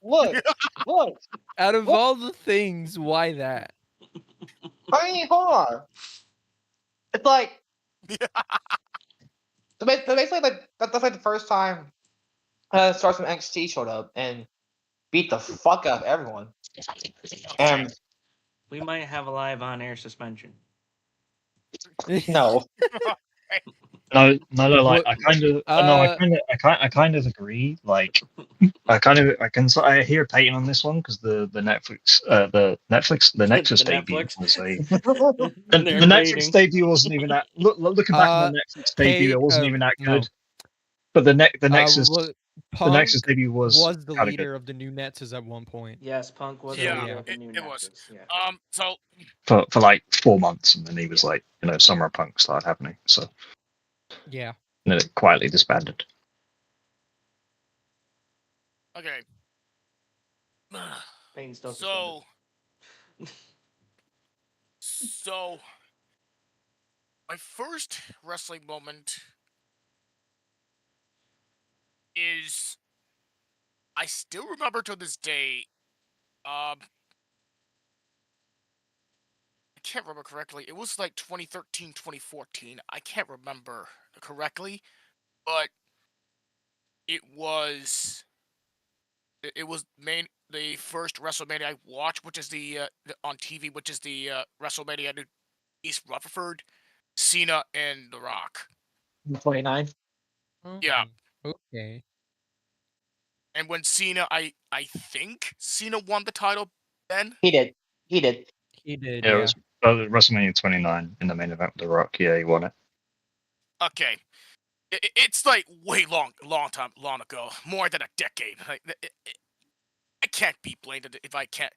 Look. Out of all the things, why that? I mean, hold on. It's like basically that's like the first time Stars from NXT showed up and beat the fuck out of everyone. And We might have a live on-air suspension. no. No, like What- I kind of, no, I kind of agree. Like, I hear Peyton on this one because the Nexus The debut Netflix. was a They're the Netflix waiting. debut wasn't even that. Looking back on the Netflix debut, it wasn't even that no. good. But the Nexus Punk debut was the kind of leader good of the new Nexus at one point. Yes, Punk was So, the yeah. leader of the new it was. Nexus. Yeah. So for like 4 months, and then he was like, Summer of Punk started happening, so Yeah. and then it quietly disbanded. okay. Peyton's still So my first wrestling moment is I still remember to this day. I can't remember correctly. It was like 2013, 2014. I can't remember correctly, but it was the first WrestleMania I watched, which is the on TV, which is the WrestleMania in East Rutherford, Cena and The Rock. 29. Yeah. Okay. And when Cena, I think Cena won the title then. He did. He did. He did. Yeah, Yeah. it was WrestleMania 29 in the main event with The Rock. Yeah, he won it. Okay. It's like way long ago, more than a decade. Like, I can't be blamed if I can't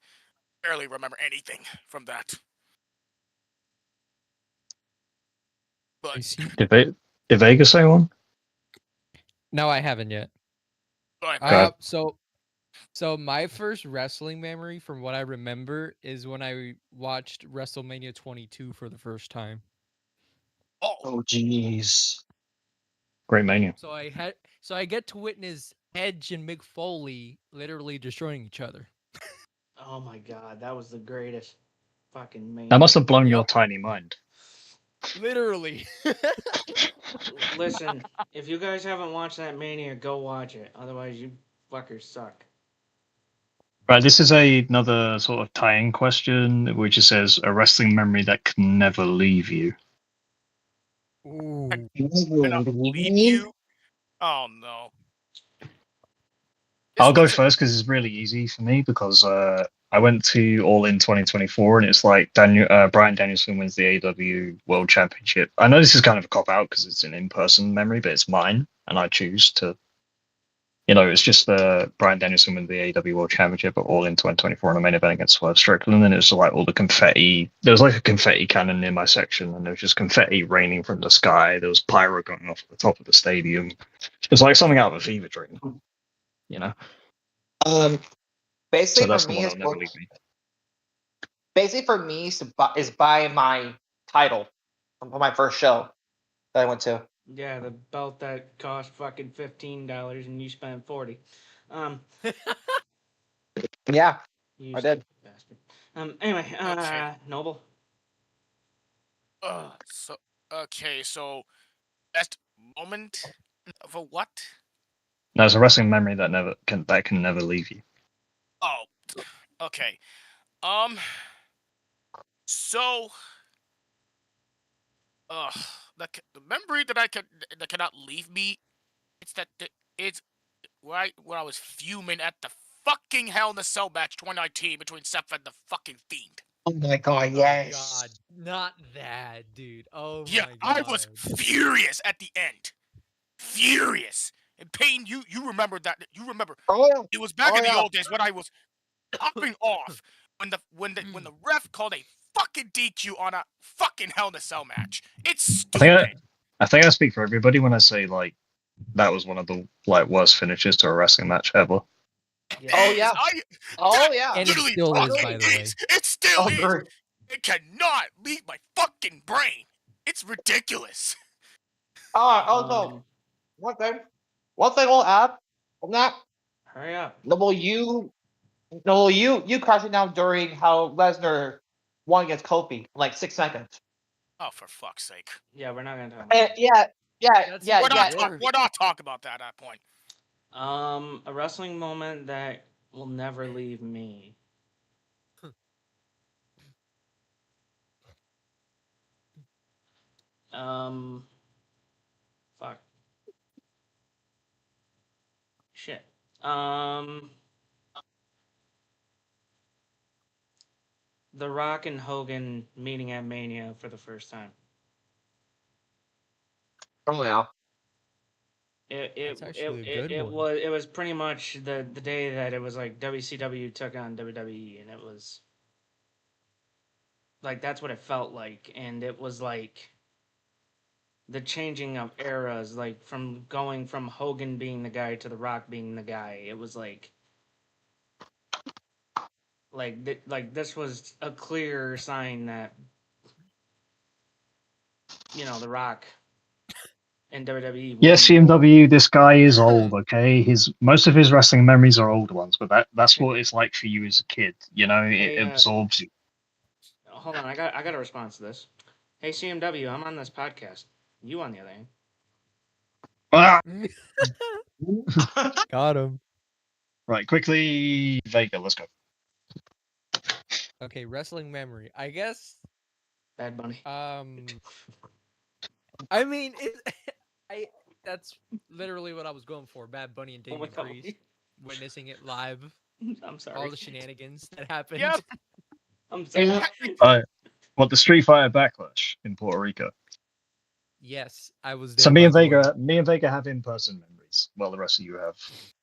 barely remember anything from that. But Did Vegas say one? No, I haven't yet. go ahead. So my first wrestling memory, from what I remember, is when I watched WrestleMania 22 for the first time. Oh, jeez. Great Mania. So I get to witness Edge and Mick Foley literally destroying each other. Oh my god, that was the greatest fucking man. That must have blown your tiny mind. Literally. Listen, if you guys haven't watched that Mania, go watch it. Otherwise, you fuckers suck. Right, this is another sort of tie-in question, which just says a wrestling memory that can never leave you. Ooh. Cannot leave you. Oh no. I'll go first because it's really easy for me because I went to All In 2024 and it's like Bryan Danielson wins the AEW World Championship. I know this is kind of a cop out because it's an in-person memory, but it's mine and I choose to. It's just Bryan Danielson wins the AEW World Championship at All In 2024 in the main event against Swerve Strickland, and it was like all the confetti. There was like a confetti cannon near my section, and there was just confetti raining from the sky. There was pyro going off at the top of the stadium. It was like something out of a fever dream, Basically So that's for the me, one is that'll never leave me. basically for me is buying my title for my first show that I went to. Yeah, the belt that cost fucking $15 and you spent $40. Yeah, You I did. stupid bastard. Anyway, Okay. Noble. So best moment for what? No, it's a wrestling memory that can never leave you. Oh, okay. So, the memory that cannot leave me. It's when I was fuming at the fucking Hell in a Cell match 2019 between Seth and the fucking Fiend. Oh my god, yes. Oh god, not that, dude. Oh Yeah, my god. I was furious at the end. Furious. And Payne, you remember that? You remember? Oh yeah. It was back Oh, in the yeah. old days when I was popping off when the ref called a fucking DQ on a fucking Hell in a Cell match. It's stupid. I think I speak for everybody when I say like that was one of the worst finishes to a wrestling match ever. Oh yeah. Oh yeah. And it Literally still is, fucking by the way. is. It still is. Agree. It cannot leave my fucking brain. It's ridiculous. Also, one thing I'll add on that. Hurry up. Noble, you crashing out during how Lesnar won against Kofi in like 6 seconds. Oh, for fuck's sake. Yeah, we're not gonna talk about that. We're not talking about that at that point. A wrestling moment that will never leave me. Fuck. Shit. The Rock and Hogan meeting at Mania for the first time. Oh yeah. That's actually a good one. It was pretty much the day that it was like WCW took on WWE, and it was like that's what it felt like, and it was like the changing of eras, like from going from Hogan being the guy to The Rock being the guy. It was like this was a clear sign that The Rock and WWE. Yeah, CMW, this guy is old, okay? Most of his wrestling memories are old ones, but that's what it's like for you as a kid, you know? It absorbs you. Hold on, I got a response to this. Hey CMW, I'm on this podcast. You on the other hand. Ah! Got him. Right, quickly, Vega, let's go. Okay, wrestling memory. I guess. Bad Bunny. I mean, that's literally what I was going for. Bad Bunny and Damian Priest, witnessing it live. I'm sorry. All the shenanigans that happened. Yep. I'm sorry. What, the Street Fighter Backlash in Puerto Rico? Yes, I was there. So me and Vega have in-person memories. Well, the rest of you have,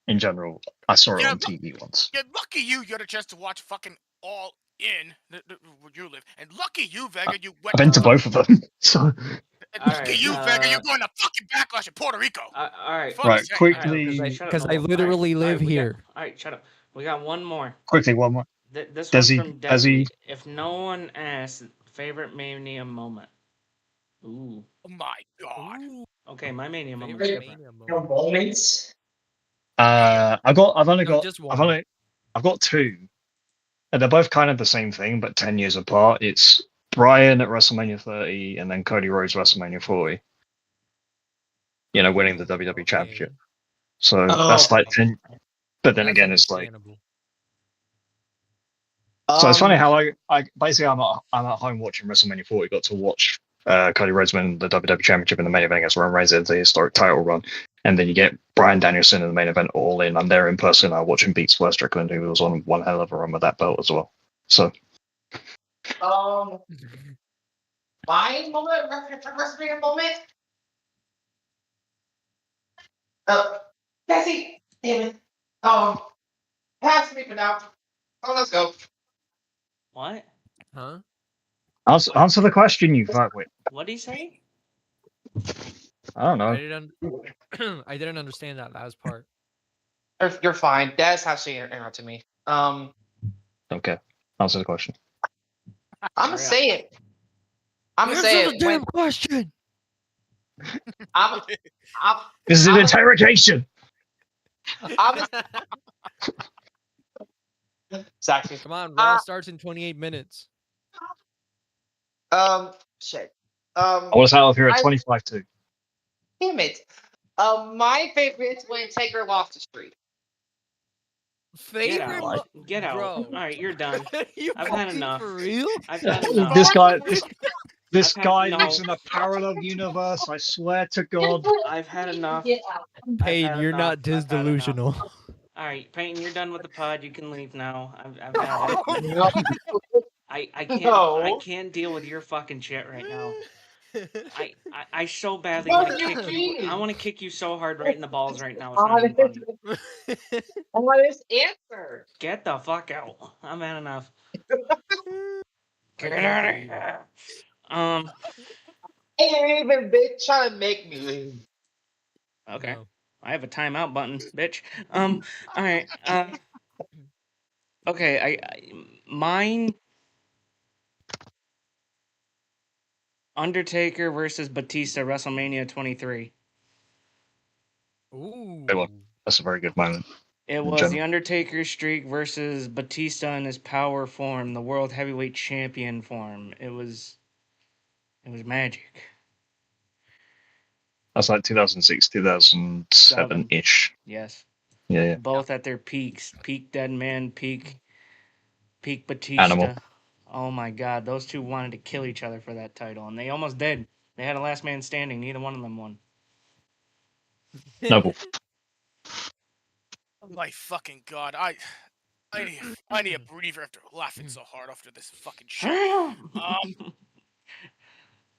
in general. I saw it on TV once. Yeah, lucky you had a chance to watch fucking All In where you live, and lucky you, Vega, you went. I've been to both of them. So. And lucky you, Vega, you're going to fucking Backlash in Puerto Rico. All right. Right, quickly. Because I literally live here. All right, shut up. We got one more. Quickly, one more. This Desi, one's from Desi. If no one asks, favorite Mania moment. Ooh. Oh my god. Ooh, Okay, my Mania moment. Moments. I've got two. And they're both kind of the same thing, but 10 years apart. It's Bryan at WrestleMania 30 and then Cody Rhodes WrestleMania 40. Winning the WWE Championship. So that's like 10. But then again, it's like. So it's funny how I basically I'm at home watching WrestleMania 40. Got to watch Cody Rhodes win the WWE Championship in the main event against Roman Reigns in the historic title run, and then you get Bryan Danielson in the main event All In. I'm there in person. I watch him beat Swerve Strickland, who was on one hell of a run with that belt as well. So. My moment, WrestleMania moment. Bessie, damn it. Pass me for now. Oh, let's go. What? Huh? Answer the question, you fuckwit. What did he say? I don't know. I didn't understand that last part. You're fine. Dad's actually interrupted me. Okay. Answer the question. I'm gonna say it. I'm gonna say it. Damn question. This is an interrogation. Exactly. Come on, Raw starts in 28 minutes. Shit. I was out of here at 25-2. Damn it. My favorite is when Taker lost the streak. Favorite? Get out. Bro. All right, you're done. You I've had enough. For real? I've had enough. This guy lives in a parallel universe. I swear to God. I've had enough. Payne, you're not delusional. All right, Peyton, you're done with the pod. You can leave now. I've had it. I can't deal with your fucking shit right now. I so badly want to kick you. I want to kick you so hard right in the balls right now. It's not even funny. Honest answer. Get the fuck out. I've had enough. Get out of here. Ain't even bitch trying to make me leave. Okay. No. I have a timeout button, bitch. All right. Okay. Mine. Undertaker versus Batista, WrestleMania 23. Ooh. That's a very good moment. It was the Undertaker streak versus Batista in his power form, the World Heavyweight Champion form. It was magic. That's like 2006, 2007-ish. Yes. Yeah. Both at their peaks. Peak Deadman, peak Batista. Animal. Oh my God, those two wanted to kill each other for that title, and they almost did. They had a last man standing. Neither one of them won. Noble. My fucking god, I need a breather after laughing so hard after this fucking shit.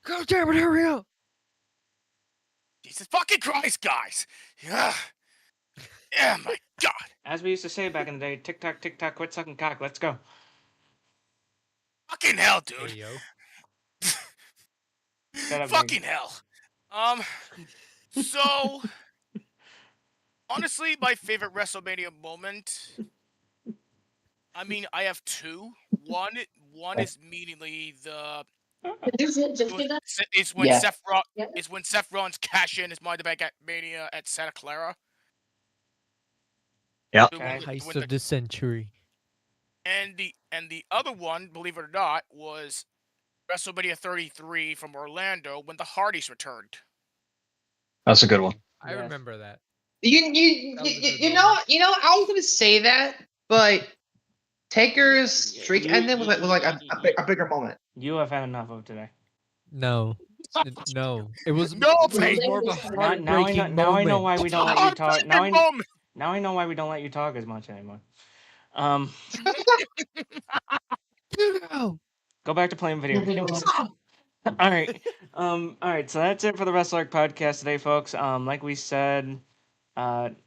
God damn it, hurry up! Jesus fucking Christ, guys! Yeah. Yeah, my god. As we used to say back in the day, tick tock, quit sucking cock. Let's go. Fucking hell, Hey, dude. yo. Shut up, Fucking hell. So honestly, my favorite WrestleMania moment. I mean, I have two. One is immediately the it's when Yeah. Seth Rollins cash in his Money in the Bank Mania at Santa Clara. Yeah. To Okay. win Heist the- of the century. and the other one, believe it or not, was WrestleMania 33 from Orlando when the Hardys returned. That's a good one. I Yes. remember that. You That was a good you know I was gonna say that, but Taker's streak ending was like a bigger moment. You have had enough of today. No. No. It was, No, it was babe. more of a Now I know. heartbreaking Now I know moment. why we don't let you talk. Now I moment. now I know why we don't let you talk as much anymore. No. Go back to playing video games. All right. All right. So that's it for the Wrestle Arc Podcast today, folks. Like we said,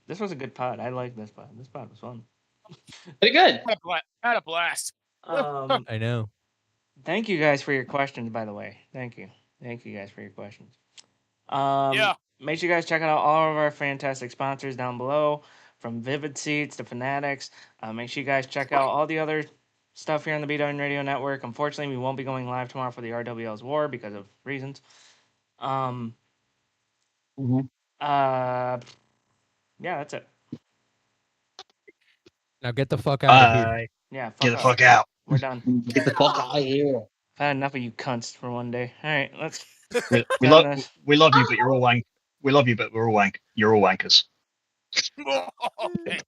this was a good pod. I like this pod. This pod was fun. Pretty good. Had a blast. I know. Thank you guys for your questions, by the way. Thank you guys for your questions. Yeah. Make sure you guys check out all of our fantastic sponsors down below, from Vivid Seats to Fanatics. Make sure you guys check out all the other stuff here on the BW Radio Network. Unfortunately, we won't be going live tomorrow for the RWL's War because of reasons. Yeah, that's it. Now get the fuck out of here. Bye. Yeah, fuck Get the off. fuck out. We're done. Get the fuck out of here. I've had enough of you cunts for one day. All right, let's. We Done love this. we love you, but you're all wank. We love you, but we're all wank. You're all wankers. Okay.